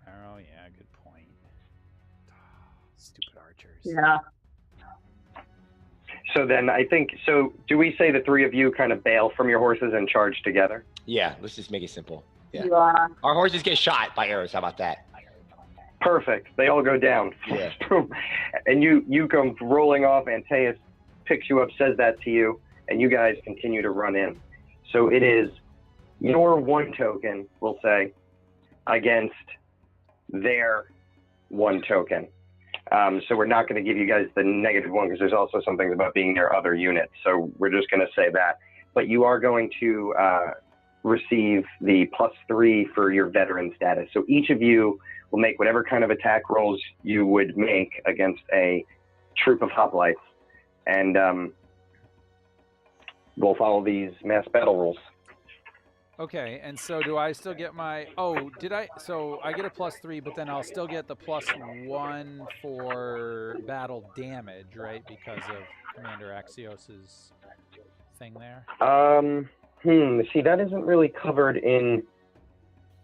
Oh yeah, good point. Stupid archers. Yeah. So then do we say the three of you kind of bail from your horses and charge together? Yeah, let's just make it simple. Yeah. Yeah. Our horses get shot by arrows. How about that? Perfect. They all go down. Yeah. And you come rolling off. Antaes picks you up, says that to you, and you guys continue to run in. So it is your 1 token, we'll say, against their 1 token. So we're not going to give you guys the -1 because there's also some things about being their other unit. So we're just going to say that. But you are going to receive the +3 for your veteran status. So each of you will make whatever kind of attack rolls you would make against a troop of hoplites. And we'll follow these mass battle rules. Okay, and so do I still get my... Oh, did I... So I get a +3, but then I'll still get the +1 for battle damage, right? Because of Commander Axios's thing there? See, that isn't really covered in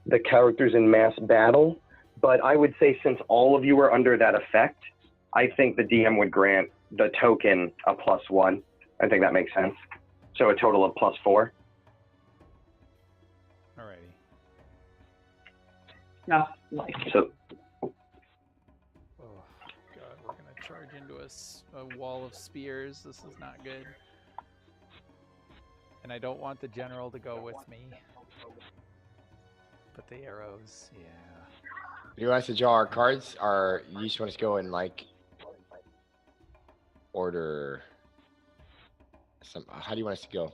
the characters in mass battle, but I would say since all of you are under that effect, I think the DM would grant the token a +1. I think that makes sense. So a total of +4. Alrighty. Yeah, like So, Oh, God, we're going to charge into a wall of spears. This is not good. And I don't want the general to go with me. But the arrows, yeah. Do you want us to draw our cards, or you just want us to go in like order? How do you want us to go?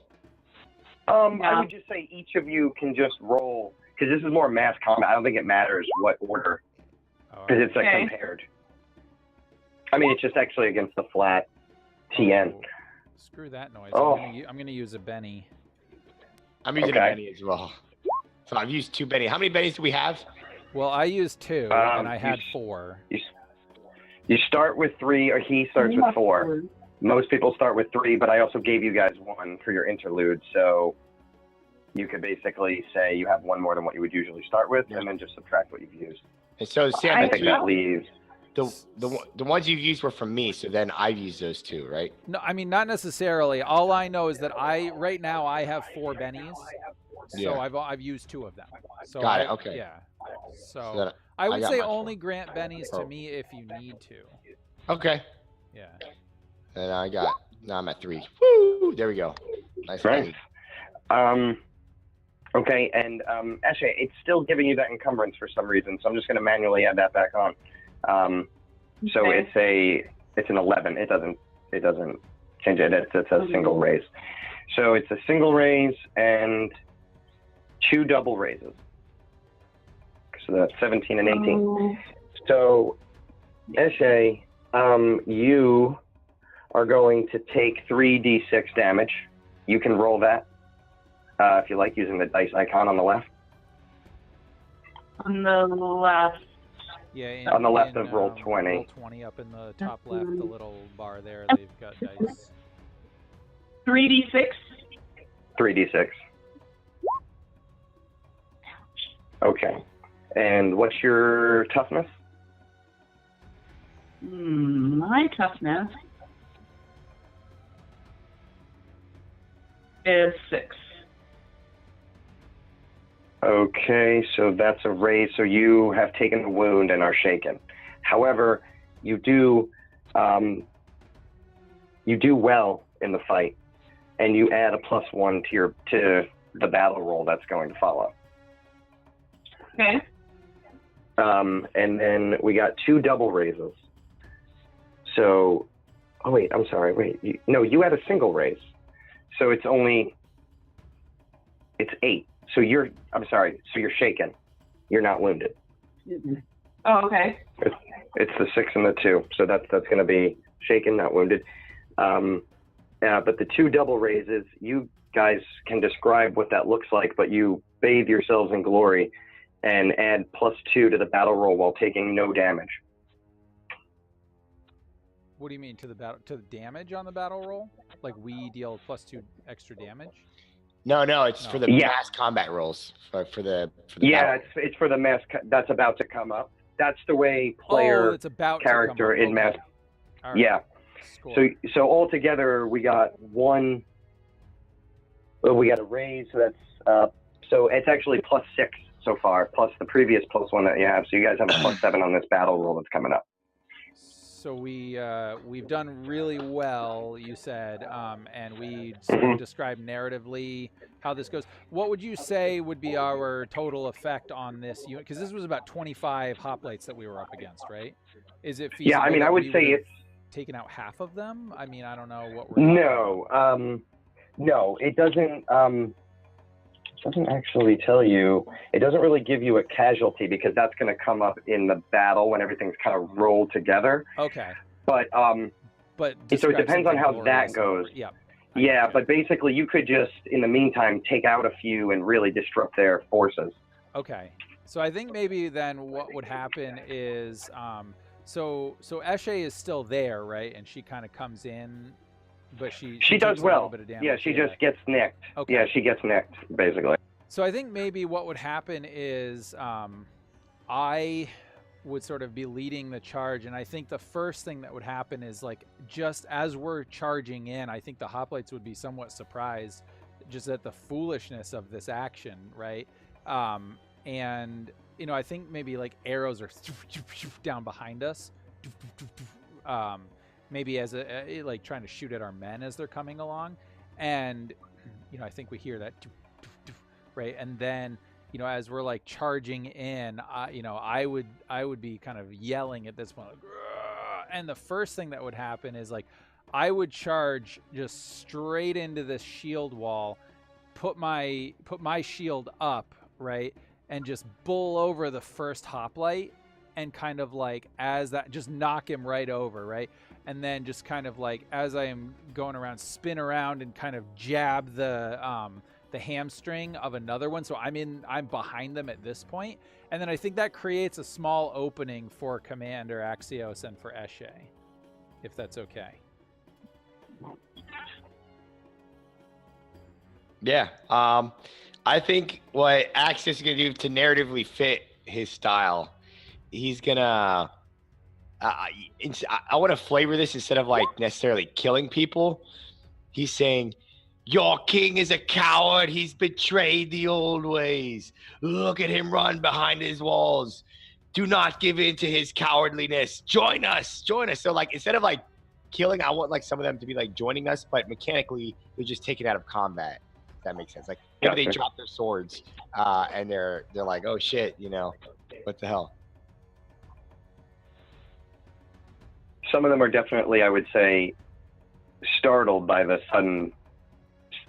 I would just say each of you can just roll, because this is more mass combat. I don't think it matters what order, because it's like compared. I mean, it's just actually against the flat TN. Oh, screw that noise. Oh. I'm gonna use a Benny. I'm using a Benny as well. So I've used 2 Benny. How many Bennies do we have? Well, I used 2, and I had 4. You start with 3, or he starts with 4. Most people start with 3, but I also gave you guys 1 for your interlude, so you could basically say you have 1 more than what you would usually start with, and then just subtract what you've used. And so Sam, I think that leaves. The ones you've used were from me, so then I've used those 2, right? No, I mean, not necessarily. All I know is that right now I have 4 Bennies, so I've used 2 of them. So Got it. Okay. Yeah. So then I would got say my 4. only grant Bennies to me if you need to. Okay. Yeah. And now I'm at 3. Woo! There we go. Nice. Right. Okay, and Eshe, it's still giving you that encumbrance for some reason, so I'm just going to manually add that back on. So Okay. it's an 11. It doesn't change it. It's a single raise. So it's a single raise and 2 double raises. So that's 17 and 18. So Eshe, you are going to take 3d6 damage. You can roll that if you like, using the dice icon on the left. On the left. Yeah. On the left of roll 20. Roll 20 up in the top left, the little bar there. They've got dice. 3d6. 3d6. Okay. And what's your toughness? My toughness is 6. Okay, so that's a raise. So you have taken a wound and are shaken. However, you do well in the fight, and you add a +1 to the battle roll that's going to follow. Okay. And then we got 2 double raises. So, oh wait, I'm sorry. Wait, you had a single raise. So it's 8. So I'm sorry. So you're shaken. You're not wounded. Oh, okay. It's the 6 and the 2. So that's going to be shaken, not wounded. But the 2 double raises, you guys can describe what that looks like, but you bathe yourselves in glory and add +2 to the battle roll while taking no damage. What do you mean to the damage on the battle roll? Like we deal +2 extra damage? No, it's for the mass combat rolls. For the battle. It's for the mass that's about to come up. That's the way player it's about character to come up. in mass. All right. Yeah. Score. So altogether we got 1. Well, we got a raise. So that's so it's actually +6 so far, plus the previous +1 that you have. So you guys have a +7 on this battle roll that's coming up. So we've done really well, you said, and we sort of described narratively how this goes. What would you say would be our total effect on this unit? Because this was about 25 hoplites that we were up against, right? Is it feasible? Yeah, I mean, I would say it's taken out half of them. I mean, I don't know what we're. No, it doesn't. Doesn't actually tell you. It doesn't really give you a casualty because that's going to come up in the battle when everything's kind of rolled together. Okay. But so it depends on how that goes. Yeah. Yeah, but basically you could just, in the meantime, take out a few and really disrupt their forces. Okay. So I think maybe then what would happen is, so Eshe is still there, right? And she kind of comes in, but she does takes well. a little bit of damage. Yeah, she just gets nicked. Okay. Yeah, she gets nicked, basically. So I think maybe what would happen is I would sort of be leading the charge, and I think the first thing that would happen is, like, just as we're charging in, I think the hoplites would be somewhat surprised just at the foolishness of this action, right? And you know, I think maybe like arrows are down behind us, maybe as a like trying to shoot at our men as they're coming along, and you know, I think we hear that, right? And then, you know, as we're like charging in, you know, I would be kind of yelling at this point, like, and the first thing that would happen is, like, I would charge just straight into this shield wall, put my shield up, right, and just bull over the first hoplite, and kind of like, as that, just knock him right over, right, and then just kind of like, as I am going around, spin around and kind of jab the hamstring of another one, so I'm behind them at this point, and then I think that creates a small opening for Commander Axios and for Eshe, if that's okay. Yeah. I think what Axios is going to do to narratively fit his style, he's going to, I want to flavor this instead of like necessarily killing people. He's saying, your king is a coward. He's betrayed the old ways. Look at him run behind his walls. Do not give in to his cowardliness. Join us. Join us. So like, instead of like killing, I want like some of them to be like joining us, but mechanically they're just taken out of combat. If that makes sense. Like maybe they drop their swords and they're like, oh shit, you know, what the hell? Some of them are definitely, I would say, startled by the sudden,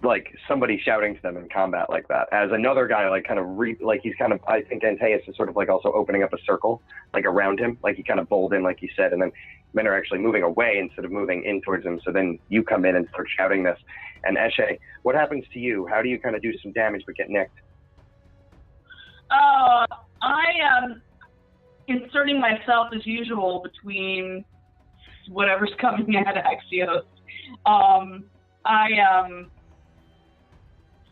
like, somebody shouting to them in combat like that. As another guy, like, kind of, he's kind of, I think Antaes is sort of, like, also opening up a circle, like, around him. Like, he kind of bowled in, like you said, and then men are actually moving away instead of moving in towards him. So then you come in and start shouting this. And Eshe, what happens to you? How do you kind of do some damage but get nicked? I am inserting myself as usual between whatever's coming at Axios.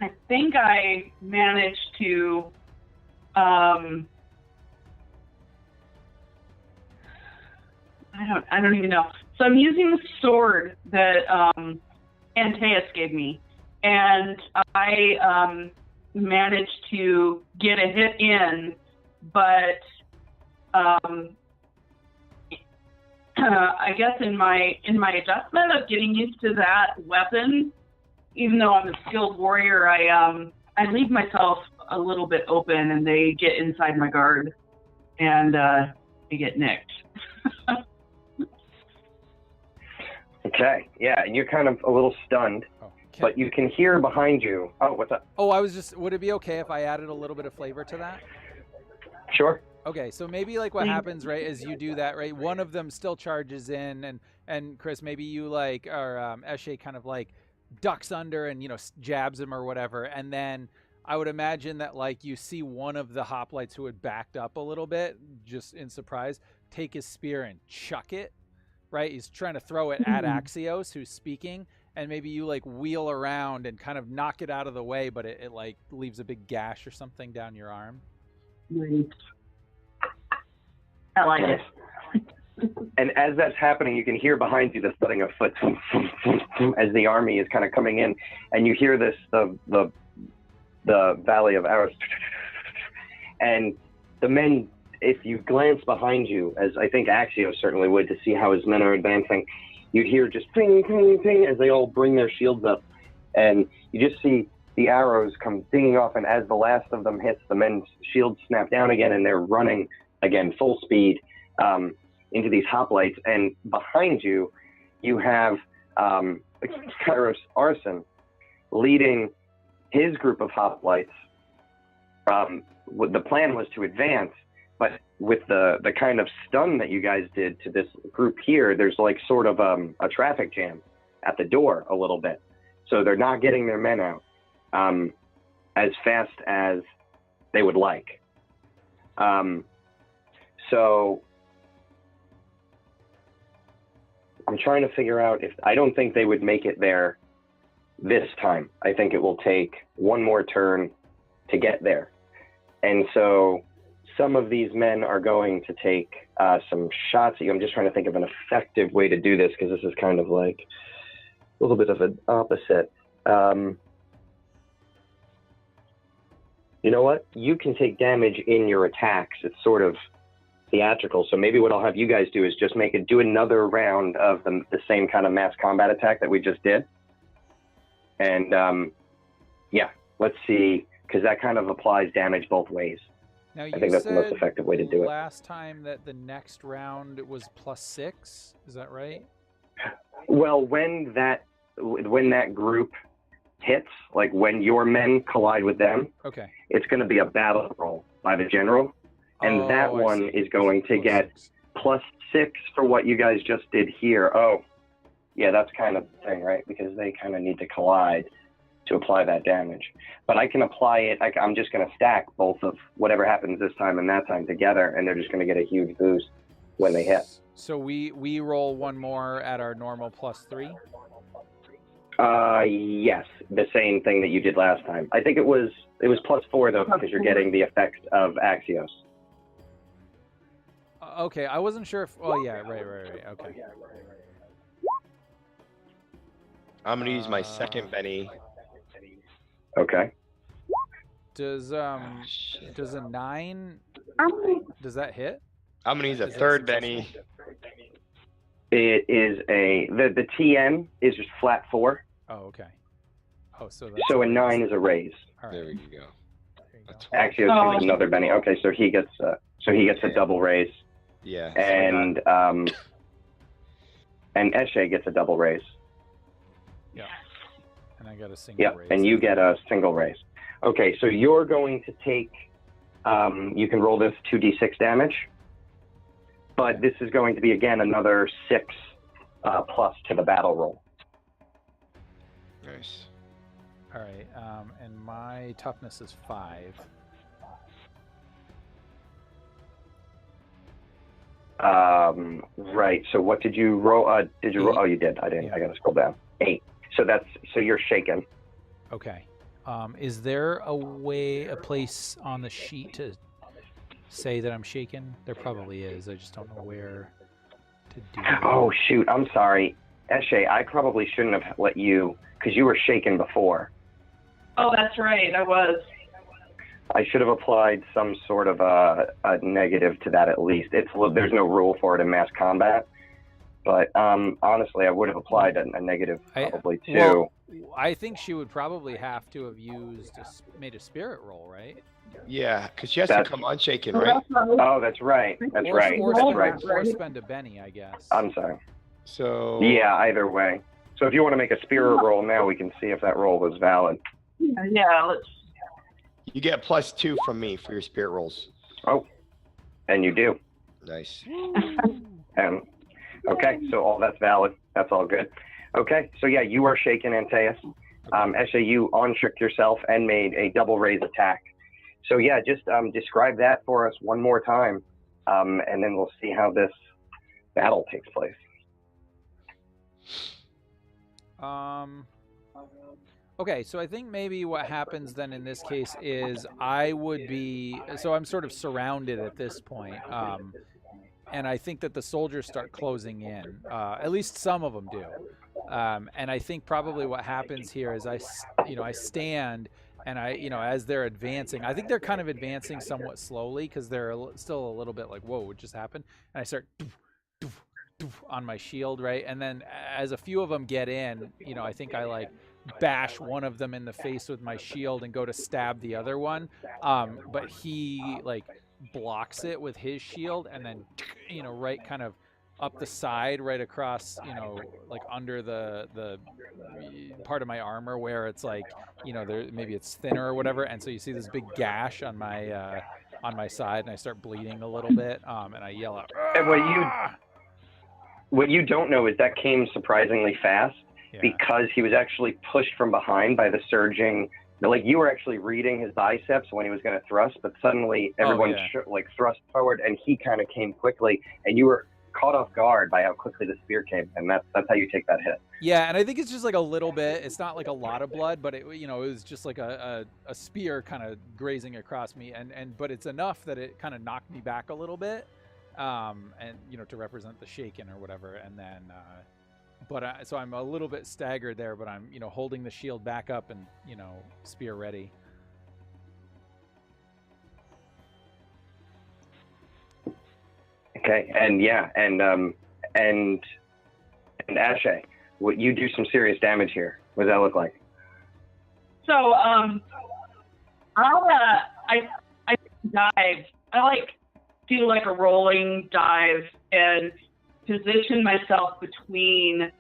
I think I managed to I don't even know. So I'm using the sword that Antaes gave me, and I managed to get a hit in, but I guess in my adjustment of getting used to that weapon, even though I'm a skilled warrior, I leave myself a little bit open, and they get inside my guard, and they get nicked. Okay, yeah, and you're kind of a little stunned, but you can hear behind you. Oh, what's up? Oh, would it be okay if I added a little bit of flavor to that? Sure. Okay, so maybe like what happens, right, as you do that, right, one of them still charges in, and Chris, maybe you like, or Eshe kind of like ducks under and, you know, jabs him or whatever, and then I would imagine that like you see one of the hoplites who had backed up a little bit, just in surprise, take his spear and chuck it, right? He's trying to throw it at Axios, who's speaking, and maybe you like wheel around and kind of knock it out of the way, but it like leaves a big gash or something down your arm. I like it. And as that's happening, you can hear behind you the thudding of foot as the army is kind of coming in, and you hear this the Valley of Arrows, and the men, if you glance behind you, as I think Axios certainly would, to see how his men are advancing, you hear just ping, ping, ping as they all bring their shields up, and you just see the arrows come dinging off, and as the last of them hits, the men's shields snap down again, and they're running again full speed into these hoplites. And behind you, you have Kyros Arson leading his group of hoplites. The plan was to advance, but with the kind of stun that you guys did to this group here, there's like sort of a traffic jam at the door a little bit. So they're not getting their men out as fast as they would like. So I'm trying to figure out if I don't think they would make it there this time. I think it will take one more turn to get there. And so some of these men are going to take some shots at you. I'm just trying to think of an effective way to do this, because this is kind of like a little bit of an opposite. You know what? You can take damage in your attacks. It's sort of theatrical. So maybe what I'll have you guys do is just do another round of the same kind of mass combat attack that we just did. And yeah, let's see, because that kind of applies damage both ways. Now, I think that's the most effective way to do it. Last time that the next round was +6, is that right? Well, when that group hits, like when your men collide with them, okay, it's going to be a battle roll by the general, and that one is going to get +6 for what you guys just did here. Oh, yeah, that's kind of the thing, right? Because they kind of need to collide to apply that damage. But I can apply it, I'm just going to stack both of whatever happens this time and that time together, and they're just going to get a huge boost when they hit. So we roll one more at our normal +3? Yes, the same thing that you did last time. I think it was +4 though, because you're getting the effects of Axios. Okay, I wasn't sure if, oh yeah, right, okay. I'm gonna use my second Benny. Okay. Does a 9, does that hit? I'm gonna use a third Benny. It is the TN is just flat 4. Oh, okay. Oh, so a 9 is a raise. All right. There we go. That's Axios gets another Benny. Okay, so he gets a double raise. Yeah. And Eshe gets a double raise. Yeah. And I got a single Yep, raise. and you get a single raise. Okay, so you're going to take, you can roll this 2d6 damage, but this is going to be, again, another 6 plus to the battle roll. Nice. All right, and my toughness is 5. Right, so what did you roll? Did you roll? Oh, you did. I didn't. Yeah. I got to scroll down. 8. So you're shaken. Okay. Is there a place on the sheet to say that I'm shaken? There probably is. I just don't know where to do it. Oh, shoot. I'm sorry. Eshe, I probably shouldn't have let you, because you were shaken before. Oh, that's right. I was. I should have applied some sort of a negative to that at least. There's no rule for it in mass combat. But honestly, I would have applied a negative probably too. Well, I think she would probably have to have made a spirit roll, right? Yeah, because she has to come unshaken, right? Oh, that's right. That's right. That's right. Or spend a Benny, I guess. I'm sorry. So yeah, either way. So if you want to make a spirit roll now, we can see if that roll was valid. Yeah, let's. you get +2 from me for your spirit rolls. Oh, and you do. Nice. Okay, so all that's valid. That's all good. Okay, so yeah, you are shaken, Antaes. Eshe, you unshook yourself and made a double raise attack. So yeah, just describe that for us one more time, and then we'll see how this battle takes place. Okay, so I think maybe what happens then in this case is I'm sort of surrounded at this point, and I think that the soldiers start closing in. At least some of them do. And I think probably what happens here is I stand, and as they're advancing, I think they're kind of advancing somewhat slowly because they're still a little bit like, whoa, what just happened? And I start on my shield, right? And then as a few of them get in, I think I bash one of them in the face with my shield and go to stab the other one. But he blocks it with his shield, and then right kind of up the side, right across, under the part of my armor where it's there, maybe it's thinner or whatever, and so you see this big gash on my side, and I start bleeding a little bit, and I yell out. And what you don't know is that came surprisingly fast, because he was actually pushed from behind by the surging. Like you were actually reading his biceps when he was going to thrust, but suddenly everyone thrust forward, and he kind of came quickly, and you were caught off guard by how quickly the spear came, and that's how you take that hit. Yeah, and I think it's just like a little bit. It's not like a lot of blood, but it was just like a spear kind of grazing across me, but it's enough that it kind of knocked me back a little bit, and to represent the shaken or whatever, and then. So I'm a little bit staggered there, but I'm, holding the shield back up and, spear ready. Okay, and Eshe, you do some serious damage here. What does that look like? So, I dive. I do like a rolling dive and position myself between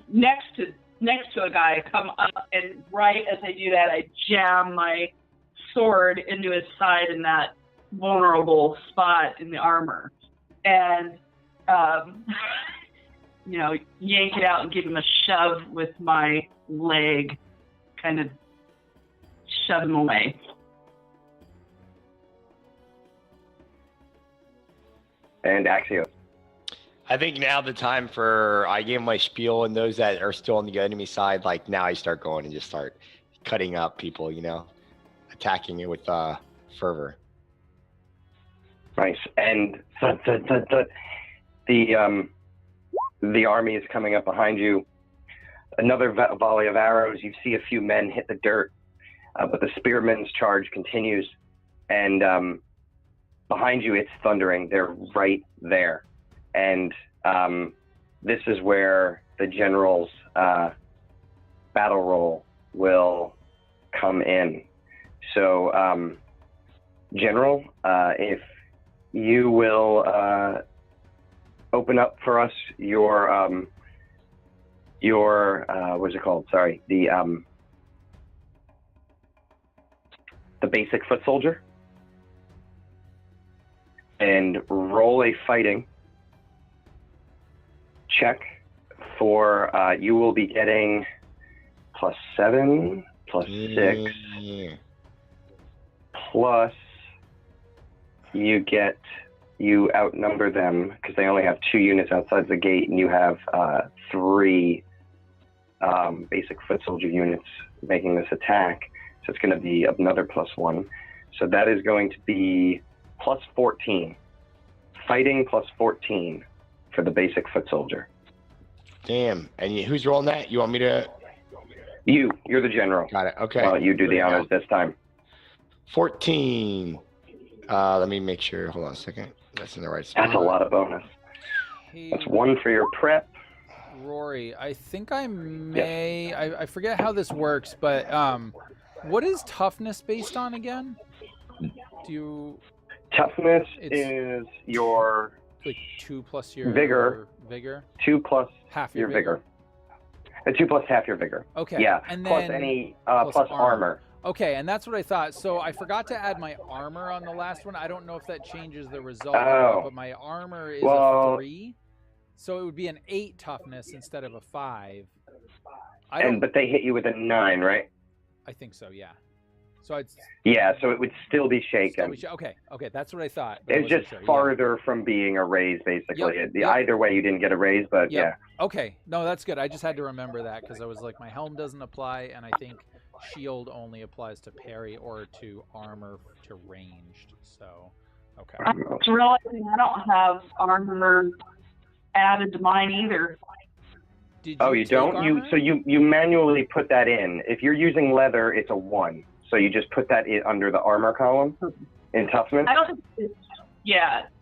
next to a guy, come up, and right as I do that, I jam my sword into his side in that vulnerable spot in the armor, and yank it out and give him a shove with my leg, kind of shove him away. And Axios. I think now the time I gave my spiel, and those that are still on the enemy side, now I start going and just start cutting up people, attacking it with fervor. Nice. And the army is coming up behind you. Another volley of arrows. You see a few men hit the dirt, but the spearmen's charge continues, and behind you, it's thundering. They're right there. And this is where the general's battle roll will come in. So, General, if you will open up for us your what's it called? Sorry, the basic foot soldier. And roll a fighting check for, you will be getting +7, +6, plus you outnumber them because they only have 2 units outside the gate, and you have 3 basic foot soldier units making this attack. So it's going to be another +1. So that is going to be +14. Fighting +14 for the basic foot soldier. Damn. And who's rolling that? You want me to? You're the general. Got it. Okay. Well, you do the honors this time. 14. Let me make sure. Hold on a second. That's in the right spot. That's a lot of bonus. Hey, That's 1 for your prep. Rory, I think I may. Yes. I forget how this works, but what is toughness based on again? Toughness is your 2 plus your vigor. 2 plus half your vigor. 2 plus half your vigor. Okay. Yeah. And plus then any plus armor. Okay, and that's what I thought. So I forgot to add my armor on the last one. I don't know if that changes the result, but my armor is a 3, so it would be an 8 toughness instead of a 5. But they hit you with a 9, right? I think so. Yeah. So so it would still be shaken. Okay, that's what I thought. It's just farther from being a raise, basically. Yep. Either way, you didn't get a raise, but yeah. Okay, no, that's good. I just had to remember that because I was like, my helm doesn't apply, and I think shield only applies to parry or to armor to ranged. So, okay. I'm realizing I don't have armor added to mine either. You don't? Armor? You manually put that in. If you're using leather, it's a 1. So you just put that in under the armor column in toughness? I don't think it's,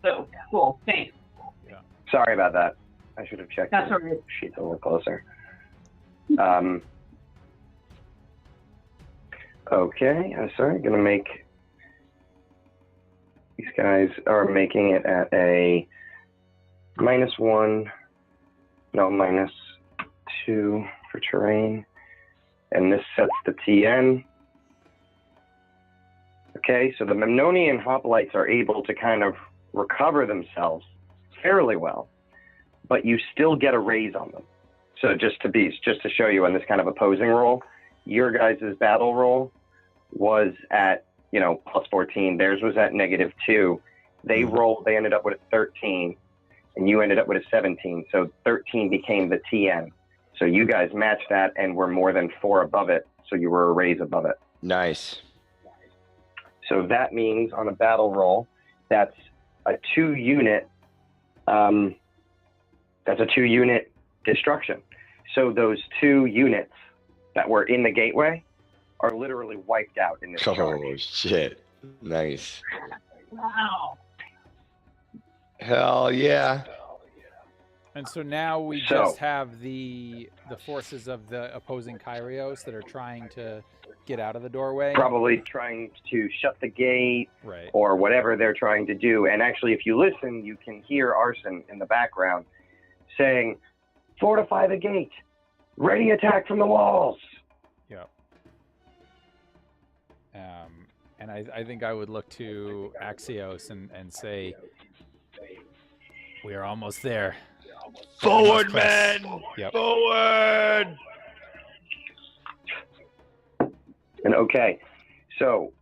so cool. Thanks. Yeah. Sorry about that. I should have checked the sheet a little closer. Okay, I'm sorry. Gonna make, these guys are making it at a -1, no, -2 for terrain. And this sets the TN. Okay, so the Memnonian hoplites are able to kind of recover themselves fairly well, but you still get a raise on them. So just to show you on this kind of opposing roll, your guys' battle roll was at, plus 14. Theirs was at -2. They ended up with a 13, and you ended up with a 17. So 13 became the TN. So you guys matched that and were more than 4 above it. So you were a raise above it. Nice. So that means on a battle roll, that's a 2-unit. That's a 2-unit destruction. So those 2 units that were in the gateway are literally wiped out in this charge. Oh shit! Nice. Wow. Hell yeah. And so now we just have the forces of the opposing Kyrios that are trying to get out of the doorway. Probably trying to shut the gate, right, or whatever they're trying to do. And actually, if you listen, you can hear Arson in the background saying, "Fortify the gate. Ready attack from the walls." Yep. And I think I would look to Axios and say, we are almost there. Forward, men! Yep. Forward! And okay, so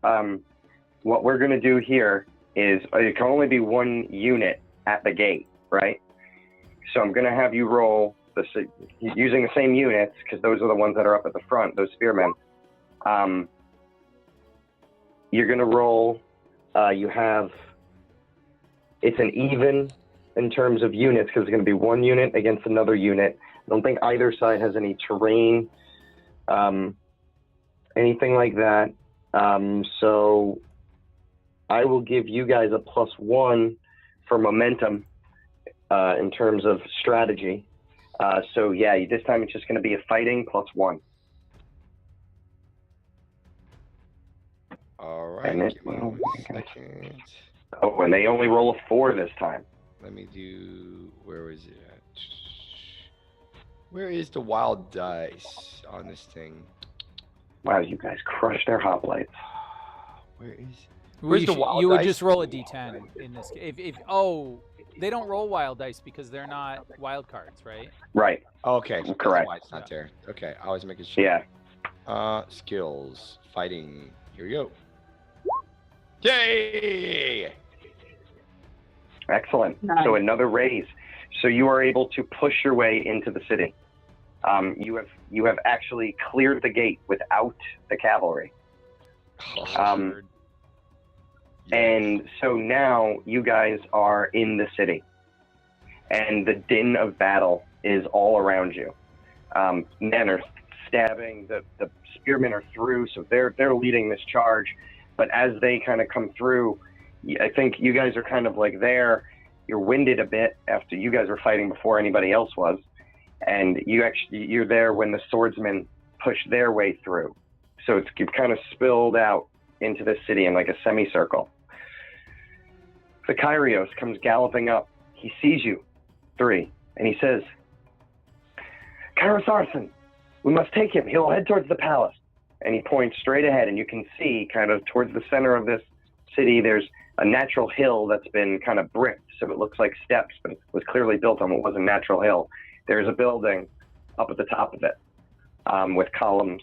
what we're going to do here is it can only be 1 unit at the gate, right? So I'm going to have you roll using the same units, because those are the ones that are up at the front, those spearmen. You're going to roll, it's an even in terms of units, because it's going to be 1 unit against another unit. I don't think either side has any terrain, anything like that. So I will give you guys a +1 for momentum in terms of strategy. So yeah, this time it's just going to be a fighting +1. All right. Give me 1 second. Oh, and they only roll a 4 this time. Let me do. Where is it at? Where is the wild dice on this thing? Wow, you guys crushed their hoplites. Where is? Where's the wild you would dice? just roll a d10 in this. If they don't roll wild dice because they're not wild cards, right? Right. Okay. Correct. That's why it's not there. Okay. I was making sure. Yeah. Skills. Fighting. Here we go. Yay! Excellent. Nice. So another raise. So you are able to push your way into the city. You have actually cleared the gate without the cavalry. And so now you guys are in the city, and the din of battle is all around you. Men are stabbing, the spearmen are through, so they're leading this charge. But as they kind of come through, I think you guys are kind of like there. You're winded a bit after you guys were fighting before anybody else was, and you're there when the swordsmen push their way through. So you've kind of spilled out into the city in like a semicircle. The Kyrios comes galloping up. He sees you, 3, and he says, "Kyros Arson, we must take him. He'll head towards the palace." And he points straight ahead, and you can see kind of towards the center of this city, there's a natural hill that's been kind of bricked, so it looks like steps, but it was clearly built on what was a natural hill. There's a building up at the top of it with columns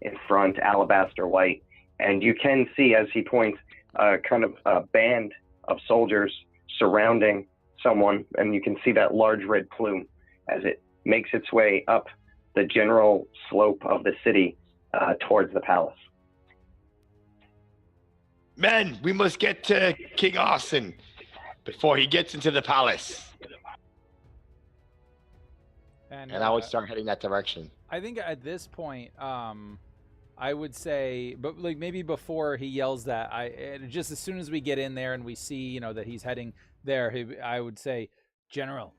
in front, alabaster white. And you can see, as he points, kind of a band of soldiers surrounding someone, and you can see that large red plume as it makes its way up the general slope of the city towards the palace. Men, we must get to King Arson before he gets into the palace. And I would start heading that direction. I think at this point, I would say, but like maybe before he yells that, just as soon as we get in there and we see, that he's heading there, I would say, "General,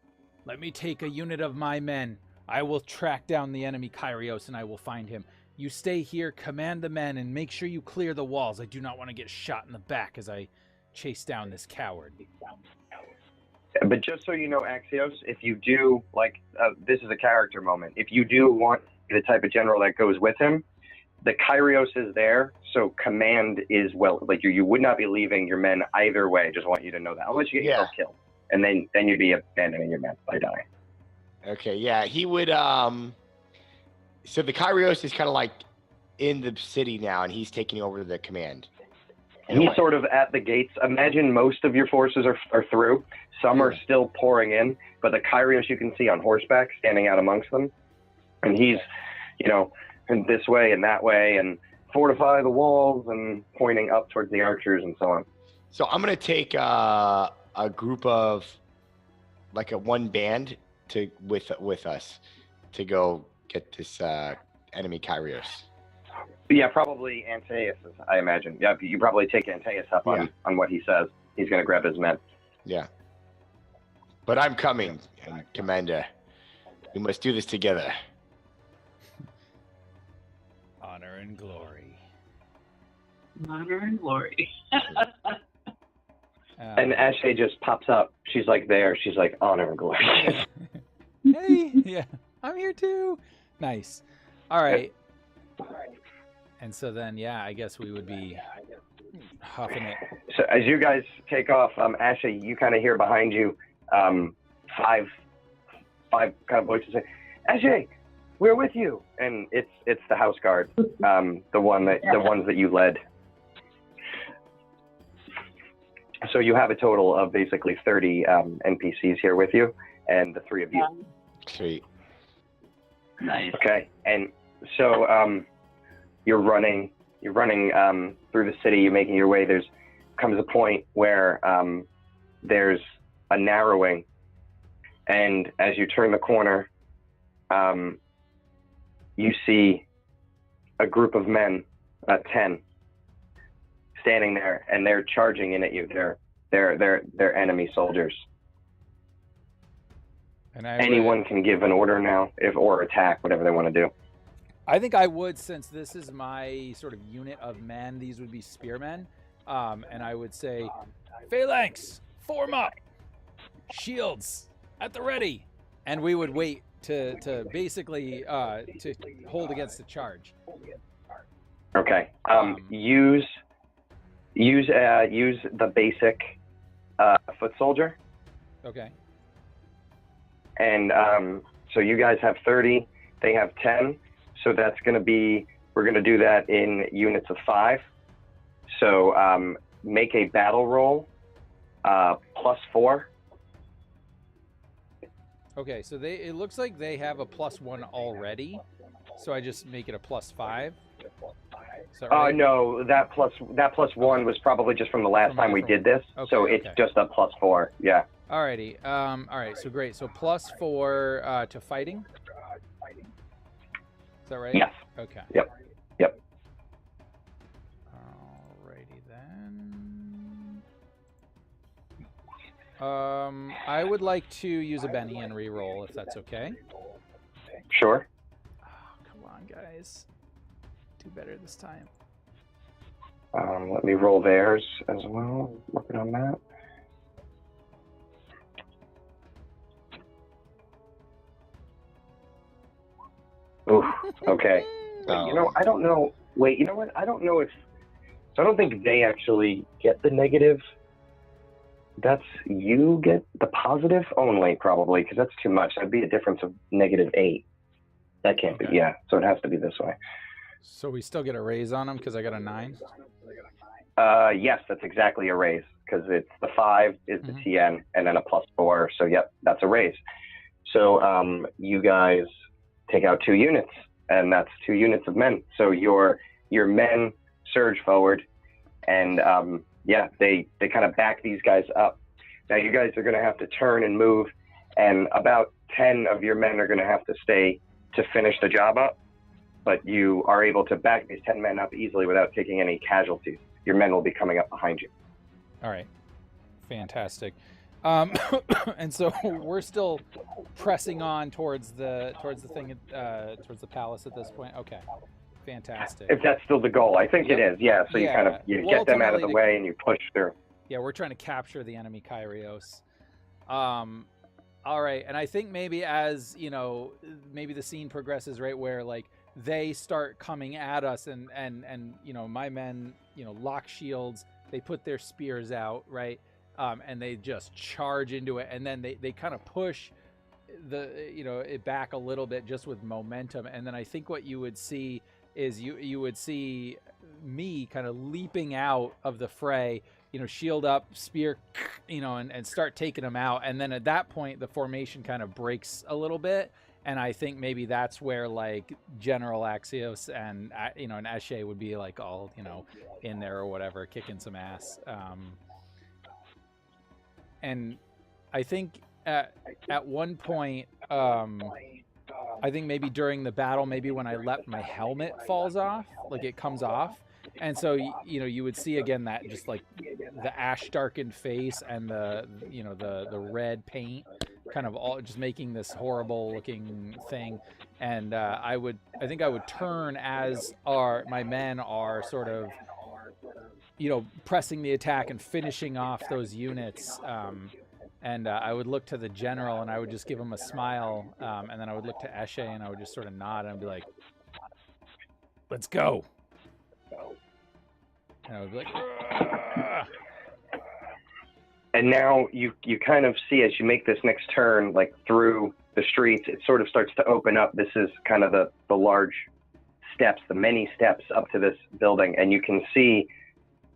let me take a unit of my men. I will track down the enemy Kyrios and I will find him. You stay here, command the men, and make sure you clear the walls. I do not want to get shot in the back as I chase down this coward." But just so you know, Axios, if you do, this is a character moment. If you do want the type of general that goes with him, the Kyrios is there, so command is you would not be leaving your men either way. Just want you to know that. Unless you get yourself killed. And then you'd be abandoning your men by dying. Okay, yeah, he would. So the Kyrios is kind of like in the city now, and he's taking over the command. He's sort of at the gates. Imagine most of your forces are through. Some are still pouring in, but the Kyrios you can see on horseback standing out amongst them. And he's, in this way and that way, and fortify the walls and pointing up towards the archers and so on. So I'm going to take a group of, like one band with us to go get this enemy Kyrios. Yeah, probably Antaes, I imagine. Yeah, you probably take Antaes up on what he says. He's going to grab his men. Yeah. But I'm coming, and Commander. We must do this together. Honor and glory. Honor and glory. And Eshe just pops up. She's like there. She's like, honor and glory. Hey, yeah, I'm here too. Nice. All right. And so then, yeah, I guess we would be huffing it. So as you guys take off, Eshe, you kind of hear behind you five kind of voices say, Eshe, we're with you. And it's the house guard, the ones that you led. So you have a total of basically 30 NPCs here with you, and the three of you. Sweet. Nice. Okay, and so you're running through the city. You're making your way. Comes a point where there's a narrowing, and as you turn the corner, you see a group of men, 10, standing there, and they're charging in at you. They're enemy soldiers. And anyone can give an order now, or attack, whatever they want to do. I think I would, since this is my sort of unit of men. These would be spearmen, and I would say, phalanx, form up, shields at the ready, and we would wait to basically to hold against the charge. Okay. Use the basic foot soldier. Okay. And so you guys have 30. They have 10. So that's going to be, we're going to do that in units of 5. So make a battle roll +4. Okay, so it looks like they have a +1 already. So I just make it a +5. Is that right? No, that +1 was probably just from the last time we did this. Okay, so it's just a +4. Yeah. Alrighty. All right. So great. So +4 to fighting. Is that right? Yes. Okay. Yep. Alrighty then. I would like to use a Benny and re-roll if that's okay. Sure. Oh, come on, guys. Do better this time. Let me roll theirs as well. Working on that. Oof. Okay. I don't know. Wait, you know what? I don't know if. So I don't think they actually get the negative. That's you get the positive only, probably, because that's too much. That'd be a difference of -8. That can't be. Yeah. So it has to be this way. So we still get a raise on them because I got a 9? Yes, that's exactly a raise, because it's the 5 is the TN and then a +4. So yep, that's a raise. So you guys take out 2 units, and that's 2 units of men. So your men surge forward, and they kind of back these guys up. Now you guys are going to have to turn and move, and about 10 of your men are going to have to stay to finish the job up. But you are able to back these 10 men up easily without taking any casualties. Your men will be coming up behind you. All right. Fantastic. And so we're still pressing on towards the thing, towards the palace at this point. Okay. Fantastic. If that's still the goal, I think it is. Yeah. So you kind of get them out of the way and you push through. Yeah, we're trying to capture the enemy Kyrios. All right, and I think maybe as maybe the scene progresses, right, where like they start coming at us, and my men lock shields, they put their spears out, right, and they just charge into it, and then they kind of push it back a little bit just with momentum, and then I think what you would see is you would see me kind of leaping out of the fray, shield up, spear, and start taking them out, and then at that point the formation kind of breaks a little bit, and I think maybe that's where like General Axios and and Eshe would be like all in there or whatever, kicking some ass, and I think at one point, I think maybe during the battle, maybe when I let my helmet falls off, like it comes off, and so you would see again that just like the ash darkened face and the red paint, kind of all just making this horrible looking thing, and I think I would turn as my men are sort of pressing the attack and finishing off those units. And I would look to the general and I would just give him a smile. And then I would look to Eshe and I would just sort of nod and I'd be like, let's go. And I would be like, "Ugh." And now you kind of see as you make this next turn, like through the streets, it sort of starts to open up. This is kind of the large steps, the many steps up to this building. And you can see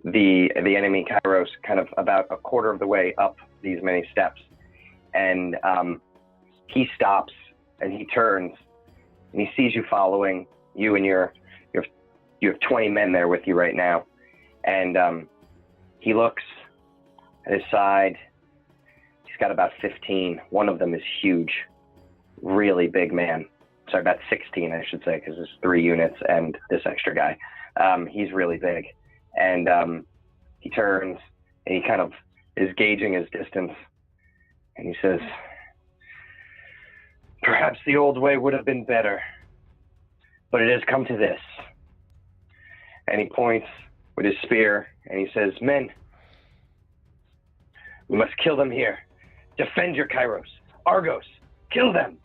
the enemy Kyros kind of about a quarter of the way up these many steps, and he stops and he turns and he sees you following you, and you have 20 men there with you right now, and he looks at his side. He's got about 15. One of them is huge, really big man. Sorry, about 16 I should say, because there's 3 units and this extra guy. He's really big, and he turns and he kind of is gauging his distance, and he says, perhaps the old way would have been better, but it has come to this. And he points with his spear and he says, men, we must kill them here. Defend your Kyros. Argos, kill them.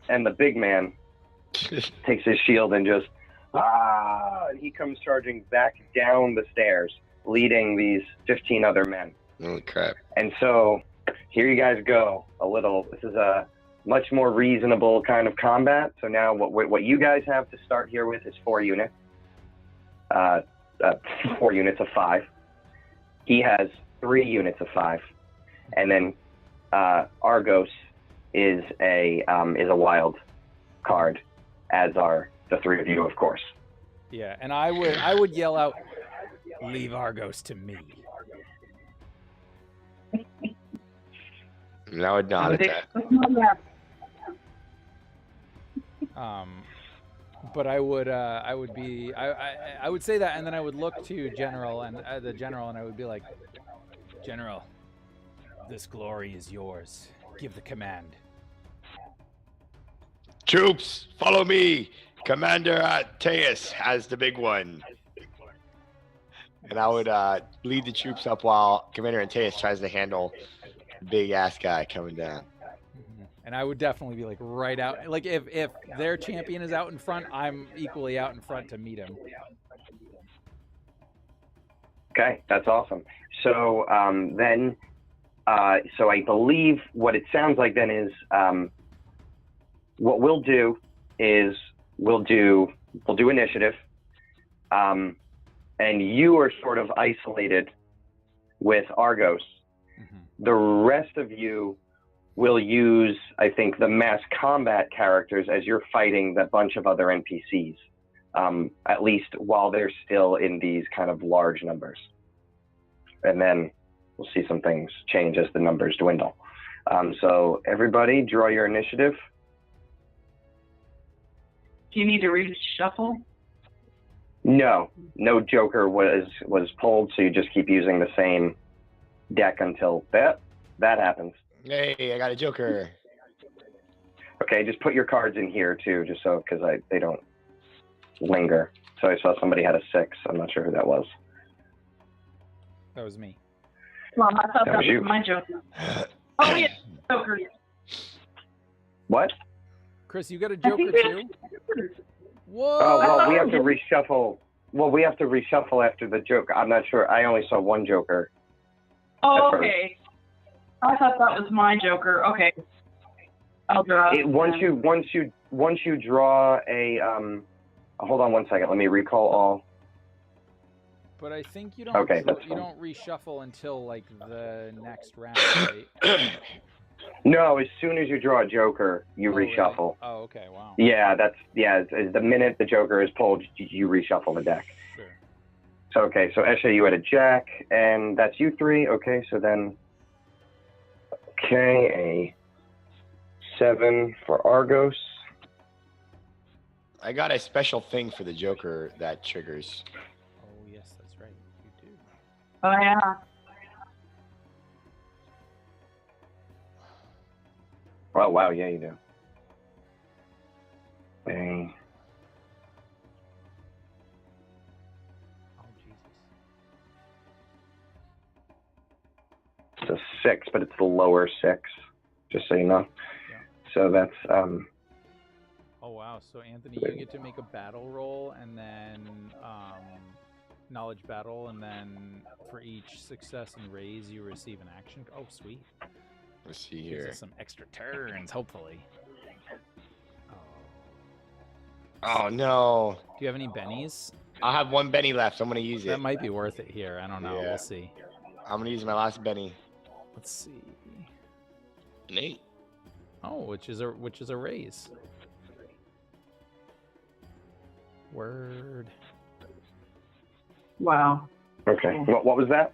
And the big man takes his shield and just, and he comes charging back down the stairs, leading these 15 other men. Holy crap. And so here you guys go. This is a much more reasonable kind of combat. So now what you guys have to start here with is 4 units. 4 units of 5. He has 3 units of 5. And then Argos is a wild card, as are the 3 of you, of course. Yeah, and I would yell out, leave Argos to me. And I would nod at that. But I would say that, and then I would look to General and the General, and I would be like, General, this glory is yours. Give the command. Troops, follow me. Commander Antaes has the big one. And I would lead the troops up while Commander Antaes tries to handle the big ass guy coming down. And I would definitely be like right out. Like if their champion is out in front, I'm equally out in front to meet him. Okay, that's awesome. So so I believe what it sounds like then is what we'll do is we'll do initiative, and you are sort of isolated with Argos. Mm-hmm. The rest of you will use, I think, the mass combat characters as you're fighting that bunch of other NPCs, at least while they're still in these kind of large numbers. And then we'll see some things change as the numbers dwindle. So everybody draw your initiative. Do you need to reshuffle? No Joker was pulled, so you just keep using the same deck until that happens. Hey, I got a Joker. Okay, just put your cards in here too, just so, because they don't linger. So I saw somebody had a 6. I'm not sure who that was. That was me. Well, I thought that was you. my Joker. Oh, yeah, Joker. What? Chris, you got a Joker too? Whoa! Oh, well, we have to reshuffle. Well, we have to reshuffle after the Joker. I'm not sure. I only saw one Joker. Oh, okay. I thought that was my Joker. Okay. I'll draw. Once you draw a hold on 1 second. Let me recall all. But I think you don't. Okay, that's you fine. don't reshuffle until like the next round, right? No, as soon as you draw a joker, you reshuffle. Really? Oh, okay. Wow. Yeah, the minute the joker is pulled, you reshuffle the deck. Sure. So okay, so Eshe, you had a jack, and that's you three. Okay, so then, a 7 for Argos. I got a special thing for the Joker that triggers. Oh yes, that's right. You do. Oh yeah. Oh wow, yeah, you do. Bang. Oh Jesus. It's a 6, but it's the lower 6, just so you know. Yeah. So that's Oh wow. So Anthony, you get to make a battle roll and then knowledge battle, and then for each success and raise, you receive an action. Oh sweet. Let's see Gives here. us some extra turns, hopefully. Oh no. Do you have any bennies? I'll have 1 Benny left. So I'm gonna use That it. might be worth it here. I don't know. Yeah. We'll see. I'm gonna use my last Benny. Let's see. An 8. Oh, which is a raise. Word. Wow. okay. What was that?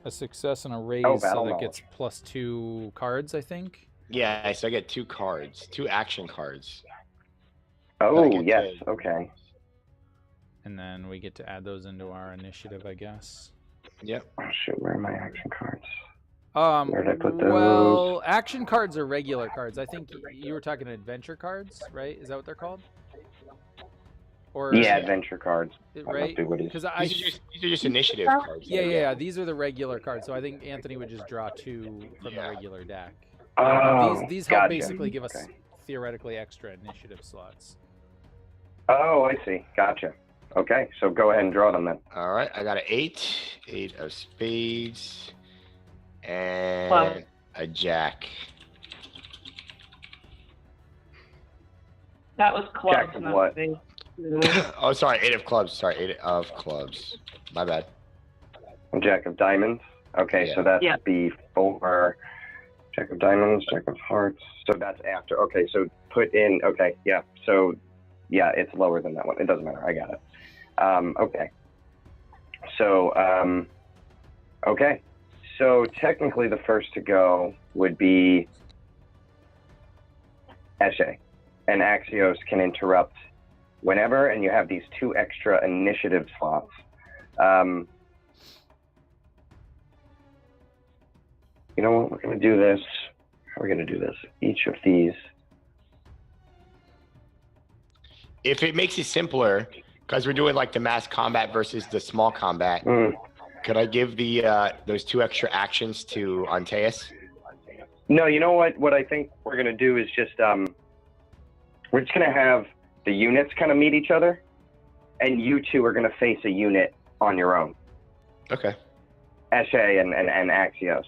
A success and a raise, Oh, so battle that gets knowledge. +2 cards, I think. Yeah, so I get 2 cards, 2 action cards. Oh get yes, to- okay. And then we get to add those into our initiative, I guess. Yep. Oh shoot, where are my action cards? Where did I put those? Well, action cards are regular cards. I think you were talking adventure cards, right? Is that what they're called? Or Yeah, adventure cards. That right? must be what he's. Because These are just initiative cards. yeah. These are the regular cards. So I think Anthony would just draw 2 from the Yeah. regular deck. Oh, These help gotcha. basically give us Okay. theoretically extra initiative slots. Oh, I see. Gotcha. Okay, so go ahead and draw them then. All right, I got an 8 of spades, and Club. a jack. That was close. Jack of not what? big. Oh, sorry, 8 of clubs. Sorry, 8 of clubs. My bad. Jack of diamonds. Okay, Yeah. so that's Yeah. before Jack of diamonds, Jack of hearts. So that's after. Okay, so put in. Okay, yeah. So yeah, it's lower than that one. It doesn't matter. I got it. Okay. So okay. So technically, the first to go would be Eshe, and Axios can interrupt whenever, and you have these 2 extra initiative slots. You know what? We're going to do this. How are we going to do this? Each of these. If it makes it simpler, because we're doing like the mass combat versus the small combat, could I give the those 2 extra actions to Antaes? No, you know what? What I think we're going to do is just, we're just going to have the units kind of meet each other, and you 2 are going to face a unit on your own. Okay. Eshe and Axios.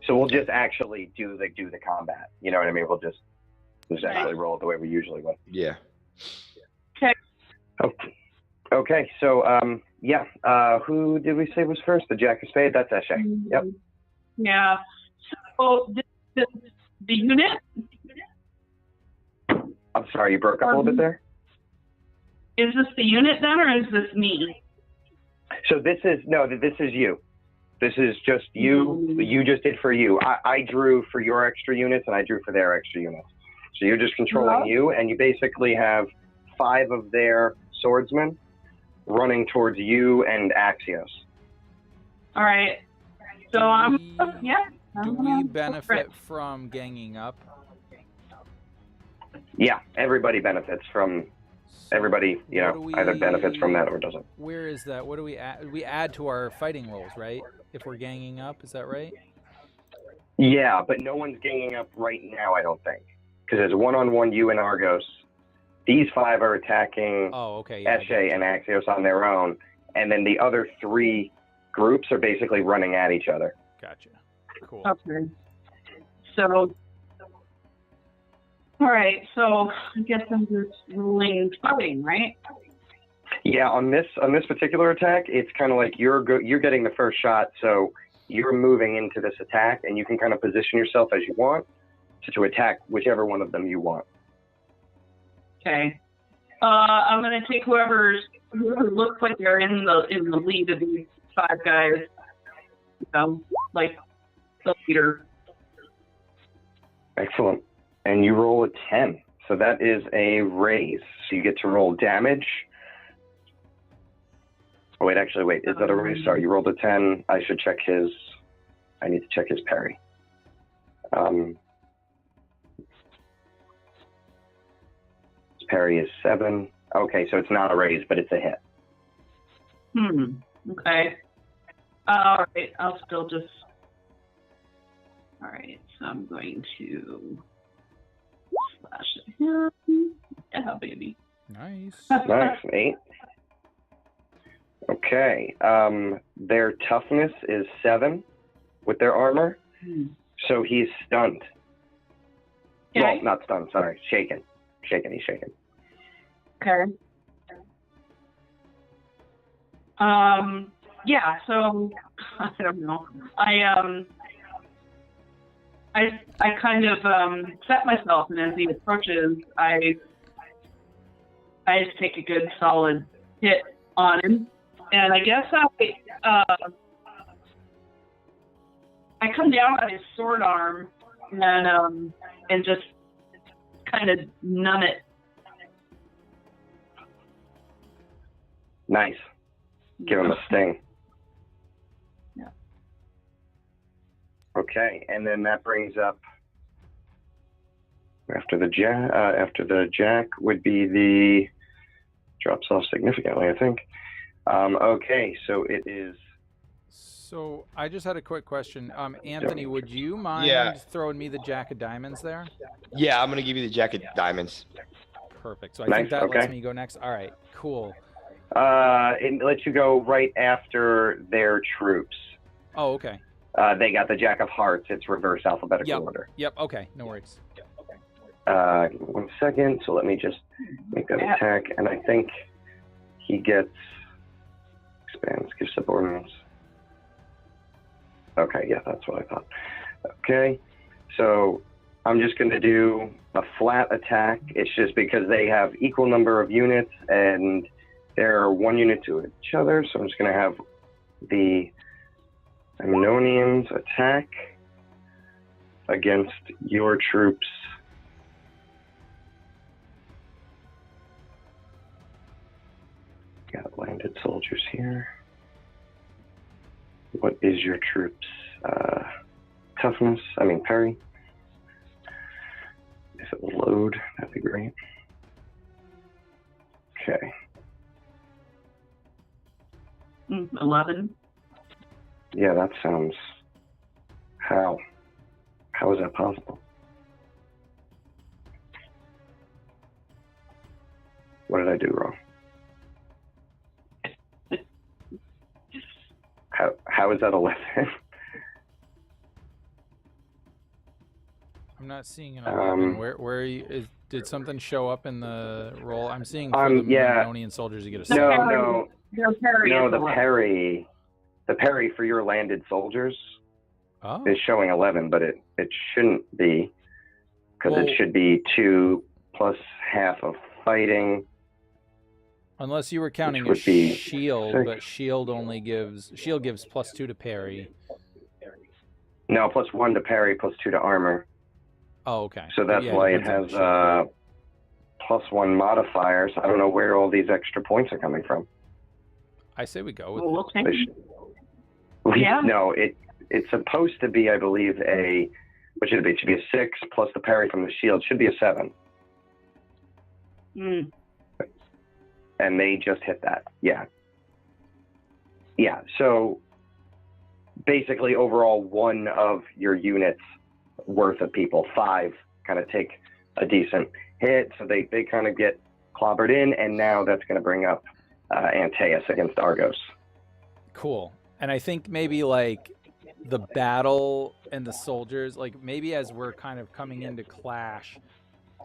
So we'll just actually do the combat. You know what I mean? We'll just actually roll it the way we usually would. Yeah. Okay. So who did we say was first? The Jack of Spades. That's Eshe. Yep. Yeah. So the unit I'm sorry, you broke up a little bit there. is this the unit then, or is this me? So this is you. This is just you. You just did for you. I drew for your extra units, and I drew for their extra units. So you're just controlling you, and you basically have 5 of their swordsmen running towards you and Axios. All right. So Do we benefit from ganging up? Yeah, everybody benefits from. Everybody, either benefits from that or doesn't. Where is that? What do we add? We add to our fighting rolls, right? If we're ganging up, is that right? Yeah, but no one's ganging up right now, I don't think. Because it's one-on-one you and Argos. These 5 are attacking Oh, okay. Yeah, Eshe and Axios on their own. And then the other 3 groups are basically running at each other. Gotcha. Cool. Okay. So All right, so I guess I'm just rolling fighting, right? Yeah, on this particular attack, it's kind of like you're getting the first shot, so you're moving into this attack, and you can kind of position yourself as you want to attack whichever one of them you want. Okay. I'm gonna take whoever looks like they're in the lead of these 5 guys. Like the leader. Excellent. And you roll a 10, so that is a raise. So you get to roll damage. Oh wait, actually, wait. Is that a raise? Sorry, you rolled a 10. I should check his. I need to check his parry. His parry is 7. Okay, so it's not a raise, but it's a hit. Okay. All right. I'll still just. All right. So I'm going to slash at him. Yeah, baby. Nice. Nice, 8. Okay. Their toughness is 7 with their armor, so he's stunned. Okay. Well, not stunned. Sorry, shaken. He's shaken. Okay. Yeah. So I don't know. I kind of set myself, and as he approaches, I just take a good solid hit on him, and I guess I come down on his sword arm and just kind of numb it. Nice. Give him a sting. Yeah. Okay, and then that brings up after the jack would be the drops off significantly, I think. Okay, so it is. So I just had a quick question. Anthony, would you mind throwing me the jack of diamonds there? Yeah, I'm gonna give you the jack of diamonds. Perfect. So I think that lets me go next. All right, cool. It lets you go right after their troops. Oh, okay. They got the Jack of Hearts. It's reverse alphabetical order. Yep. Okay. No worries. 1 second. So let me just make that attack, and I think he gets expands, gives subordinates. Okay. Yeah, that's what I thought. Okay. So I'm just going to do a flat attack. It's just because they have equal number of units and they're 1 unit to each other. So I'm just going to have the Ammonians attack against your troops. Got landed soldiers here. What is your troops' toughness? I mean, parry. If it will load, that'd be great. Okay. 11. Yeah, that sounds. How is that possible? What did I do wrong? How is that 11? I'm not seeing an 11. Where are you? Did something show up in the roll? I'm seeing for the Donian soldiers you get a 7. No, the parry for your landed soldiers is showing 11, but it shouldn't be, because it should be 2 plus half of fighting. Unless you were counting a shield, but shield gives +2 to parry. No, +1 to parry, +2 to armor. Oh, okay. So that's why it has +1 modifiers. I don't know where all these extra points are coming from. I say we go with it. Yeah. No, it's supposed to be, I believe, what should it be? It should be a 6 plus the parry from the shield. Should be a 7. And they just hit that. Yeah. Yeah. So basically, overall, 1 of your units worth of people, 5, kind of take a decent hit. So they kind of get clobbered in, and now that's going to bring up Antaeus against Argos. Cool. And I think maybe like the battle and the soldiers, like maybe as we're kind of coming into clash,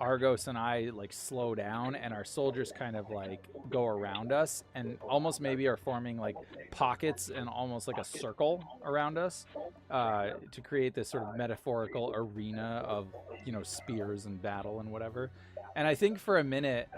Argos and I like slow down, and our soldiers kind of like go around us and almost maybe are forming like pockets and almost like a circle around us to create this sort of metaphorical arena of, you know, spears and battle and whatever. And I think for a minute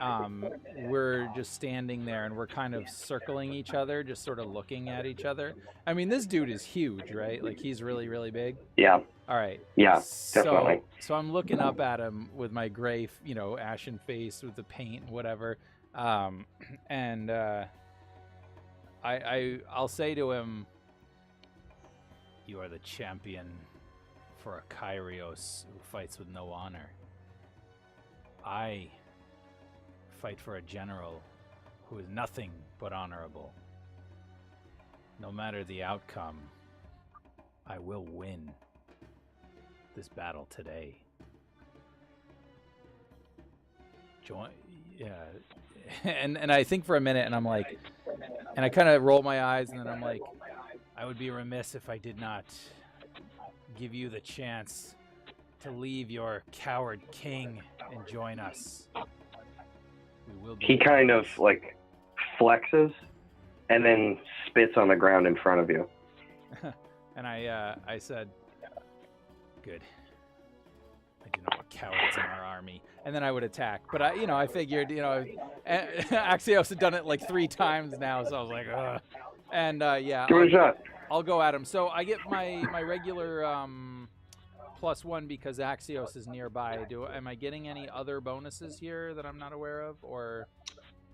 we're just standing there and we're kind of circling each other, just sort of looking at each other. I mean, this dude is huge, right? Like he's really, really big. Yeah. All right. Yeah, definitely. So I'm looking up at him with my gray, you know, ashen face with the paint, whatever. And I'll say to him, "You are the champion for a Kyrios who fights with no honor. I fight for a general who is nothing but honorable. No matter the outcome, I will win this battle today." Yeah. And I think for a minute, and I'm like, and I kind of roll my eyes, and then I'm like, I would be remiss if I did not give you the chance to leave your coward king and join us. We will be. He kind of like flexes and then spits on the ground in front of you. And I said, "Good. I do not want cowards in our army." And then I would attack. But I figured, Axios had done it like 3 times now, so I was like, ugh. And yeah, Give it a shot. I'll go at him. So I get my regular +1 because Axios is nearby. Am I getting any other bonuses here that I'm not aware of, or?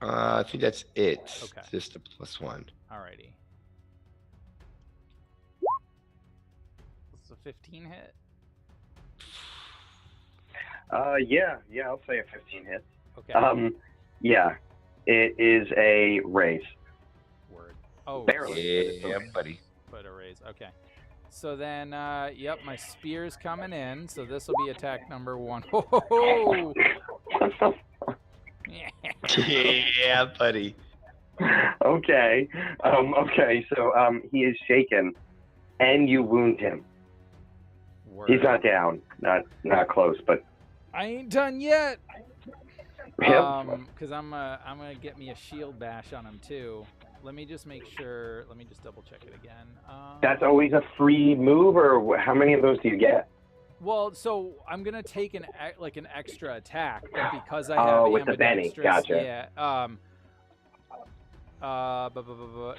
I think that's it. Okay. Just a +1. Alrighty. It's a 15 hit. Yeah, I'll say a 15 hits. Okay. Yeah, it is a raise. Word. Oh, Barely. Yeah, buddy. But a raise. Okay. So then, yep, my spear's coming in. So this will be attack number 1. Ho, ho, ho. Yeah, buddy. Okay. Okay. So he is shaken, and you wound him. Word. He's not down, not close, but I ain't done yet. Yep. Because I'm gonna get me a shield bash on him too. Let me just make sure. Let me just double check it again. That's always a free move, or how many of those do you get? Well, so I'm gonna take an extra attack, but because I have with the Benny, ambidextrous, gotcha. Yeah.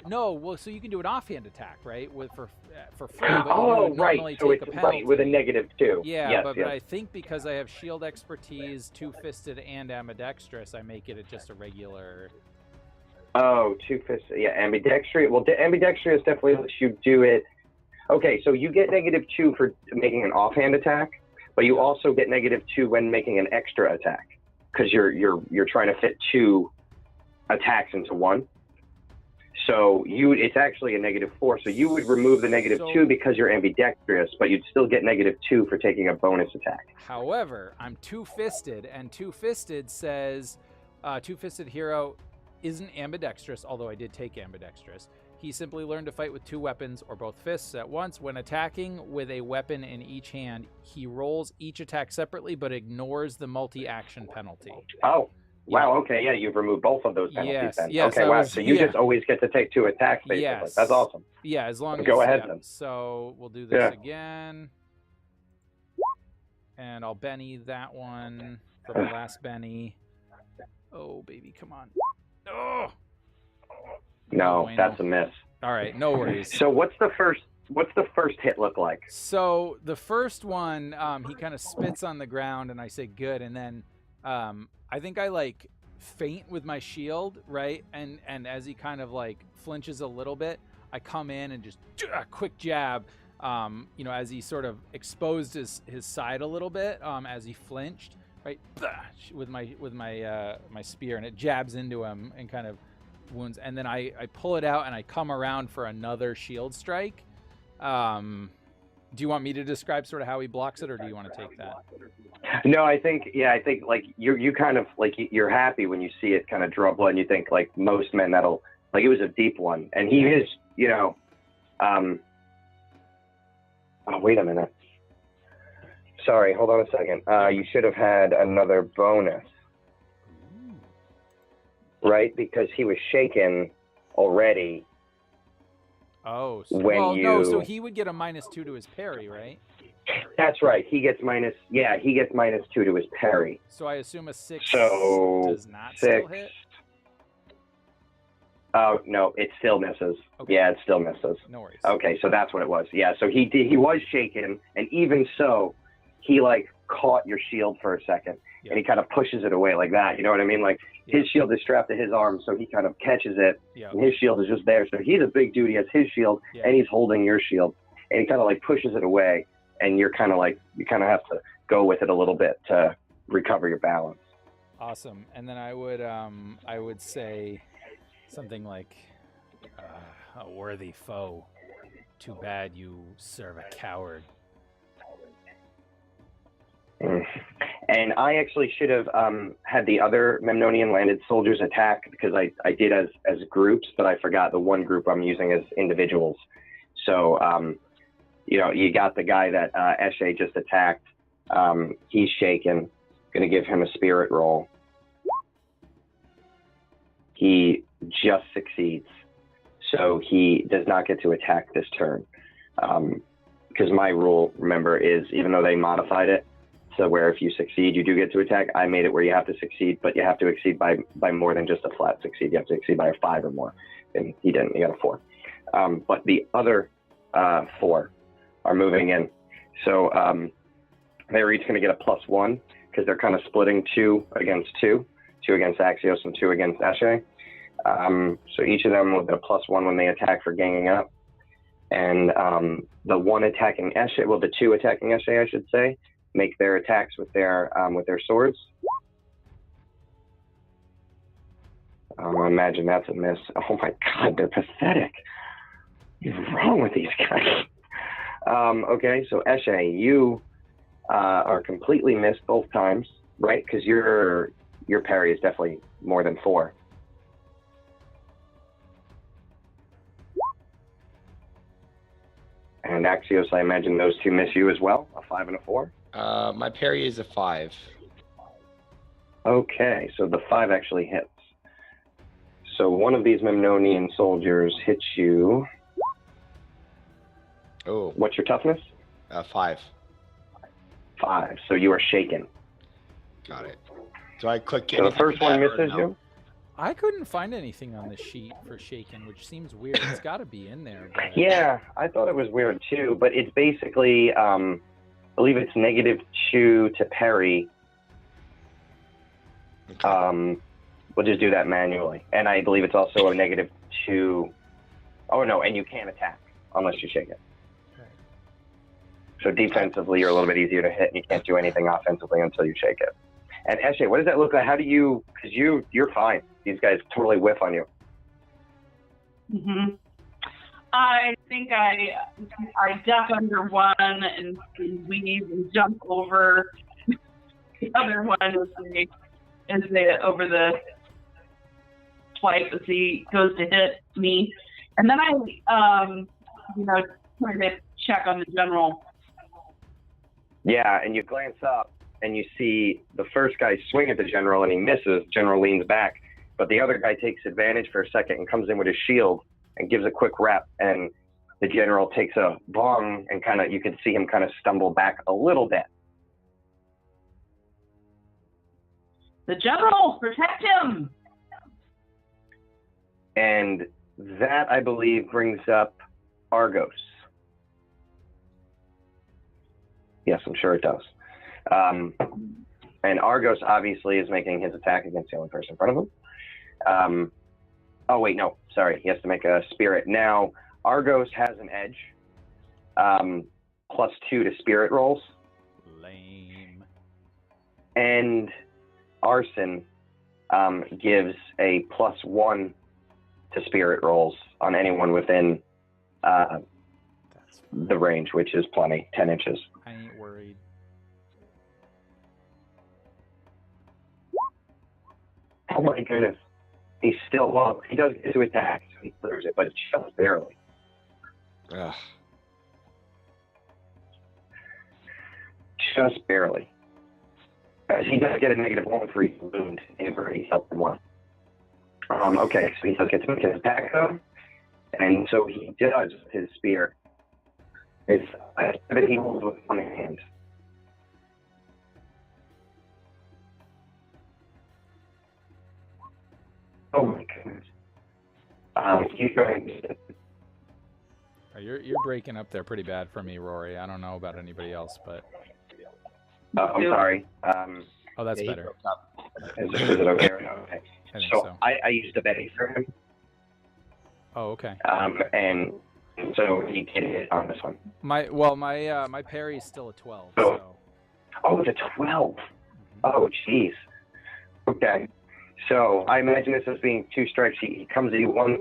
No, well, so you can do an offhand attack, right? For free. But you would right. normally So take it's a penalty. right with a -2. Yeah, yes, but yes. I think because I have shield expertise, two-fisted, and ambidextrous, I make it just a regular. Oh, two-fisted. Yeah, ambidextrous. Well, ambidextrous definitely lets you do it. Okay, so you get -2 for making an offhand attack, but you also get -2 when making an extra attack because you're trying to fit 2 attacks into one. So it's actually a -4. So you would remove the -2 because you're ambidextrous, but you'd still get -2 for taking a bonus attack. However, I'm two-fisted, and two-fisted says two-fisted hero isn't ambidextrous, although I did take ambidextrous. He simply learned to fight with 2 weapons or both fists at once. When attacking with a weapon in each hand, he rolls each attack separately but ignores the multi-action penalty. Oh. Wow, okay, yeah, you've removed both of those penalties then. Yes, okay, wow, so you just always get to take 2 attacks, basically. Yes. That's awesome. Yeah, as long as... Go ahead, then. So we'll do this again. And I'll Benny that one for the last Benny. Oh, baby, come on. Oh! No, that's a miss. All right, no worries. So what's the first hit look like? So the first one, he kind of spits on the ground, and I say good, and then... I think I like feint with my shield, right? And as he kind of like flinches a little bit, I come in and just a quick jab, as he sort of exposed his side a little bit, as he flinched, right? With my spear, and it jabs into him and kind of wounds. And then I pull it out and I come around for another shield strike. Do you want me to describe sort of how he blocks it, or do you want to take that? No, I think like you kind of like you're happy when you see it kind of draw blood, and you think like most men that'll like it was a deep one, and he is oh, wait a minute. sorry, hold on a second. You should have had another bonus, right? Because he was shaken already. Oh, so, when well, you... no, so he would get a -2 to his parry, right? That's right. He gets -2 to his parry. So I assume a 6 So does not 6. still hit? Oh, no, it still misses. Okay. Yeah, it still misses. No worries. Okay, so that's what it was. Yeah, so he was shaken, and even so, he like caught your shield for a second, and he kind of pushes it away like that. You know what I mean? Like his shield is strapped to his arm, so he kind of catches it, and his shield is just there. So he's a big dude. He has his shield, and he's holding your shield, and he kind of like pushes it away, and you're kind of like, you kind of have to go with it a little bit to recover your balance. Awesome. And then I would say something like, a worthy foe. Too bad you serve a coward. And I actually should have had the other Memnonian landed soldiers attack, because I did as groups, but I forgot the one group I'm using as individuals. So, you know, you got the guy that Eshe just attacked. He's shaken. Going to give him a spirit roll. He just succeeds. So he does not get to attack this turn. Because my rule, remember, is even though they modified it, so where if you succeed, you do get to attack, I made it where you have to succeed, but you have to exceed by more than just a flat succeed. You have to exceed by a 5 or more. And he didn't. He got a 4. But the other 4 are moving in. So they're each going to get a +1, because they're kind of splitting 2 against 2. 2 against Axios and 2 against Eshe. So each of them will get a +1 when they attack for ganging up. And the one attacking Eshe, well, the 2 attacking Eshe, I should say, make their attacks with their swords. I imagine that's a miss. Oh my God, they're pathetic. What's wrong with these guys? Okay, so Eshe, you are completely missed both times, right? Because your parry is definitely more than 4. And Axios, I imagine those 2 miss you as well, a 5 and a 4. My parry is a 5. Okay, so the 5 actually hits. So one of these Memnonian soldiers hits you. Oh. What's your toughness? 5. 5. So you are shaken. Got it. Do I click? So the first one misses you. I couldn't find anything on the sheet for shaken, which seems weird. It's got to be in there. But... Yeah, I thought it was weird too, but it's basically, I believe it's -2 to parry. Okay. We'll just do that manually. And I believe it's also a -2. Oh no, and you can't attack unless you shake it. Right. So defensively, you're a little bit easier to hit, and you can't do anything offensively until you shake it. And Eshe, what does that look like? How do you? Because you're fine. These guys totally whiff on you. Mm-hmm. I think I duck under one and weave and jump over the other one as they over the twice as he goes to hit me, and then I try to check on the general. Yeah, and you glance up and you see the first guy swing at the general and he misses. General leans back, but the other guy takes advantage for a second and comes in with his shield and gives a quick rep, and the general takes a bong and you can see him kind of stumble back a little bit. The general, protect him! And that, I believe, brings up Argos. Yes, I'm sure it does. And Argos obviously is making his attack against the only person in front of him. Oh, wait, no, sorry. He has to make a spirit. Now, Argos has an edge, +2 to spirit rolls. Lame. And Arson gives a +1 to spirit rolls on anyone within the range, which is plenty, 10 inches. I ain't worried. Oh my goodness. He's still, well, he does get to attack, so he clears it, but it's just barely. Ugh. just barely. He does get a -1 for each wound and for any help in one. Okay, so he does get to make his attack though, and so he does with his spear. It's that he holds with one hand. Oh my goodness. He's going to... You're breaking up there pretty bad for me, Rory. I don't know about anybody else, but... I'm sorry. Oh, that's better. Is it okay? Okay. I think So so. I used a Betty for him. Oh, okay. And so he did it on this one. My parry is still a 12. Oh. So. Oh, it's a 12. Oh, jeez. Okay. So I imagine this as being 2 strikes. He comes at you once,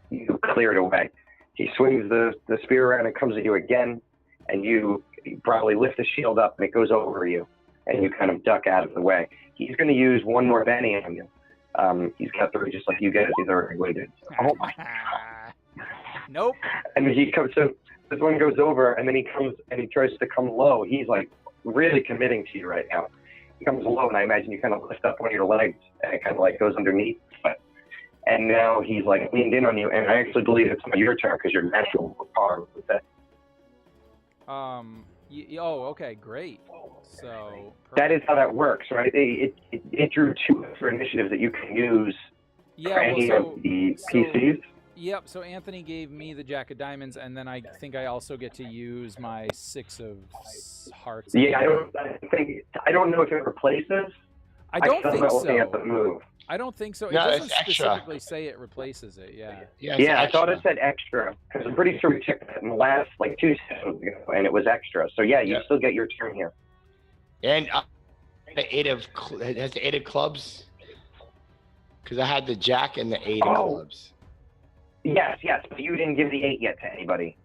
you clear it away. He swings the spear around and comes at you again, and you probably lift the shield up and it goes over you, and you kind of duck out of the way. He's going to use one more Benny on you. He's got 3 just like you guys. He's already waited. Oh my God. Nope. And he comes, so this one goes over, and then he comes and he tries to come low. He's like really committing to you right now. He comes low, and I imagine you kind of lift up one of your legs, and it kind of like goes underneath. And now he's like leaned in on you, and I actually believe it's your turn because you're natural power with that. Oh, okay, great. So that is how that works, right? It drew 2 extra initiatives that you can use. Yeah, for any of the PCs. Yep. So Anthony gave me the Jack of Diamonds, and then I think I also get to use my 6 of Hearts. Yeah, I don't know if it replaces. I don't think so. Looking at the move. I don't think so. It No, doesn't it's extra. specifically say it replaces it. Yeah. Yeah, I thought it said extra because I'm pretty sure we checked that in the last like 2 sessions ago, and it was extra. So yeah, you still get your turn here. And the 8 of it has the 8 of clubs because I had the Jack and the 8 of clubs. Yes, but you didn't give the 8 yet to anybody.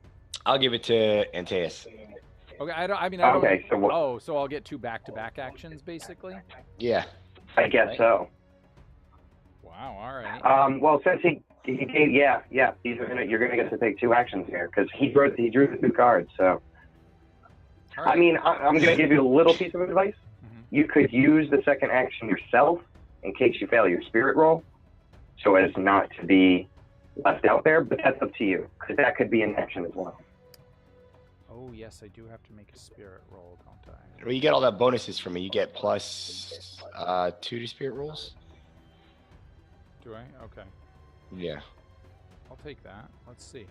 I'll give it to Antaes. Okay. I don't. Okay, so what? So I'll get 2 back-to-back actions basically. Yeah. I guess so. Wow. All right. Well, since he gave, you're gonna get to take 2 actions here because he drew the 2 cards. So, Right. I mean, I'm gonna give you a little piece of advice. Mm-hmm. You could use the second action yourself in case you fail your spirit roll, so as not to be left out there. But that's up to you because that could be an action as well. Oh yes, I do have to make a spirit roll, don't I? Well, you get all that bonuses from me. You get plus 2 to spirit rolls. Do I? Okay. Yeah. I'll take that. Let's see.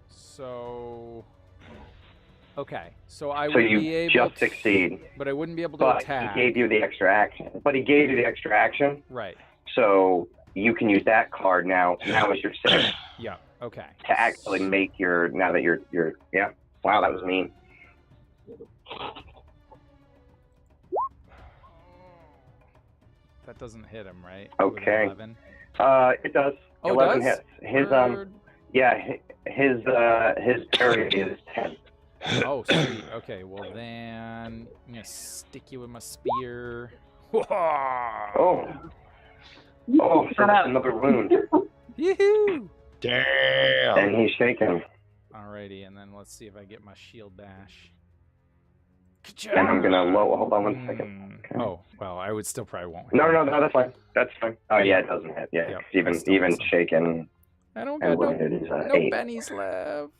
So, okay. So I would be able just to succeed, but I wouldn't be able to but attack. he gave you the extra action. Right. So you can use that card now. Now is your set Yeah. Okay. to actually make your. Now that you're. Yeah. Wow, that was mean. That doesn't hit him, right? Okay. 11? It does. Oh, 11 it does? hits. His parry is 10. Oh, sweet. Okay, well then I'm gonna stick you with my spear. Oh, so that's another wound. Yoo-hoo! Damn. And he's shaking. Alrighty, and then let's see if I get my shield bash. And I'm gonna hold on 1 second. Okay. Oh, well, I would still probably won't hit. No, that's fine. That's fine. Oh yeah, it doesn't hit. Yeah, Yep, even shaking. I don't And got wounded is no 8. bennies left.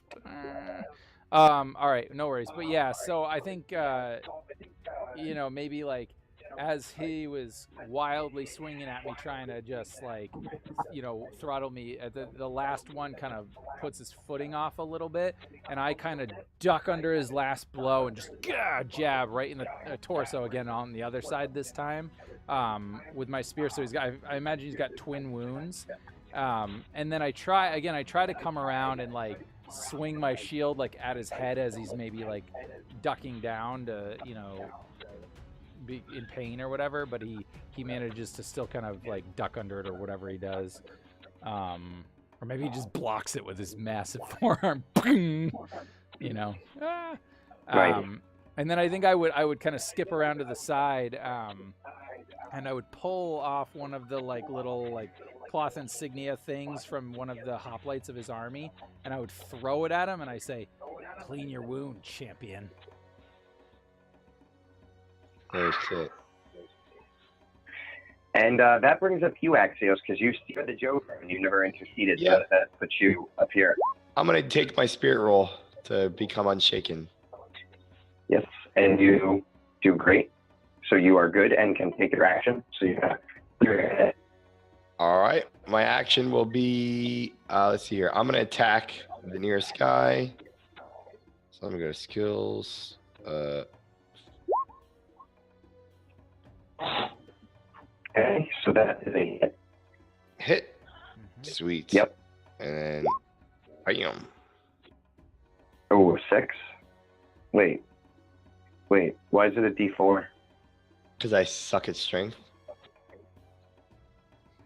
All right, no worries. But yeah, so I think maybe like as he was wildly swinging at me, trying to just like, throttle me, at the last one kind of puts his footing off a little bit, and I kind of duck under his last blow and just jab right in the torso again on the other side this time with my spear. So I imagine he's got twin wounds. And then I try to come around and like swing my shield like at his head as he's maybe like ducking down to, be in pain or whatever, but he manages to still kind of like duck under it or whatever he does. Or maybe he just blocks it with his massive forearm. Right. And then I think I would kind of skip around to the side, and I would pull off one of the like little like cloth insignia things from one of the hoplites of his army, and I would throw it at him, and I say, Clean your wound, champion. Oh shit. And that brings up you, Axios, because you steered the Joker and you never interceded. Yep. So that puts you up here. I'm gonna take my spirit roll to become unshaken. Yes, and you do great. So you are good and can take your action. So you have clear your head. All right, my action will be. Let's see here. I'm gonna attack the nearest guy. So I'm gonna go to skills. Okay, so that is a hit. Hit. Mm-hmm. Sweet. Yep. And then, bam. Oh, 6. Wait. Why is it a D4? Because I suck at strength.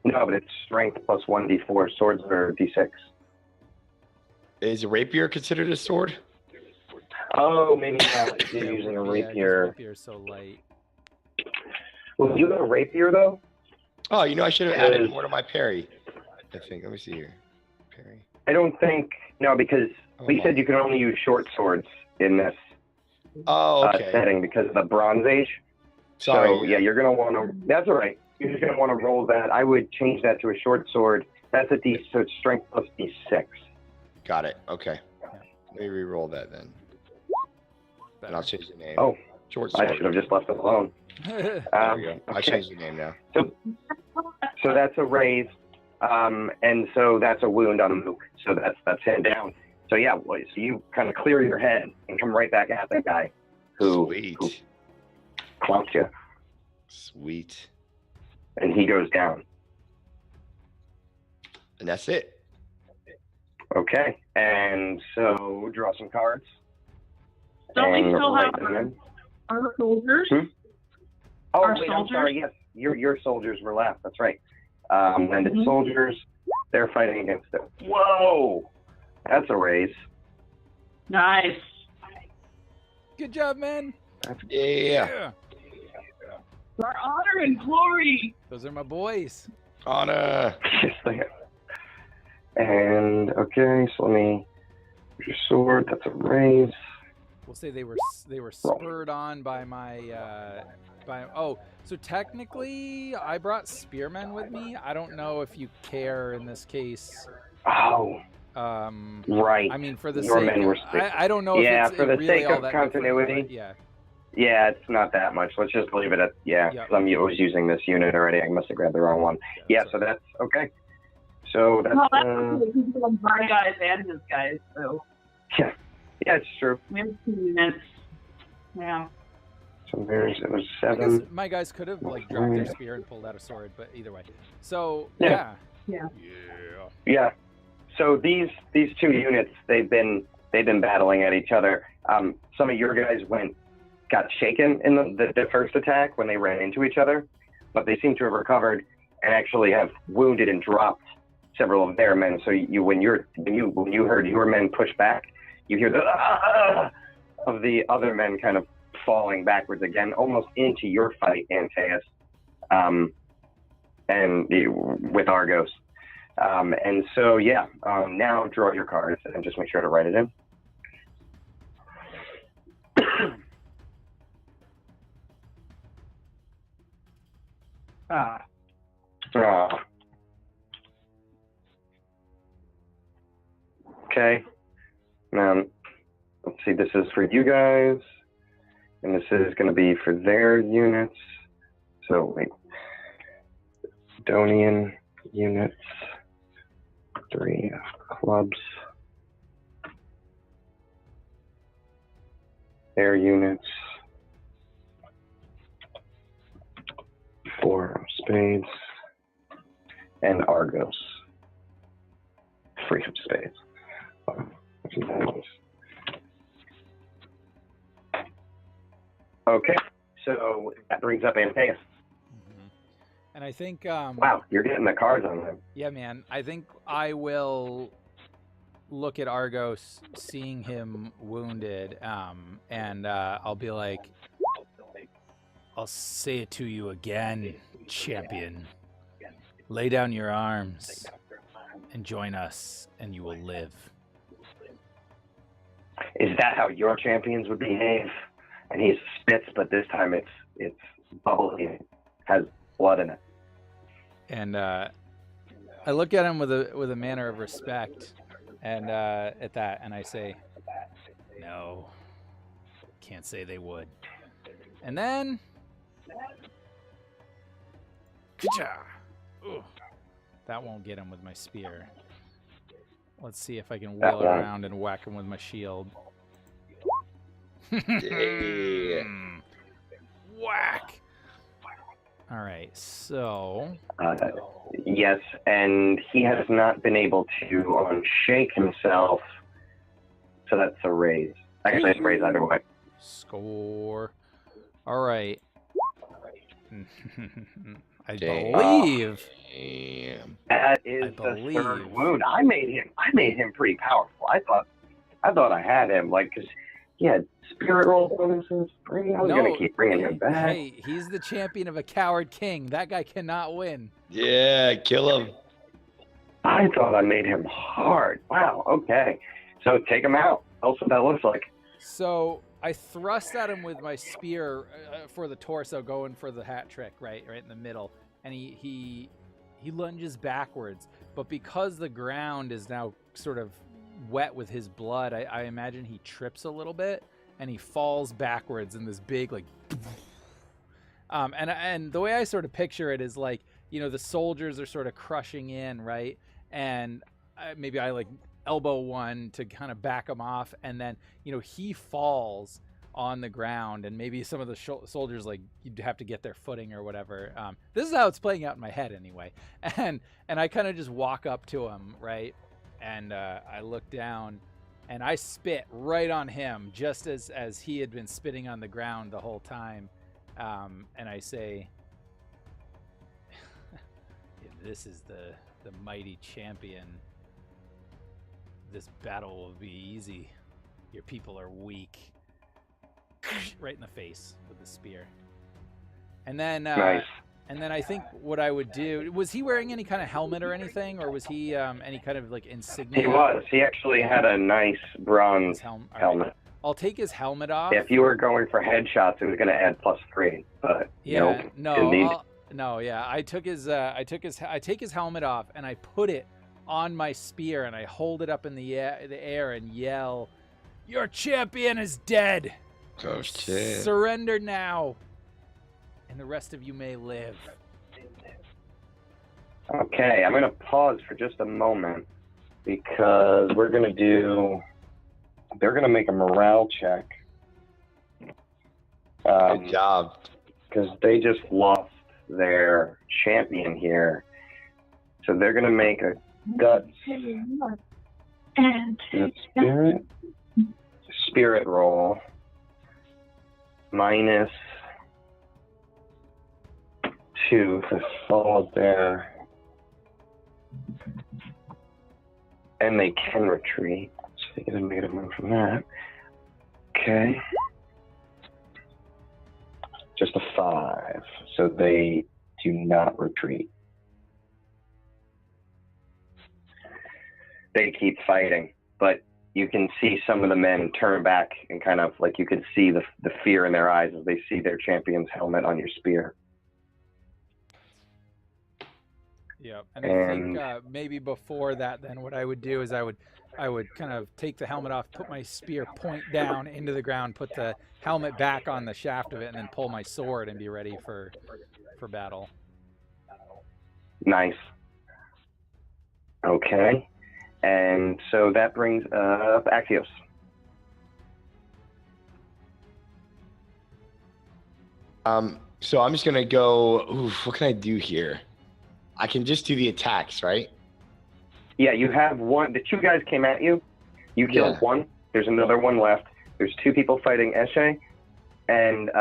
No, but it's strength plus 1d4. Swords are d6. Is a rapier considered a sword? Oh, maybe not. You're using a Yeah, 'cause rapier. rapier's so light. Well, you got a rapier, though? Oh, I should have added Because- more to my parry. I think. Let me see here. Parry. I don't think... No, because we Oh. said you can only use short swords in this Oh, okay. setting because of the Bronze Age. Sorry. So, yeah, you're going to want to... That's all right. You're just going to want to roll that. I would change that to a short sword. That's a D... So it's strength plus D6. Got it. Okay. Let me re-roll that then. And I'll Better. change the name. Oh, Short I sword. should have just left it alone. There we go. I Okay. changed the name now. So that's a raise, and so that's a wound on Mook. So that's him down. So yeah, so you kind of clear your head and come right back at the guy who Sweet. clunked you, Sweet. and he goes down. And that's it. Okay, and so draw some cards. Don't we and still write have them in. our soldiers? Oh, our wait, I'm soldiers? sorry. Yes, your soldiers were left. That's right. And the Mhm. soldiers, they're fighting against it. Whoa, that's a raise. Nice. Good job, man. Yeah. For our honor and glory. Those are my boys. Honor. Yes, they are. And okay, so let me. Your sword. That's a raise. We'll say they were spurred on by my so technically I brought spearmen with me. I don't know if you care in this case. Oh, right. I mean, for the Your sake men were I don't know Yeah, if it's for the really sake all of that different, continuity. but yeah. Yeah, it's not that much. Let's just leave it at Yep. 'cause I was using this unit already. I must have grabbed the wrong one. Yeah, so that's okay. So that's Well, that's okay. He's got my guys and his guys, so yeah, it's true. we have 2 units. Yeah. So it was I guess 7. my guys could have dropped their spear and pulled out a sword, but either way. So yeah. Yeah. Yeah. So these 2 units, they've been battling at each other. Some of your guys got shaken in the first attack when they ran into each other, but they seem to have recovered and actually have wounded and dropped several of their men. So when you heard your men push back, you hear the of the other men kind of falling backwards again, almost into your fight, Antaes, with Argos. And so, now draw your cards and just make sure to write it in. Ah. Okay. Now, let's see, this is for you guys, and this is going to be for their units. So, wait. Donian units, 3 clubs. Their units, 4 spades, and Argos, 3 of spades. Okay, so that brings up Antaeus. And I think Wow, you're getting the cards on them. yeah, man. I think I will look at Argos, seeing him wounded, and I'll be like, I'll say it to you again, champion. Lay down your arms and join us, and you will live. Is that how your champions would behave? And he spits, but this time it's bubbly, has blood in it. And I look at him with a manner of respect, and at that, and I say, "No, can't say they would." And then, ka-cha! Ooh, that won't get him with my spear. Let's see if I can wheel around and whack him with my shield. Damn. Whack! All right, so... Yes, and he has not been able to unshake himself, so that's a raise. Actually, it's a raise either way. Score. All right. I Damn. believe. Damn. That is the third wound. I made him pretty powerful. I thought I had him, like, because he had spirit roll bonuses. I was gonna keep bringing him back. Hey, he's the champion of a coward king. That guy cannot win. Yeah, kill him. I thought I made him hard. Wow. Okay. So take him out. That's what that looks like. So I thrust at him with my spear for the torso, going for the hat trick, right in the middle, and he lunges backwards. But because the ground is now sort of wet with his blood, I imagine he trips a little bit and he falls backwards in this big like. And the way I sort of picture it is like, you know, the soldiers are sort of crushing in, right, and maybe I like elbow one to kind of back him off, and then, you know, he falls on the ground, and maybe some of the soldiers, like, you'd have to get their footing or whatever. This is how it's playing out in my head anyway. And I kind of just walk up to him, right, and I look down and I spit right on him, just as he had been spitting on the ground the whole time. And I say, if this is the mighty champion, this battle will be easy. Your people are weak. Right in the face with the spear. And then, nice. And then I think what I would do, was he wearing any kind of helmet or anything, or was he any kind of like insignia? He was. He actually had a nice bronze helmet. Right. I'll take his helmet off. If you were going for headshots, it was going to add +3, but yeah, I take his helmet off and I put it on my spear and I hold it up in the air and yell, "Your champion is dead! Oh shit. Surrender now, and the rest of you may live." Okay, I'm going to pause for just a moment because they're going to make a morale check. Good job. Because they just lost their champion here. So they're going to make a guts spirit roll -2 to fall there. And they can retreat. So they get a -1 from that. Okay. Just a 5. So they do not retreat. They keep fighting, but you can see some of the men turn back and kind of like you can see the fear in their eyes as they see their champion's helmet on your spear. Yeah, and I think maybe before that, then what I would do is I would kind of take the helmet off, put my spear point down into the ground, put the helmet back on the shaft of it, and then pull my sword and be ready for battle. Nice. Okay. And so that brings up Axios. So I'm just gonna go. Oof, what can I do here? I can just do the attacks, right? Yeah, you have one. The 2 guys came at you. You killed one. There's another one left. There's 2 people fighting Eshe, and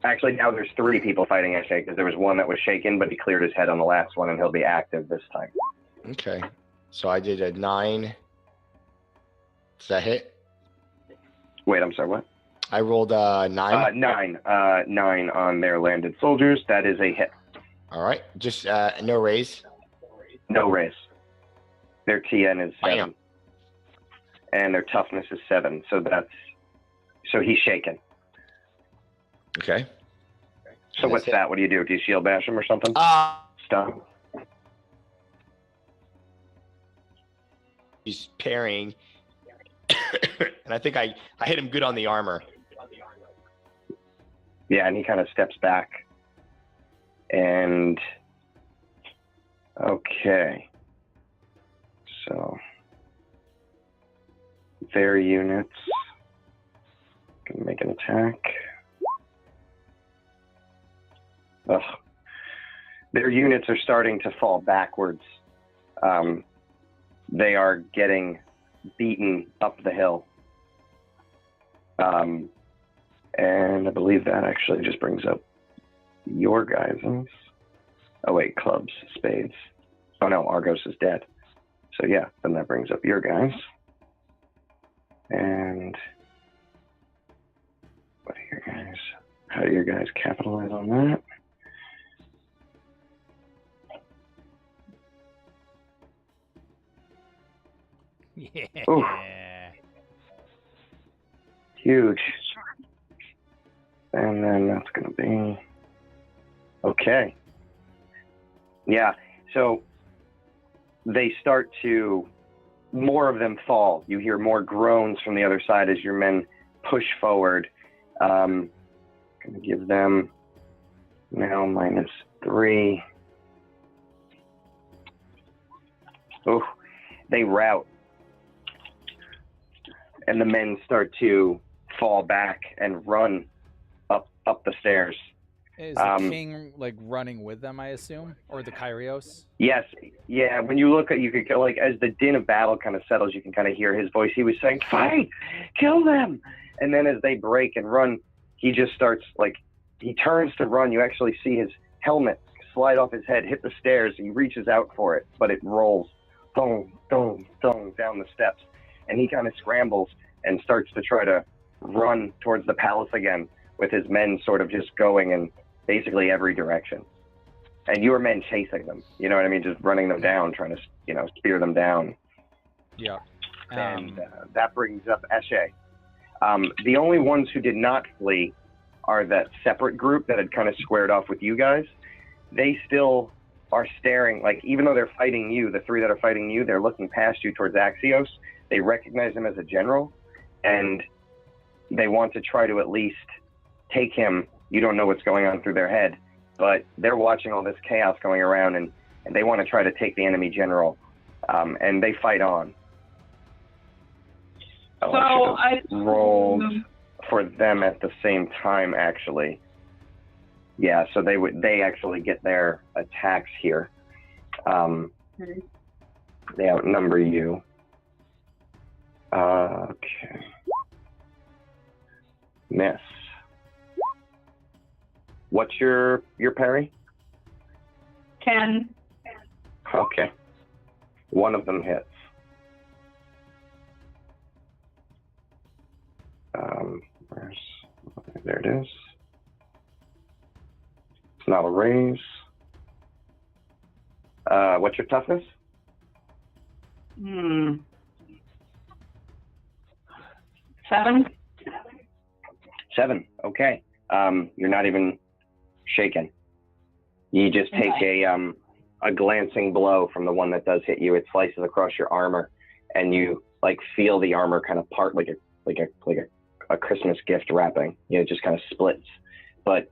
actually now there's 3 people fighting Eshe because there was one that was shaken, but he cleared his head on the last one, and he'll be active this time. Okay. So I did a 9. Does that hit? Wait, I'm sorry, what? I rolled a 9. 9 on their landed soldiers. That is a hit. All right. Just no raise. No raise. Their TN is 7. Bam. and their toughness is 7. So he's shaken. Okay. So what's that? What do? Do you shield bash him or something? Stun. He's parrying, and I think I hit him good on the armor. Yeah, and he kind of steps back. And okay, so their units can make an attack. Ugh. Their units are starting to fall backwards. They are getting beaten up the hill. And I believe that actually just brings up your guys'. Oh wait, clubs, spades. Oh no, Argos is dead. So yeah, then that brings up your guys. And what are your guys? How do your guys capitalize on that? Yeah. Ooh. Huge. And then that's going to be... Okay. Yeah, so they start to... More of them fall. You hear more groans from the other side as your men push forward. Going to give them now -3. Oh, they rout. And the men start to fall back and run up the stairs. Is the king like running with them, I assume, or the Kyrios? Yes, yeah. When you look at, you could like as the din of battle kind of settles, you can kind of hear his voice. He was saying, "Fight, kill them!" And then as they break and run, he just starts like he turns to run. You actually see his helmet slide off his head, hit the stairs. He reaches out for it, but it rolls, thong, thong, thong down the steps. And he kind of scrambles and starts to try to run towards the palace again, with his men sort of just going in basically every direction. And your men chasing them, you know what I mean? Just running them down, trying to, spear them down. Yeah. And that brings up Eshe. The only ones who did not flee are that separate group that had kind of squared off with you guys. They still are staring, like, even though they're fighting you, the 3 that are fighting you, they're looking past you towards Axios. They recognize him as a general, and they want to try to at least take him. You don't know what's going on through their head, but they're watching all this chaos going around, and they want to try to take the enemy general, and they fight on. So I rolled for them at the same time, actually. Yeah, so they actually get their attacks here. They outnumber you. Okay. Miss. What's your parry? 10. Okay. One of them hits. There it is. It's not a raise. What's your toughness? 7. 7. Okay. You're not even shaken. You just take a glancing blow from the one that does hit you. It slices across your armor, and you like feel the armor kind of part like a Christmas gift wrapping. It just kind of splits, but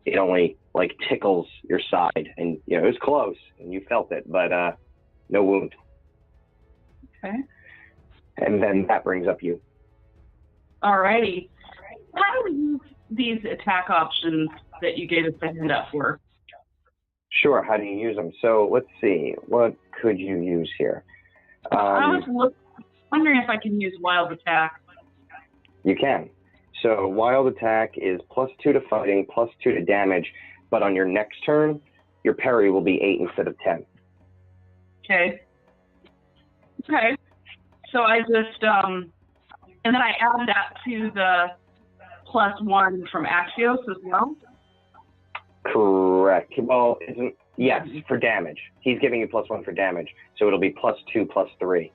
it only like tickles your side, and it was close, and you felt it, but no wound. Okay. And then that brings up you. Alrighty. How do you use these attack options that you gave us the hand up for? Sure. How do you use them? So let's see. What could you use here? I was wondering if I can use wild attack. You can. So wild attack is +2 to fighting, +2 to damage, but on your next turn, your parry will be 8 instead of 10. Okay. Okay. So I just and then I add that to the +1 from Axios as well. Correct. Well, yes, for damage. He's giving you +1 for damage, so it'll be +2 +3.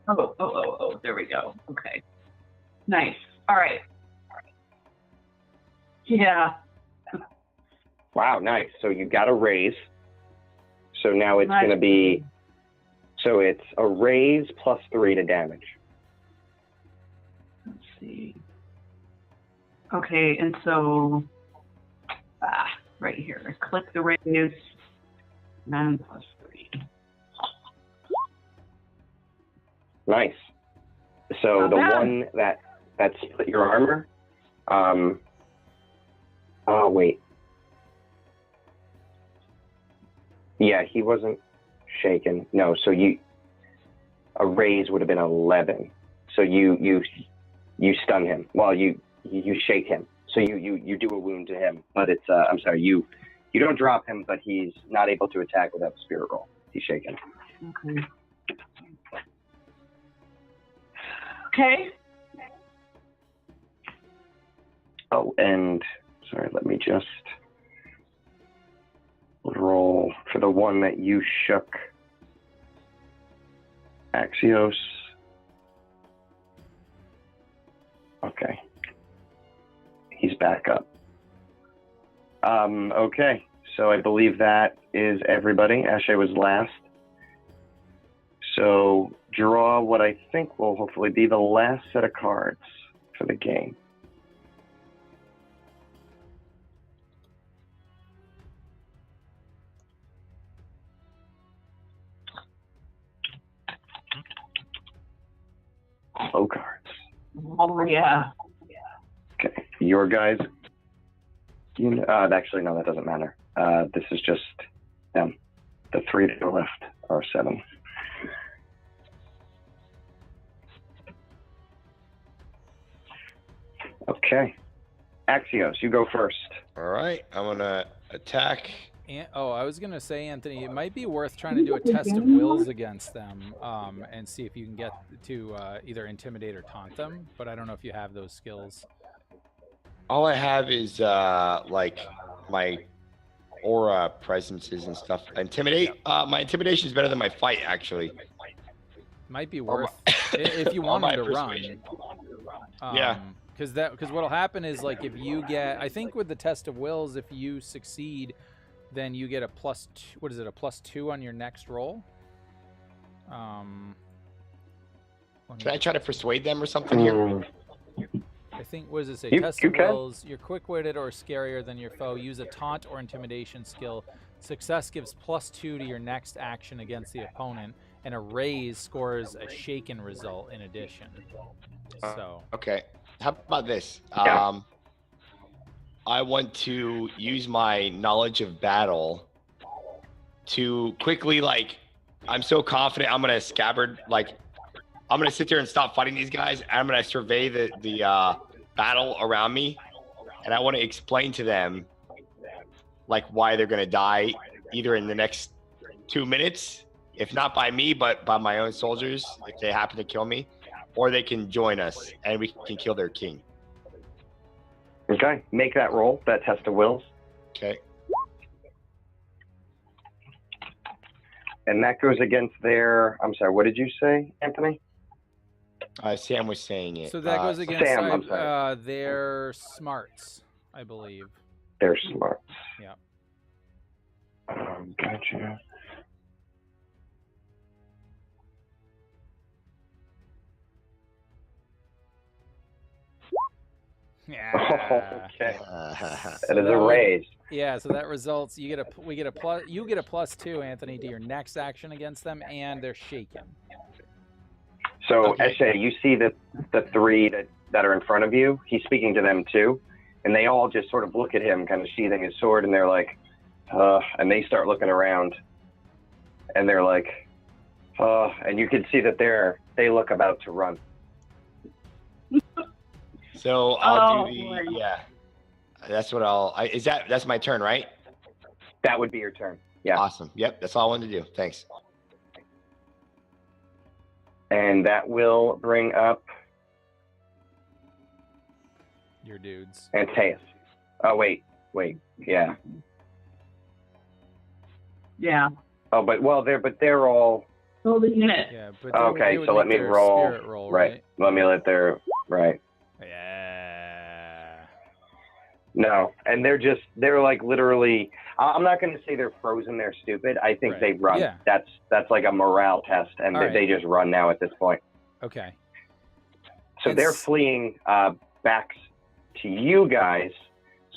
Oh, there we go. Okay. Nice. All right. Yeah. Wow, nice. So you got a raise. So now it's Nice. going to be, so it's a raise plus 3 to damage. Let's see. Okay, and so, right here, click the raise, 9 plus 3. Nice. So Not the bad. one that split your armor, oh wait. Yeah, he wasn't shaken. No, so a raise would have been 11. So you stun him. Well, you shake him. So you do a wound to him, but it's I'm sorry, you don't drop him, but he's not able to attack without the spirit roll. He's shaken. Okay. Okay. Oh, and sorry, let me just roll for the one that you shook. Axios. Okay. He's back up. Okay, so I believe that is everybody. Eshe was last. So draw what I think will hopefully be the last set of cards for the game. Low cards. Oh, yeah. Okay, your guys. Actually, no, that doesn't matter. This is just them. The 3 to the left are 7. Okay. Axios, you go first. All right, I'm gonna attack. I was gonna say, Anthony, it might be worth trying to do a test of wills against them, and see if you can get to either intimidate or taunt them. But I don't know if you have those skills. All I have is like my aura presences and stuff. Intimidate. My intimidation is better than my fight, actually. Might be worth if you want them to persuasion. run. Yeah. Because what'll happen is, like, if you get, I think with the test of wills, if you succeed, then you get a plus two, what is it, a +2 on your next roll? Can I try to persuade them or something here? I think, what does it say? You Test of can. wills. You're quick-witted or scarier than your foe. Use a taunt or intimidation skill. Success gives +2 to your next action against the opponent, and a raise scores a shaken result in addition. So. Okay. How about this? Yeah. I want to use my knowledge of battle to quickly, like, I'm so confident I'm gonna scabbard, like, I'm gonna sit there and stop fighting these guys, and I'm gonna survey the battle around me, and I want to explain to them, like, why they're gonna die either in the next 2 minutes, if not by me, but by my own soldiers, if they happen to kill me, or they can join us and we can kill their king. Okay, make that roll, that test of wills. Okay. And that goes against their, I'm sorry, what did you say, Anthony? Sam was saying it. So that goes against Sam, I'm sorry. their smarts, I believe. They're smart. Yeah. Gotcha. Yeah. Okay. That is a raise. Yeah, so that results, you get a +2, Anthony, to your next action against them, and they're shaken. So, Okay. Eshe, you see the 3 that are in front of you. He's speaking to them too, and they all just sort of look at him, kind of sheathing his sword, and they're like, and they start looking around, and they're like, and you can see that they look about to run. So I'll do yeah. That's what that's my turn, right? That would be your turn. Yeah. Awesome. Yep, that's all I wanted to do. Thanks. And that will bring up Your dudes. Antaes. Oh, wait. Yeah. Yeah. Oh, they're all, Holding it. Yeah, but Okay, would so let make me their roll. Spirit roll, Right. right? Let me let their right. Yeah. No, and they're like literally. I'm not going to say they're frozen. They're stupid. I think Right. they run. Yeah. That's like a morale test, and All right. they just run now at this point. Okay. So they're fleeing back to you guys,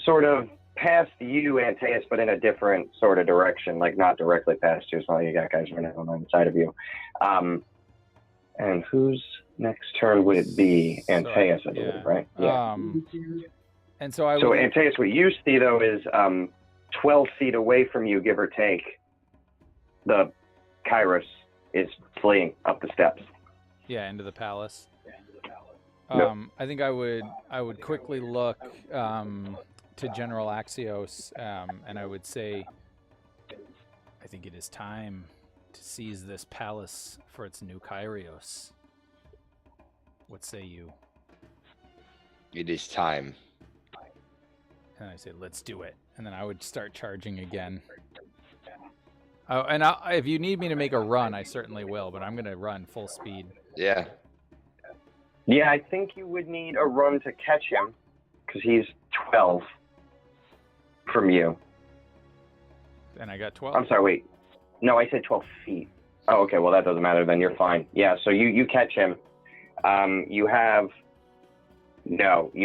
sort of past you, Antaeus, but in a different sort of direction, like not directly past you. It's not like you got guys running on the side of you. And whose next turn would it be? Antaeus, I believe, right? Yeah. And so I would. So Antaeus, what you see though is 12 feet away from you, give or take. The Kyros is fleeing up the steps. Yeah, into the palace. Nope. I think I would quickly look to General Axios, and I would say, I think it is time to seize this palace for its new Kyrios. What say you? It is time. And I say, let's do it. And then I would start charging again. Oh, and if you need me to make a run, I certainly will, but I'm going to run full speed. Yeah. Yeah, I think you would need a run to catch him, because he's 12 from you. And I got 12. I'm sorry, wait. No, I said 12 feet. Oh, okay, well, that doesn't matter then. You're fine. Yeah, so you catch him. You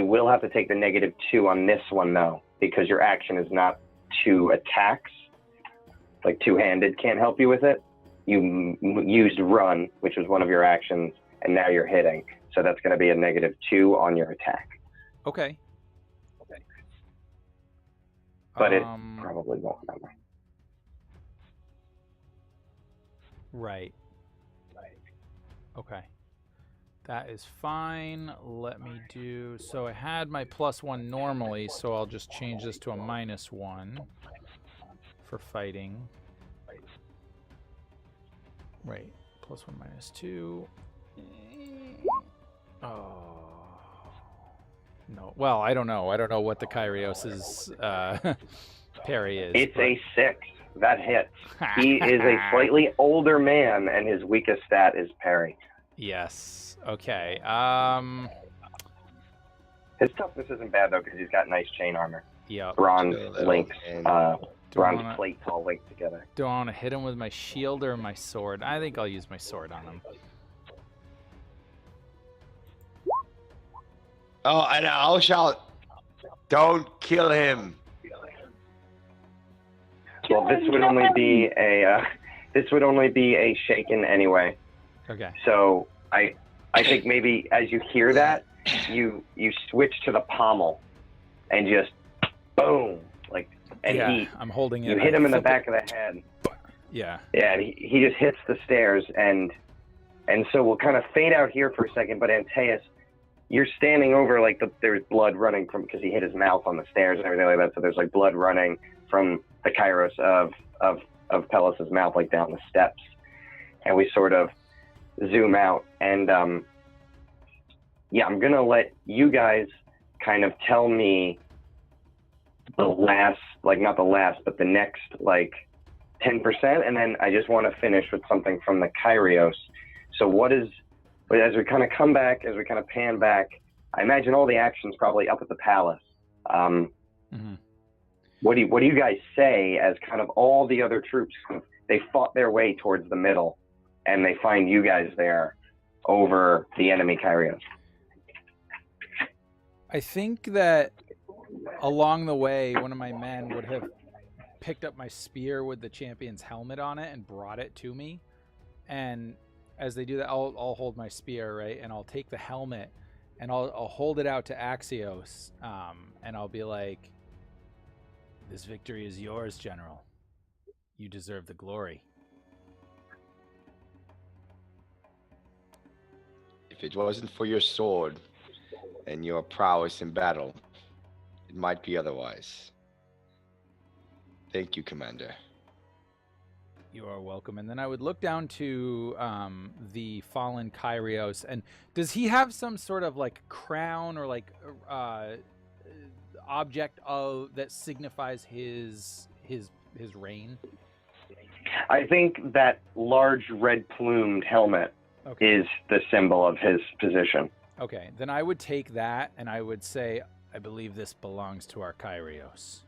will have to take the -2 on this one, though, because your action is not 2 attacks. Like two-handed can't help you with it. You used run, which was one of your actions, and now you're hitting. So that's going to be a -2 on your attack. Okay. But it probably won't matter. Right. Okay. That is fine. Let me do... So I had my +1 normally, so I'll just change this to a -1 for fighting. Right. +1, -2. Oh. No. Well, I don't know. I don't know what the Kyrios's parry is. It's a 6. That hits. He is a slightly older man, and his weakest stat is parry. Yes. Okay. His toughness isn't bad, though, because he's got nice chain armor. Yep. Bronze links, bronze plates all linked together. Do I want to hit him with my shield or my sword? I think I'll use my sword on him. Oh, and I'll shout, "Don't kill him!" Well, this would only be a shaken anyway. Okay. So I think maybe as you hear that, you switch to the pommel, and just boom, like, and yeah, I'm holding it. You hit him in the back of the head. Yeah. Yeah, and he just hits the stairs, and so we'll kind of fade out here for a second. But Antaeus, you're standing over like there's blood running from, because he hit his mouth on the stairs and everything like that. So there's like blood running from the Kyros of Pellas' mouth, like down the steps, and we sort of zoom out, and I'm gonna let you guys kind of tell me the last, like not the last, but the next like 10%, and then I just want to finish with something from the Kyrios. So as we kind of come back, as we kind of pan back, I imagine all the action's probably up at the palace. What do you guys say as kind of all the other troops, they fought their way towards the middle, and they find you guys there over the enemy Kyrios? I think that along the way, one of my men would have picked up my spear with the champion's helmet on it and brought it to me. And as they do that, I'll hold my spear, right? And I'll take the helmet and I'll hold it out to Axios. And I'll be like, "This victory is yours, General. You deserve the glory." If it wasn't for your sword and your prowess in battle, it might be otherwise. Thank you, Commander. You are welcome. And then I would look down to the fallen Kyrios. And does he have some sort of like crown or like object that signifies his reign? I think that large red plumed helmet is the symbol of his position. Okay, then I would take that and I would say, I believe this belongs to our Kyrios.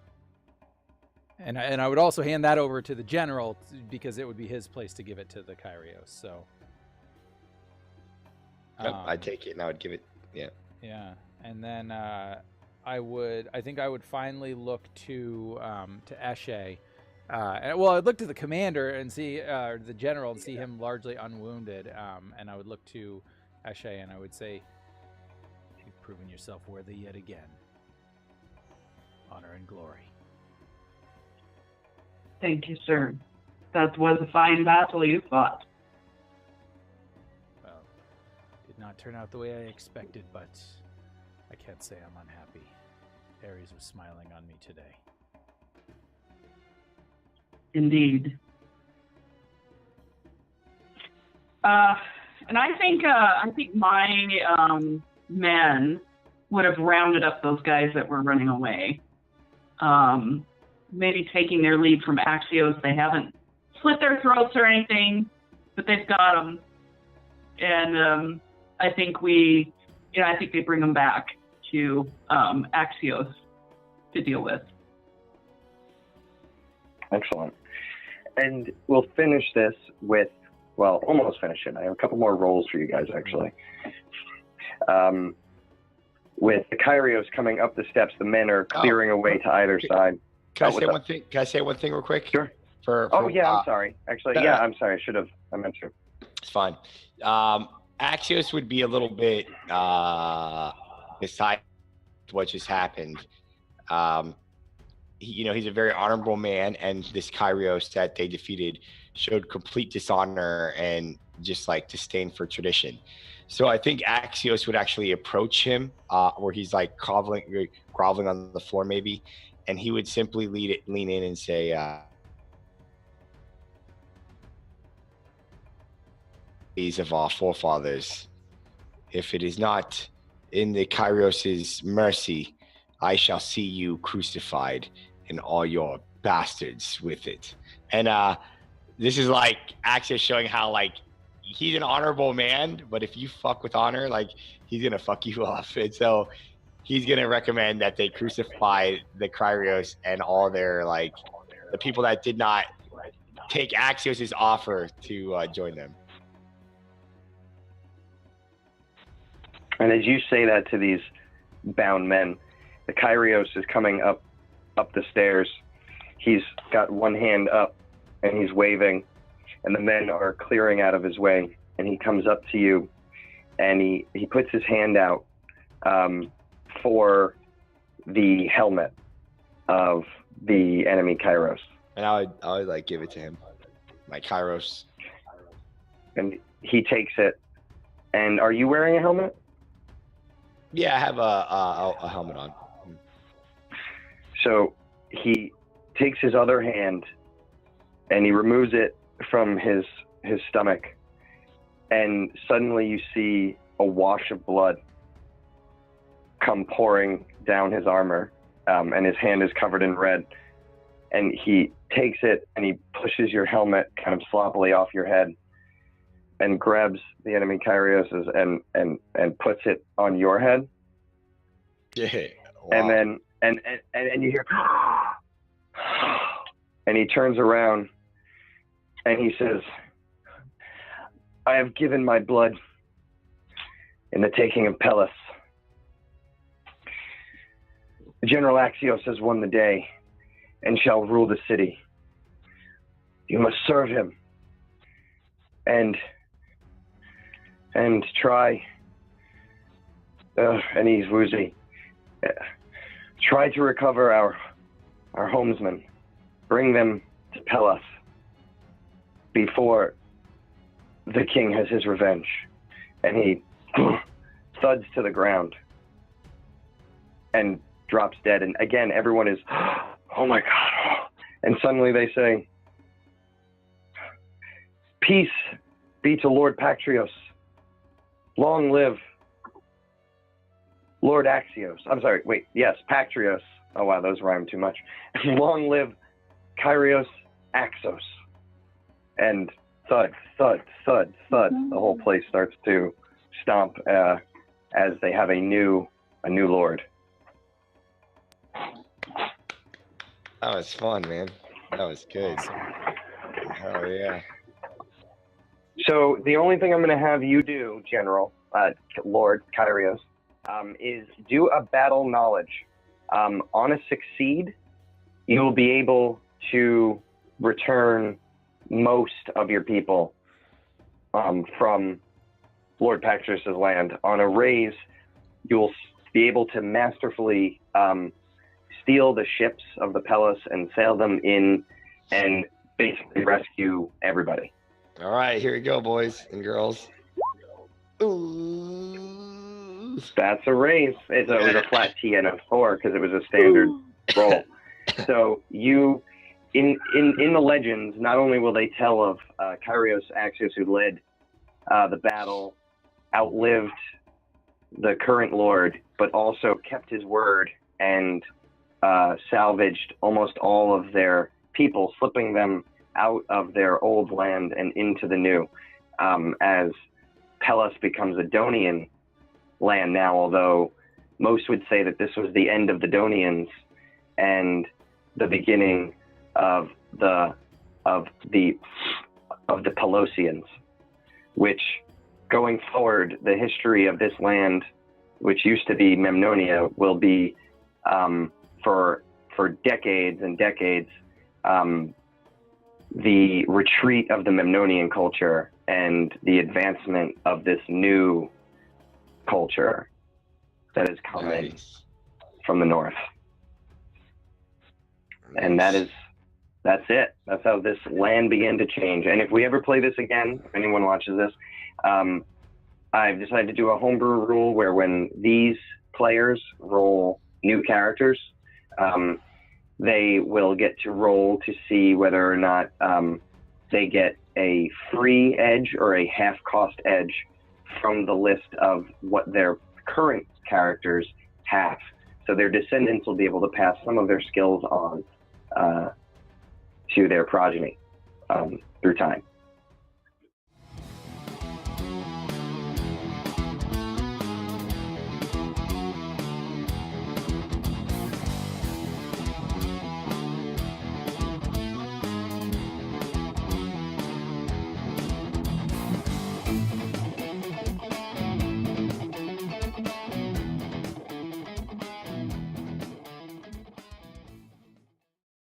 And I would also hand that over to the general because it would be his place to give it to the Kyrios. So. Yep, I'd take it and I would give it. Yeah. Yeah, and then I think I would finally look to Eshe. Well, I'd look to the commander and see the general and see him largely unwounded. And I would look to Eshe and I would say, "You've proven yourself worthy yet again. Honor and glory." Thank you, sir. That was a fine battle you fought. Well, did not turn out the way I expected, but I can't say I'm unhappy. Ares was smiling on me today. Indeed. And I think my men would have rounded up those guys that were running away. Maybe taking their lead from Axios. They haven't slit their throats or anything, but they've got them. And I think they bring them back to Axios to deal with. Excellent. And we'll finish this with, well, almost finish it. I have a couple more rolls for you guys, actually. With the Kyrios coming up the steps, the men are clearing away to either side. Can I say one thing? Can I say one thing real quick? Sure. I'm sorry. Actually, I'm sorry. I meant to. It's fine. Axios would be a little bit beside what just happened. He's a very honorable man, and this Kyrios that they defeated showed complete dishonor and just like disdain for tradition. So I think Axios would actually approach him, where he's like groveling on the floor maybe, and he would simply lean in and say, of our forefathers, if it is not in the Kyrios' mercy, I shall see you crucified and all your bastards with it. And this is like Axios showing how like he's an honorable man, but if you fuck with honor, like he's gonna fuck you off. And so he's gonna recommend that they crucify the Kyrios and all their like the people that did not take Axios' offer to join them. And as you say that to these bound men, the Kyrios is coming up the stairs. He's got one hand up and he's waving, and the men are clearing out of his way. And he comes up to you and he puts his hand out for the helmet of the enemy Kyros. And I would like give it to him, my Kyros. And he takes it. And are you wearing a helmet? Yeah, I have a helmet on. So he takes his other hand and he removes it from his stomach, and suddenly you see a wash of blood come pouring down his armor, and his hand is covered in red. And he takes it and he pushes your helmet kind of sloppily off your head and grabs the enemy Kyrios and puts it on your head. Yeah. Wow. And then and you hear and he turns around and he says, I have given my blood in the taking of Pellas. General Axios has won the day and shall rule the city. You must serve him and try, and he's woozy, try to recover our homesmen, bring them to Pellas before the king has his revenge. And he thuds to the ground and drops dead. And again, everyone is, oh my God. And suddenly they say, peace be to Lord Pactrios. Long live Lord Axios. I'm sorry, wait, yes, Pactrios. Oh wow, those rhyme too much. Long live Kyrios Axios. and thud, thud, thud, thud. The whole place starts to stomp as they have a new lord. That was fun, man. That was good. Oh yeah. So the only thing I'm going to have you do, General, Lord Kyrios, is do a battle knowledge. On a succeed, you will be able to return most of your people from Lord Pactros's land. On a raise, you'll be able to masterfully steal the ships of the Pellas and sail them in and basically rescue everybody. All right, here we go, boys and girls. Ooh. That's a raise. It was a flat T and a 4 because it was a standard roll. So you, in the legends, not only will they tell of Kyrios Axios, who led the battle, outlived the current lord, but also kept his word and salvaged almost all of their people, slipping them out of their old land and into the new, as Pellas becomes a Donian land now, although most would say that this was the end of the Donians and the beginning of the Pelosians, which going forward, the history of this land, which used to be Memnonia, will be for decades and decades the retreat of the Memnonian culture and the advancement of this new culture that is coming from the north. And that's it. That's how this land began to change. And if we ever play this again, if anyone watches this, I've decided to do a homebrew rule where when these players roll new characters, they will get to roll to see whether or not they get a free edge or a half-cost edge from the list of what their current characters have. So their descendants will be able to pass some of their skills on to their progeny through time.